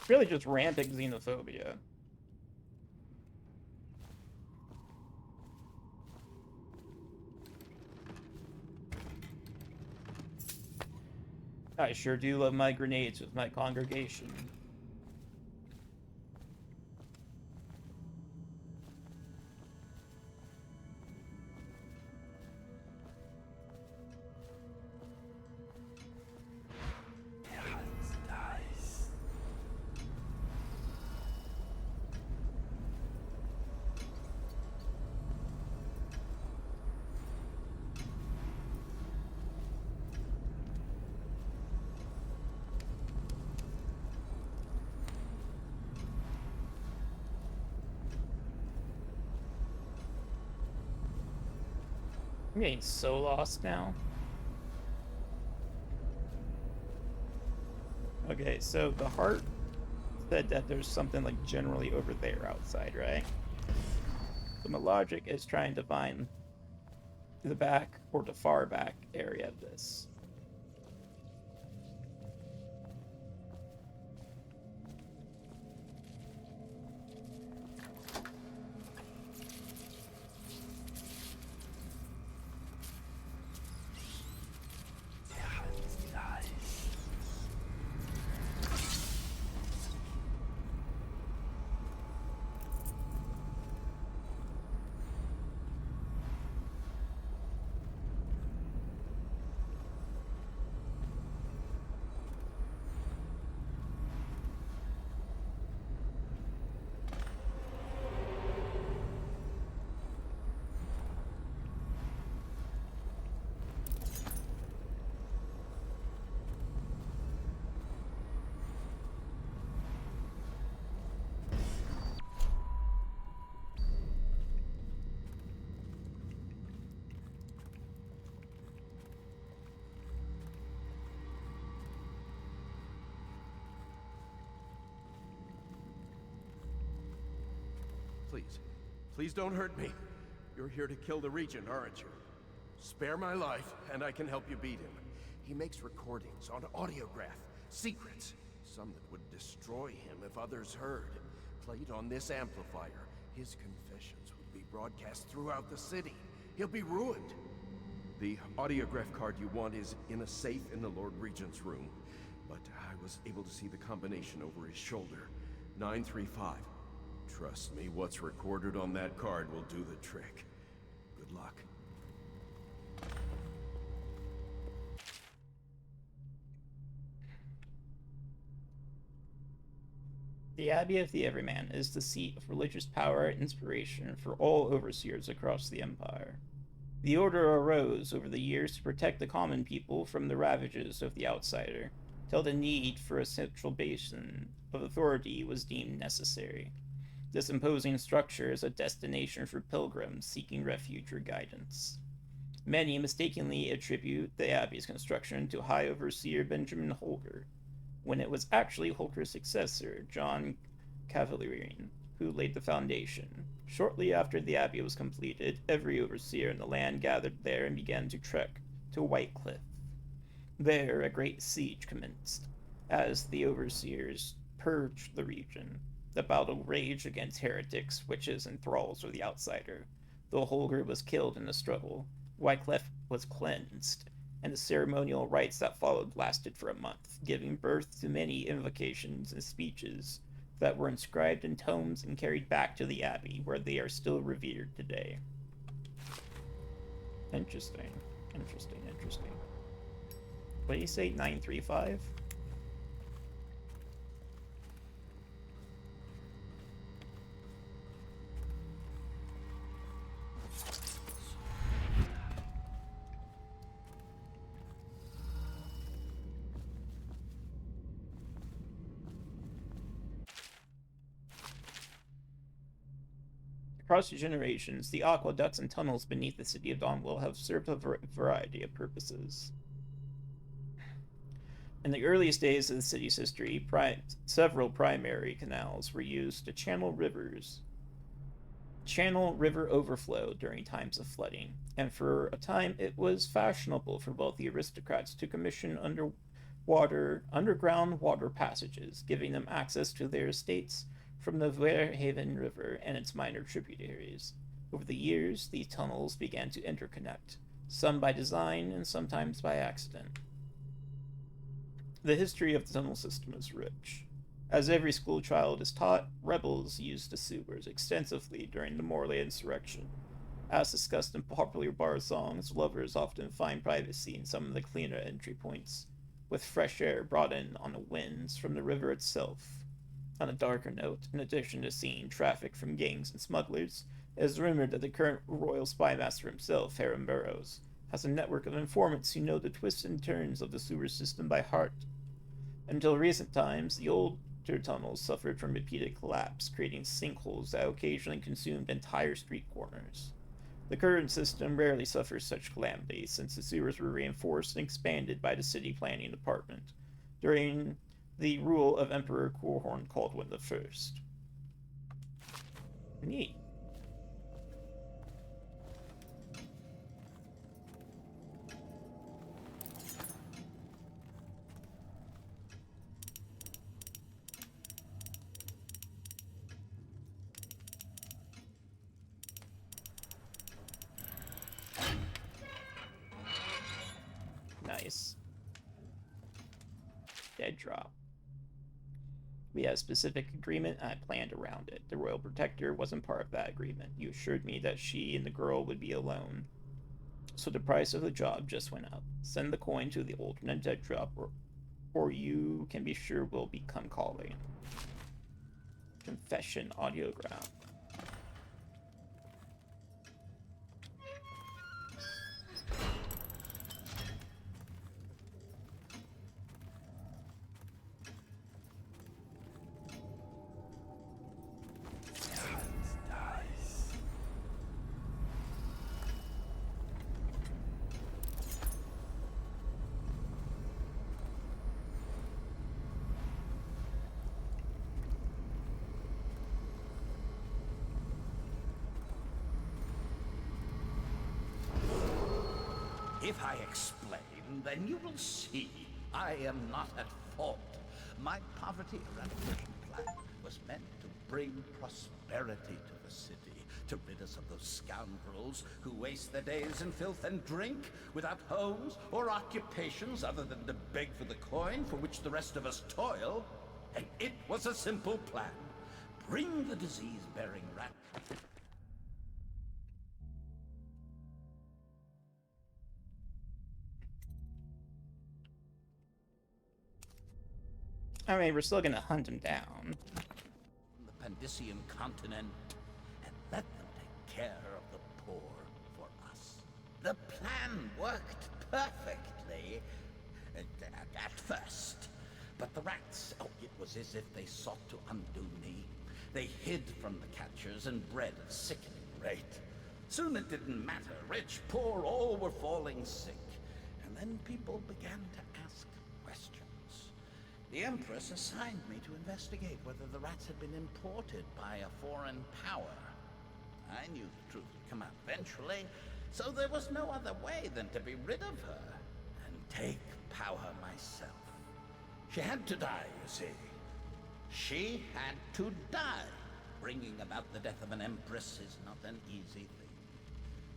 Really just rampant xenophobia. I sure do love my grenades with my congregation. I'm getting so lost now. Okay, so the heart said that there's something like generally over there outside, right? So my logic is trying to find the back or the far back area of this. please. Please don't hurt me. You're here to kill the Regent, aren't you? Spare my life, and I can help you beat him. He makes recordings on audiograph, secrets. Some that would destroy him if others heard. Played on this amplifier, his confessions would be broadcast throughout the city. He'll be ruined. The audiograph card you want is in a safe in the Lord Regent's room. But I was able to see the combination over his shoulder. 935. Trust me, what's recorded on that card will do the trick. Good luck. The Abbey of the Everyman is the seat of religious power and inspiration for all overseers across the Empire. The Order arose over the years to protect the common people from the ravages of the outsider, till the need for a central basin of authority was deemed necessary. This imposing structure is a destination for pilgrims seeking refuge or guidance. Many mistakenly attribute the Abbey's construction to High Overseer Benjamin Holger, when it was actually Holger's successor, John Cavalierian, who laid the foundation. Shortly after the Abbey was completed, every overseer in the land gathered there and began to trek to White Cliff. There, a great siege commenced, as the overseers purged the region. The battle raged against heretics, witches, and thralls of the outsider. Though Holger was killed in the struggle, Wycliffe was cleansed, and the ceremonial rites that followed lasted for a month, giving birth to many invocations and speeches that were inscribed in tomes and carried back to the Abbey, where they are still revered today. Interesting. What do you say, 935? Across the generations, the aqueducts and tunnels beneath the city of Dawnwell have served a variety of purposes. In the earliest days of the city's history, several primary canals were used to channel river overflow during times of flooding, and for a time it was fashionable for wealthy aristocrats to commission underground water passages, giving them access to their estates from the Wearhaven River and its minor tributaries. Over the years, these tunnels began to interconnect, some by design and sometimes by accident. The history of the tunnel system is rich. As every school child is taught, rebels used the sewers extensively during the Morley insurrection. As discussed in popular bar songs, lovers often find privacy in some of the cleaner entry points, with fresh air brought in on the winds from the river itself. On a darker note, in addition to seeing traffic from gangs and smugglers, it is rumored that the current royal spymaster himself, Harry Burroughs, has a network of informants who know the twists and turns of the sewer system by heart. Until recent times, the older tunnels suffered from repeated collapse, creating sinkholes that occasionally consumed entire street corners. The current system rarely suffers such calamities, since the sewers were reinforced and expanded by the city planning department during the rule of Emperor Corhorn Caldwin I. Neat. Nice. Dead drop. We had a specific agreement, and I planned around it. The Royal Protector wasn't part of that agreement. You assured me that she and the girl would be alone. So the price of the job just went up. Send the coin to the alternate dead drop, or you can be sure we'll become calling. Confession audiogram. If I explain, then you will see I am not at fault. My poverty eradication plan was meant to bring prosperity to the city, to rid us of those scoundrels who waste their days in filth and drink, without homes or occupations other than to beg for the coin for which the rest of us toil. And it was a simple plan. Bring the disease-bearing rat. I mean, we're still gonna hunt him down. From the Pandician continent and let them take care of the poor for us. The plan worked perfectly at first. But the rats, oh, it was as if they sought to undo me. They hid from the catchers and bred at a sickening rate. Soon it didn't matter. Rich, poor, all were falling sick. And then people began to ask questions. The Empress assigned me to investigate whether the rats had been imported by a foreign power. I knew the truth would come out eventually, so there was no other way than to be rid of her and take power myself. She had to die, you see. She had to die. Bringing about the death of an empress is not an easy thing.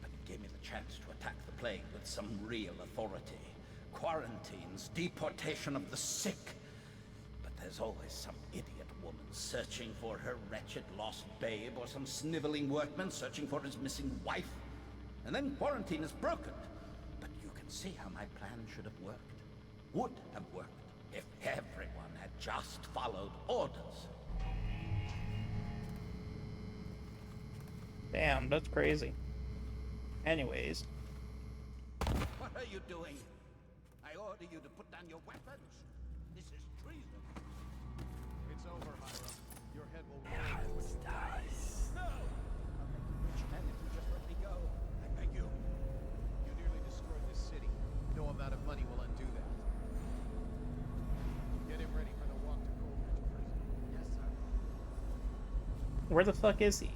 But it gave me the chance to attack the plague with some real authority. Quarantines, deportation of the sick. But there's always some idiot woman searching for her wretched lost babe, or some sniveling workman searching for his missing wife. And then quarantine is broken. But you can see how my plan should have worked. Would have worked if everyone had just followed orders. Damn, that's crazy. Anyways. What are you doing? I order you to put down your weapons. This is treason. It's over, Hiram. Your head will roll. No! I'll make you rich men if you just let me go. I beg you. You nearly destroyed this city. No amount of money will undo that. Get him ready for the walk to Coldridge Prison. Yes, sir. Where the fuck is he?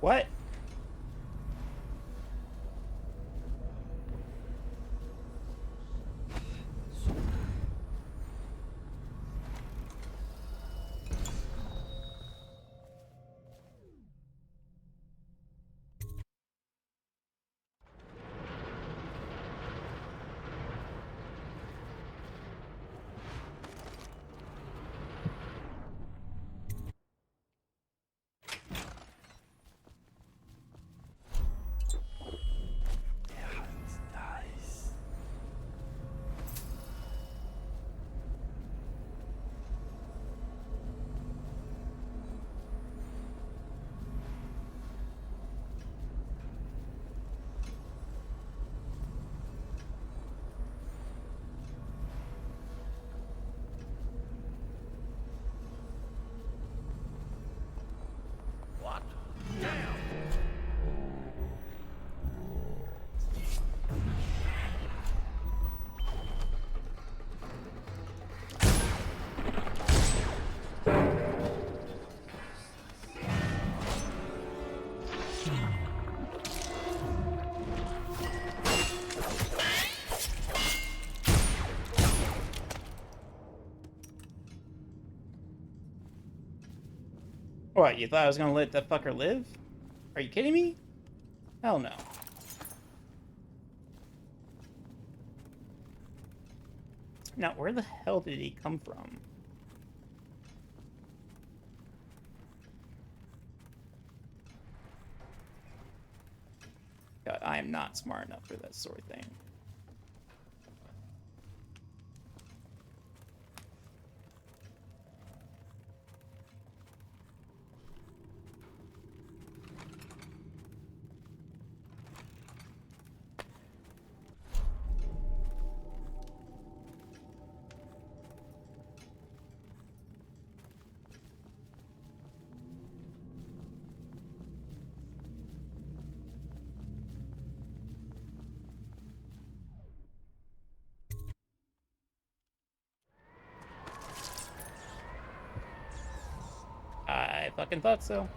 What? What? Damn! What, you thought I was gonna let that fucker live? Are you kidding me? Hell no. Now, where the hell did he come from? God, I am not smart enough for that sort of thing. Fucking thought so.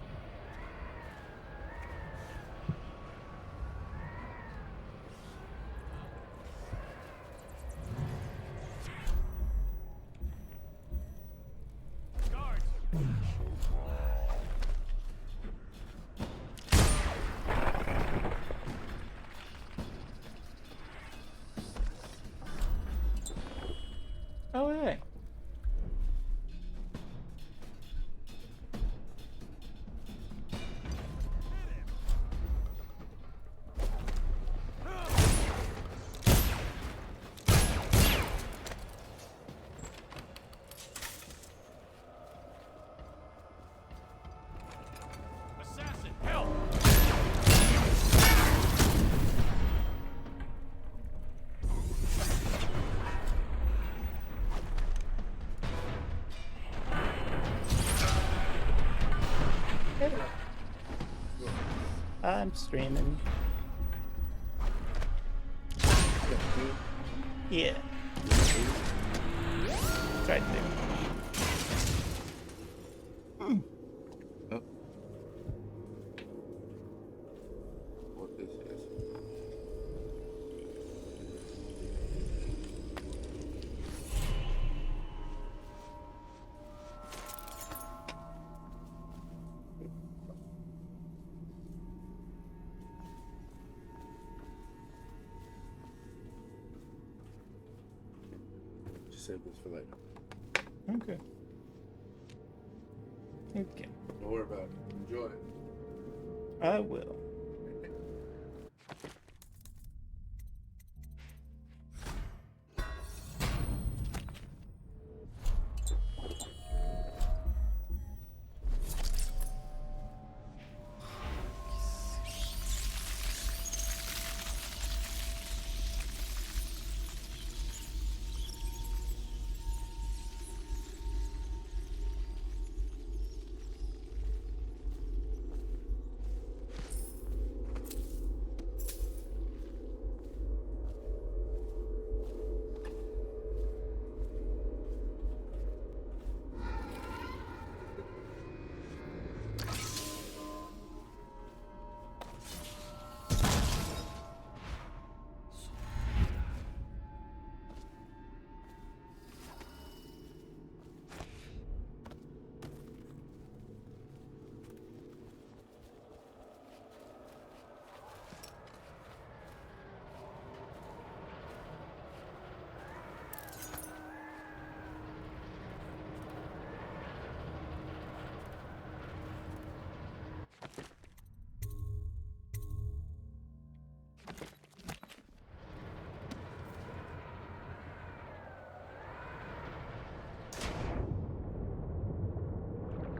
Oh, yeah. Assassin, help! I'm streaming. Yeah. Tried to. Oh. What this is. Just save this for later. Okay. Okay. Don't worry about it. Enjoy it. I will.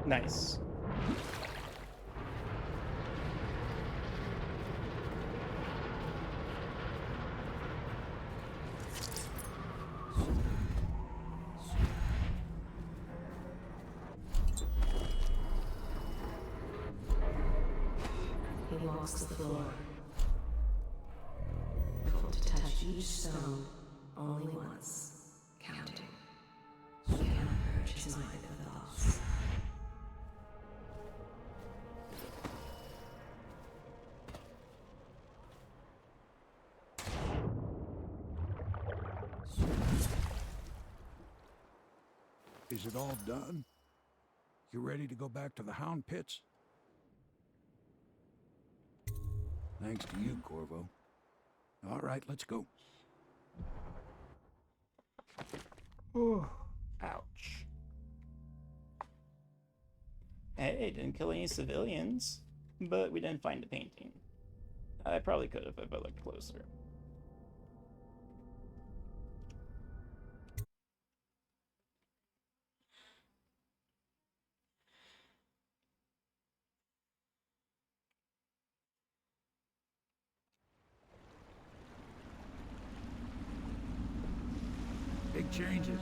Nice. He walks the floor. Careful to touch each stone only once, counting. He cannot purge his mind of thoughts. Is it all done? You ready to go back to the Hound Pits? Thanks to you, Corvo. All right, let's go. Ooh, ouch. Hey, didn't kill any civilians, but we didn't find the painting. I probably could have if I looked closer. Big changes.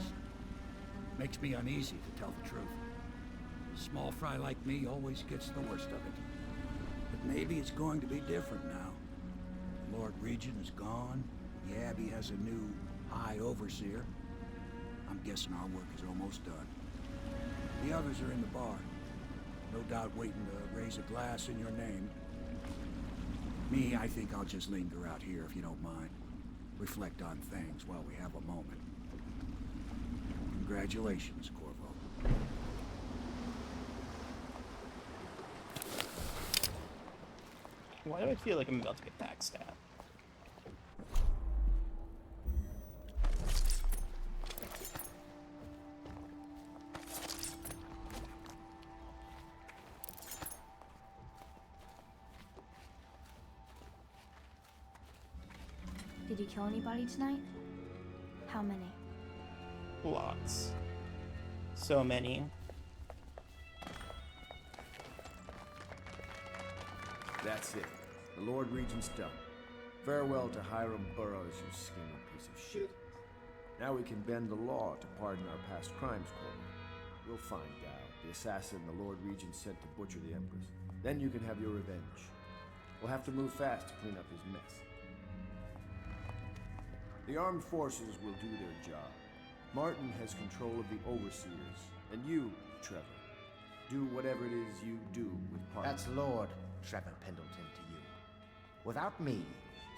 Makes me uneasy, to tell the truth. A small fry like me always gets the worst of it. But maybe it's going to be different now. Lord Regent is gone. The Abbey has a new High Overseer. I'm guessing our work is almost done. The others are in the bar. No doubt waiting to raise a glass in your name. Me, I think I'll just linger out here if you don't mind. Reflect on things while we have a moment. Congratulations, Corvo. Why do I feel like I'm about to get backstabbed? Did you kill anybody tonight? How many? Lots. So many. That's it. The Lord Regent's done. Farewell to Hiram Burroughs, you scheming piece of shit. Now we can bend the law to pardon our past crimes, Corvo. We'll find Gao, the assassin the Lord Regent sent to butcher the Empress. Then you can have your revenge. We'll have to move fast to clean up his mess. The armed forces will do their job. Martin has control of the overseers, and you, Trevor, do whatever it is you do with Parker. That's Lord Trevor Pendleton to you. Without me,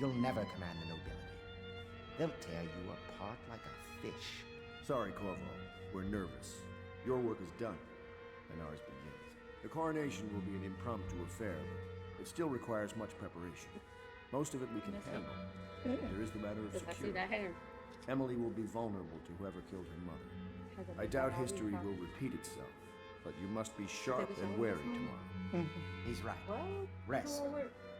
you'll never command the nobility. They'll tear you apart like a fish. Sorry, Corvo. We're nervous. Your work is done, and ours begins. The coronation will be an impromptu affair, but it still requires much preparation. Most of it we can handle. There is the matter of security. Emily will be vulnerable to whoever killed her mother. I doubt history will repeat itself, but you must be sharp and wary tomorrow. He's right. Rest.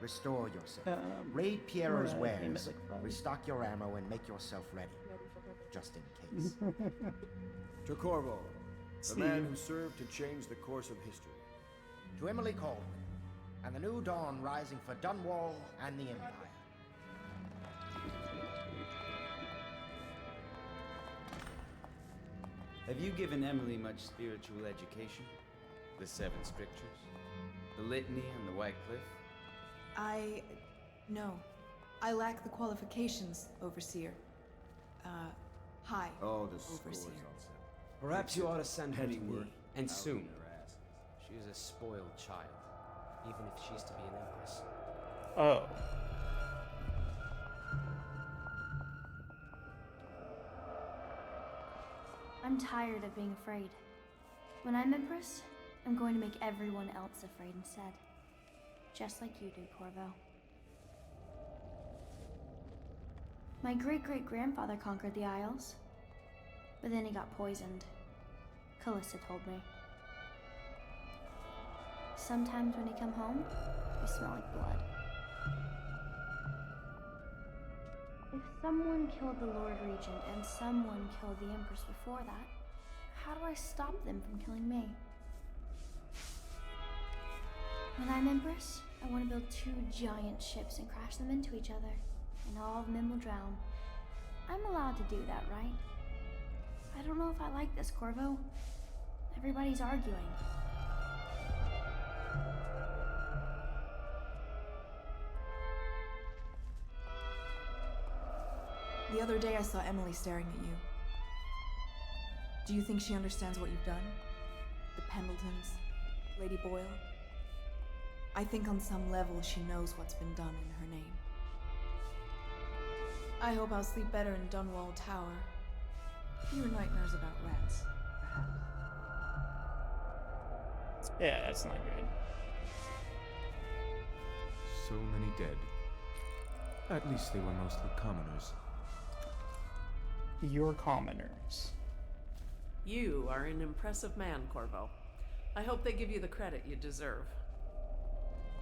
Restore yourself. Raid Piero's wares. Restock your ammo and make yourself ready. Just in case. To Corvo, the man who served to change the course of history. To Emily Colwyn, and the new dawn rising for Dunwall and the Empire. Have you given Emily much spiritual education? The Seven Scriptures? The Litany and the White Cliff? No. I lack the qualifications, Overseer. High. Oh, the Overseer. Perhaps you ought to send her to me, and Out soon. in their asses. She is a spoiled child, even if she's to be an empress. Oh. I'm tired of being afraid. When I'm Empress, I'm going to make everyone else afraid instead. Just like you do, Corvo. My great-great-grandfather conquered the Isles, but then he got poisoned. Callista told me. Sometimes when you come home, you smell like blood. If someone killed the Lord Regent and someone killed the Empress before that, how do I stop them from killing me? When I'm Empress, I want to build 2 giant ships and crash them into each other, and all of them will drown. I'm allowed to do that, right? I don't know if I like this, Corvo. Everybody's arguing. The other day I saw Emily staring at you. Do you think she understands what you've done? The Pendletons, Lady Boyle? I think on some level she knows what's been done in her name. I hope I'll sleep better in Dunwall Tower. Fewer nightmares about rats, perhaps. Yeah, that's not good. So many dead. At least they were mostly commoners. You're commoners. You are an impressive man, Corvo. I hope they give you the credit you deserve.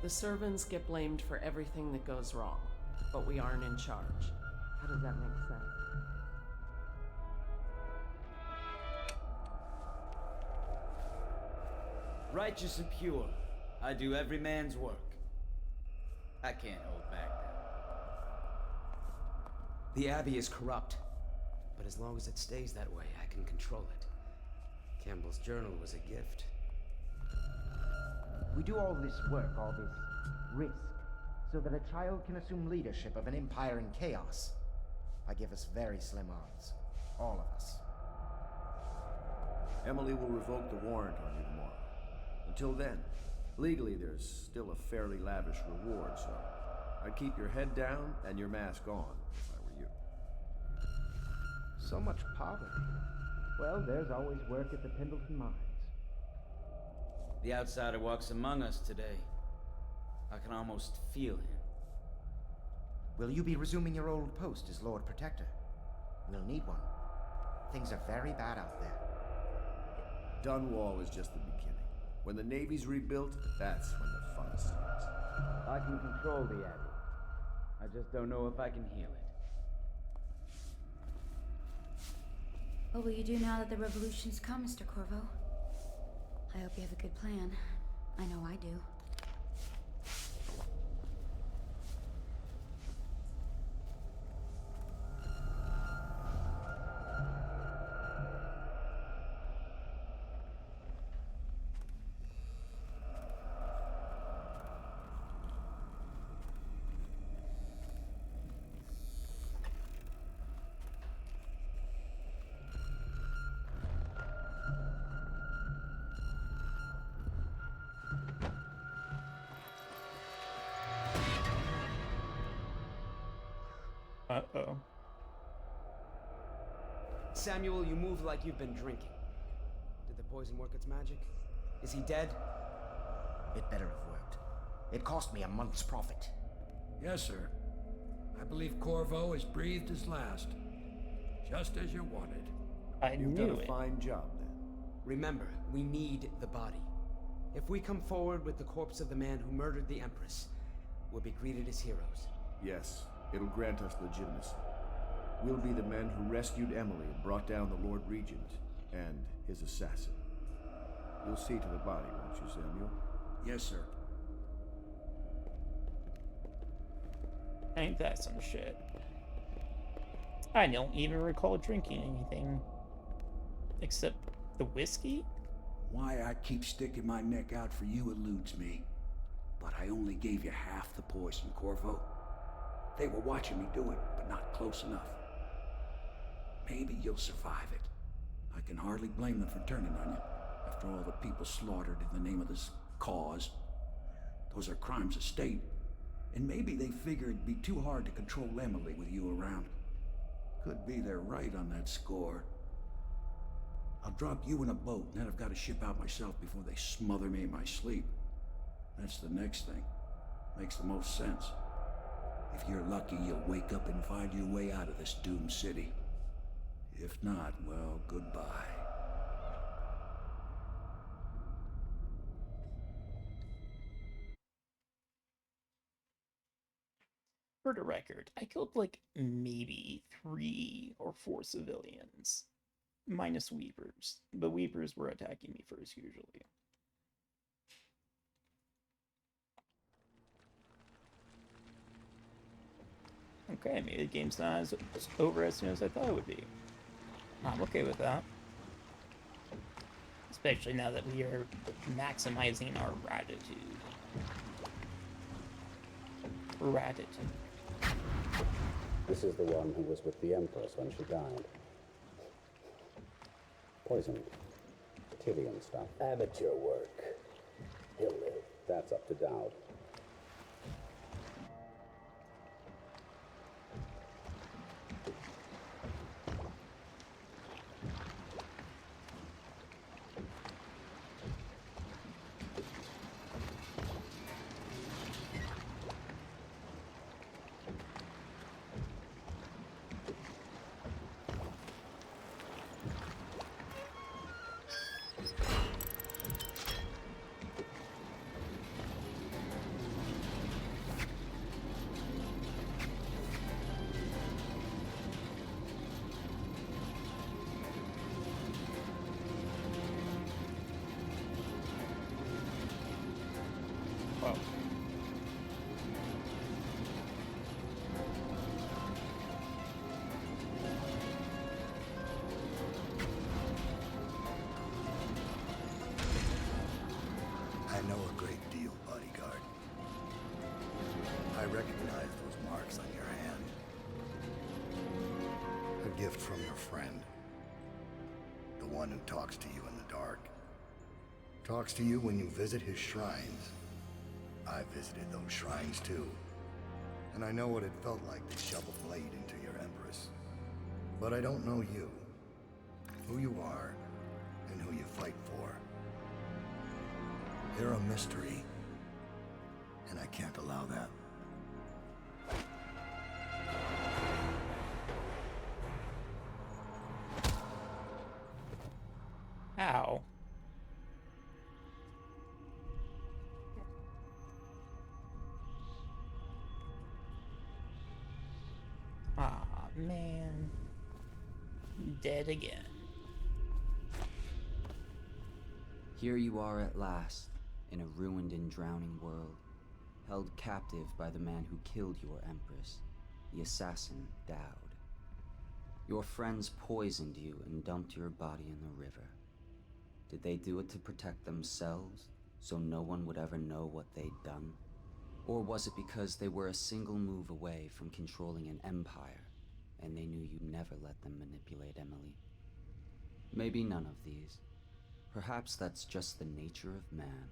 The servants get blamed for everything that goes wrong, but we aren't in charge. How does that make sense? Righteous and pure, I do every man's work. I can't hold back now. The Abbey is corrupt, but as long as it stays that way, I can control it. Campbell's journal was a gift. We do all this work, all this risk, so that a child can assume leadership of an empire in chaos. I give us very slim odds. All of us. Emily will revoke the warrant on you tomorrow. Until then, legally there's still a fairly lavish reward, so I'd keep your head down and your mask on if I were you. So much poverty. Well, there's always work at the Pendleton Mines. The outsider walks among us today. I can almost feel him. Will you be resuming your old post as Lord Protector? We'll need one. Things are very bad out there. Dunwall is just the beginning. When the Navy's rebuilt, that's when the fun starts. I can control the Abbey. I just don't know if I can heal it. What will you do now that the revolution's come, Mr. Corvo? I hope you have a good plan. I know I do. Uh-oh. Samuel, you move like you've been drinking. Did the poison work its magic? Is he dead? It better have worked. It cost me a month's profit. Yes, sir. I believe Corvo has breathed his last. Just as you wanted. You've done a fine job, then. Remember, we need the body. If we come forward with the corpse of the man who murdered the Empress, we'll be greeted as heroes. Yes, it'll grant us legitimacy. We'll be the men who rescued Emily and brought down the Lord Regent and his assassin. You'll see to the body, won't you, Samuel? Yes, sir. Ain't that some shit? I don't even recall drinking anything. Except the whiskey? Why I keep sticking my neck out for you eludes me. But I only gave you half the poison, Corvo. They were watching me do it, but not close enough. Maybe you'll survive it. I can hardly blame them for turning on you, after all the people slaughtered in the name of this cause. Those are crimes of state. And maybe they figure it'd be too hard to control Emily with you around. Could be they're right on that score. I'll drop you in a boat, and then I've got to ship out myself before they smother me in my sleep. That's the next thing. Makes the most sense. If you're lucky, you'll wake up and find your way out of this doomed city. If not, well, goodbye. For the record, I killed like maybe 3 or 4 civilians. Minus Weepers. But Weepers were attacking me first, usually. Okay, maybe the game's not as over as soon as I thought it would be. I'm okay with that. Especially now that we are maximizing our gratitude. Gratitude. This is the one who was with the Empress when she died. Poisoned. Tivian stuff. Amateur work. He'll live. That's up to Dowd. I know a great deal, bodyguard. I recognize those marks on your hand. A gift from your friend. The one who talks to you in the dark. talks to you when you visit his shrines. I visited those shrines too, and I know what it felt like to shove a blade into your Empress. But I don't know you, who you are, and who you fight for. You're a mystery, and I can't allow that. Ow. Aw, man. Dead again. Here you are at last, in a ruined and drowning world, held captive by the man who killed your Empress, the assassin Dowd. Your friends poisoned you and dumped your body in the river. Did they do it to protect themselves, so no one would ever know what they'd done? Or was it because they were a single move away from controlling an empire, and they knew you'd never let them manipulate Emily? Maybe none of these. Perhaps that's just the nature of man.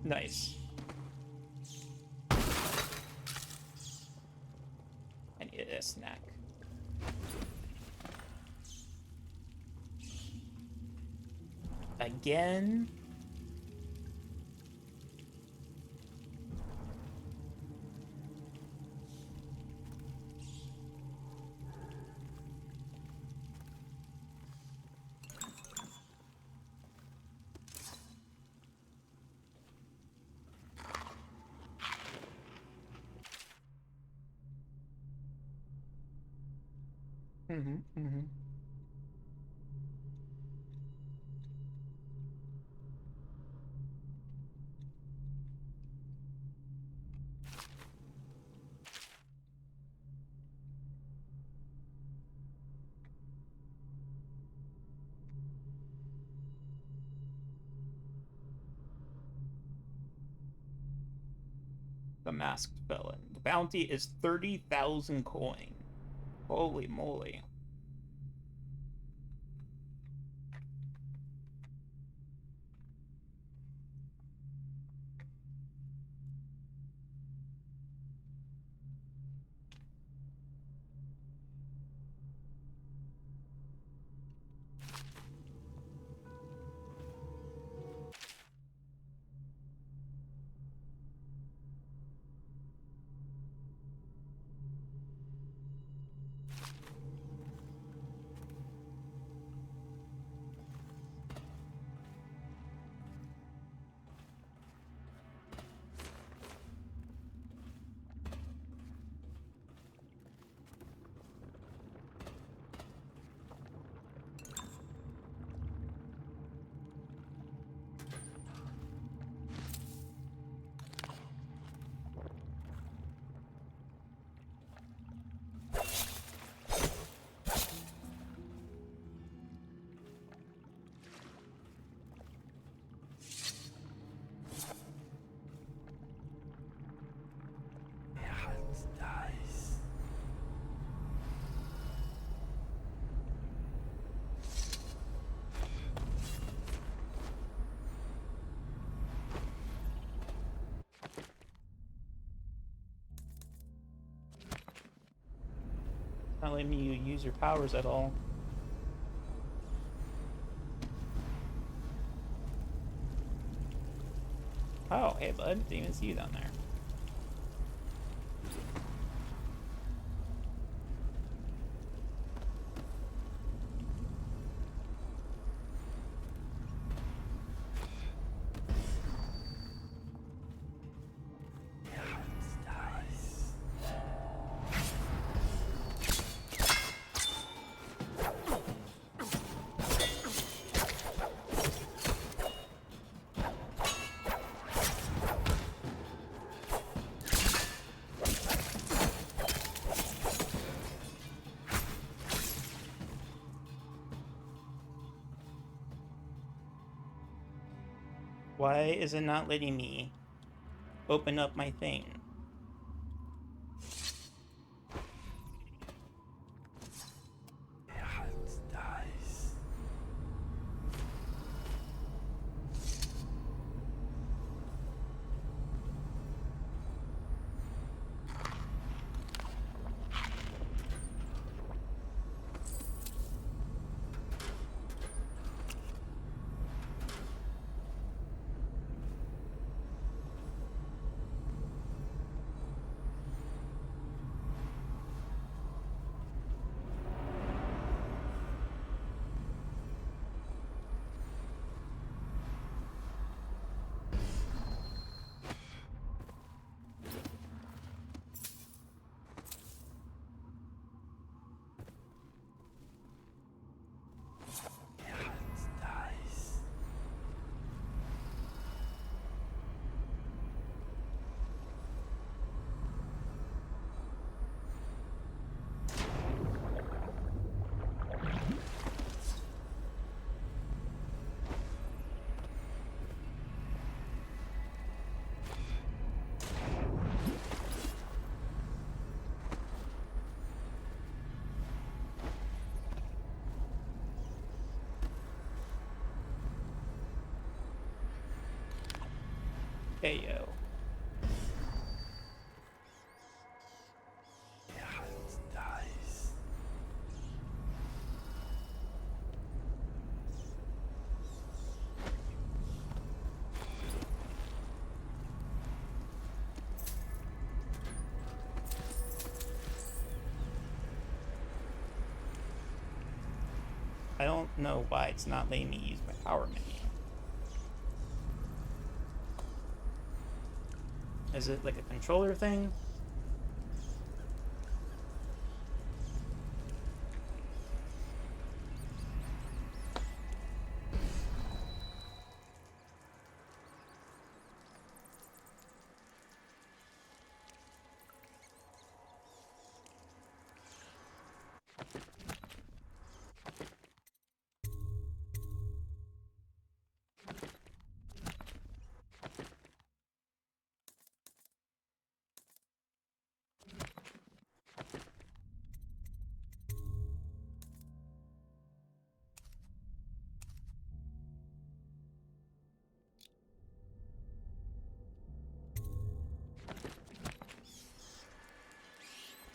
Nice. I need a snack. Again? Mm-hmm. The masked felon. The bounty is 30,000 coin. Holy moly. Not letting you use your powers at all. Oh, hey bud, didn't even see you down there. Why is it not letting me open up my thing? Hey, yo. I don't know why it's not letting me use my power menu. Is it like a controller thing?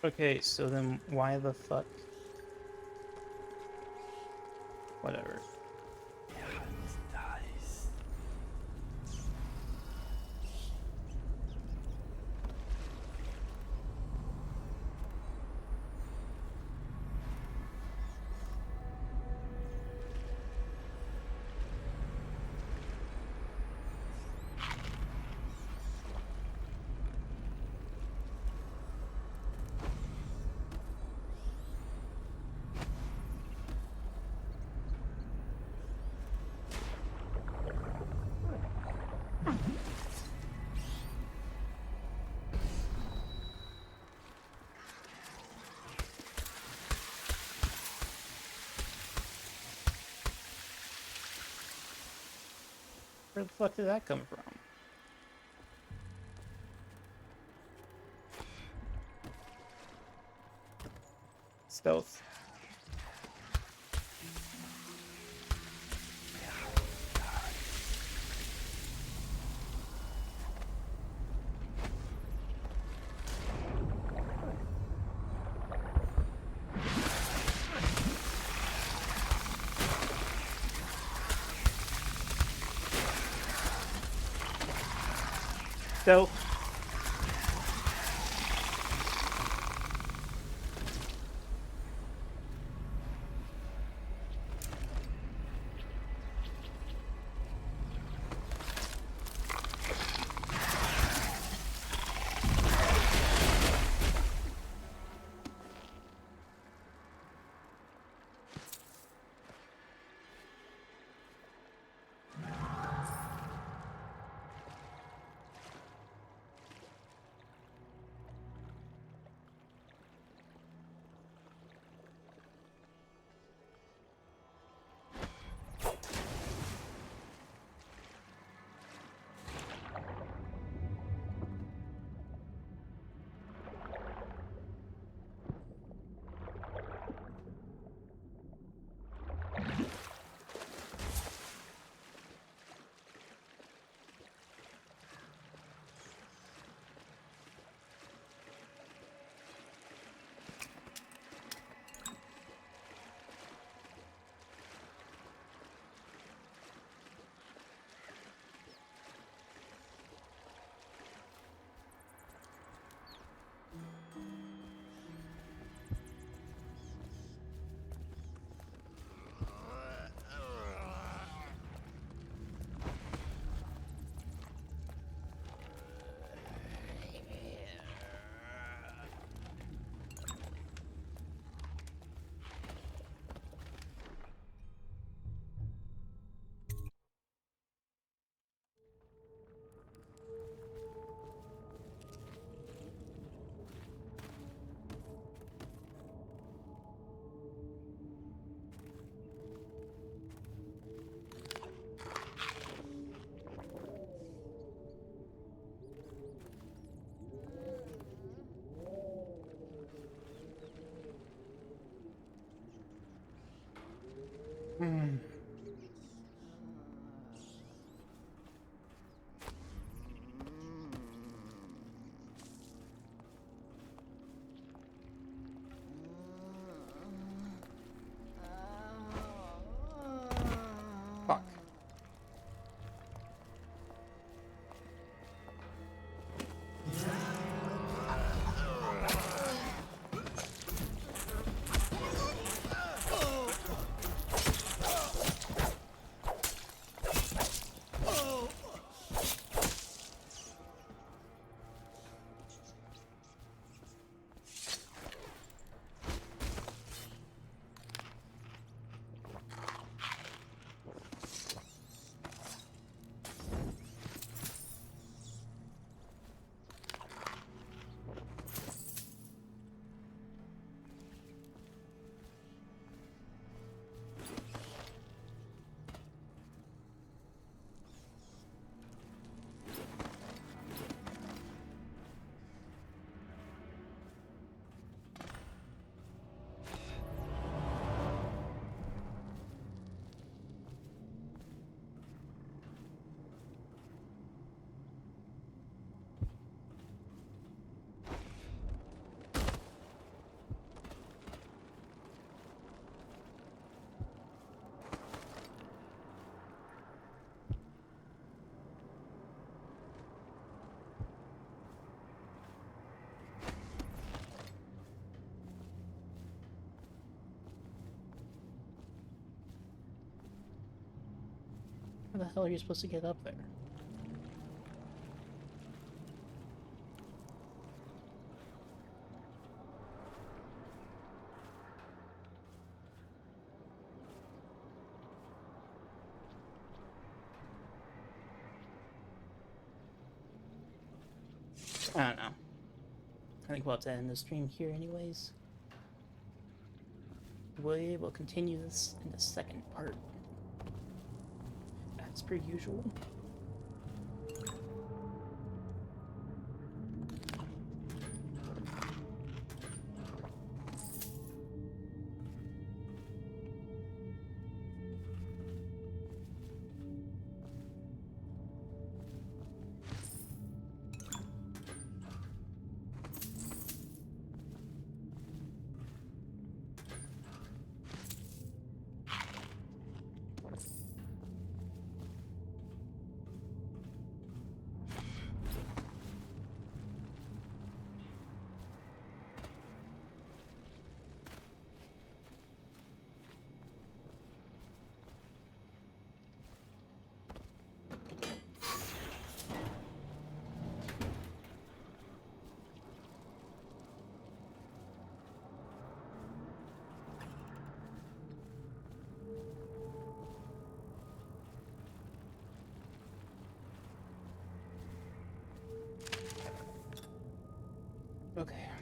Okay, so then why the fuck? Whatever. Where the fuck did that come from? Stealth. Stealth. How the hell are you supposed to get up there? I don't know. I think we'll have to end the stream here anyways. We will continue this in the second part, as per usual. Okay.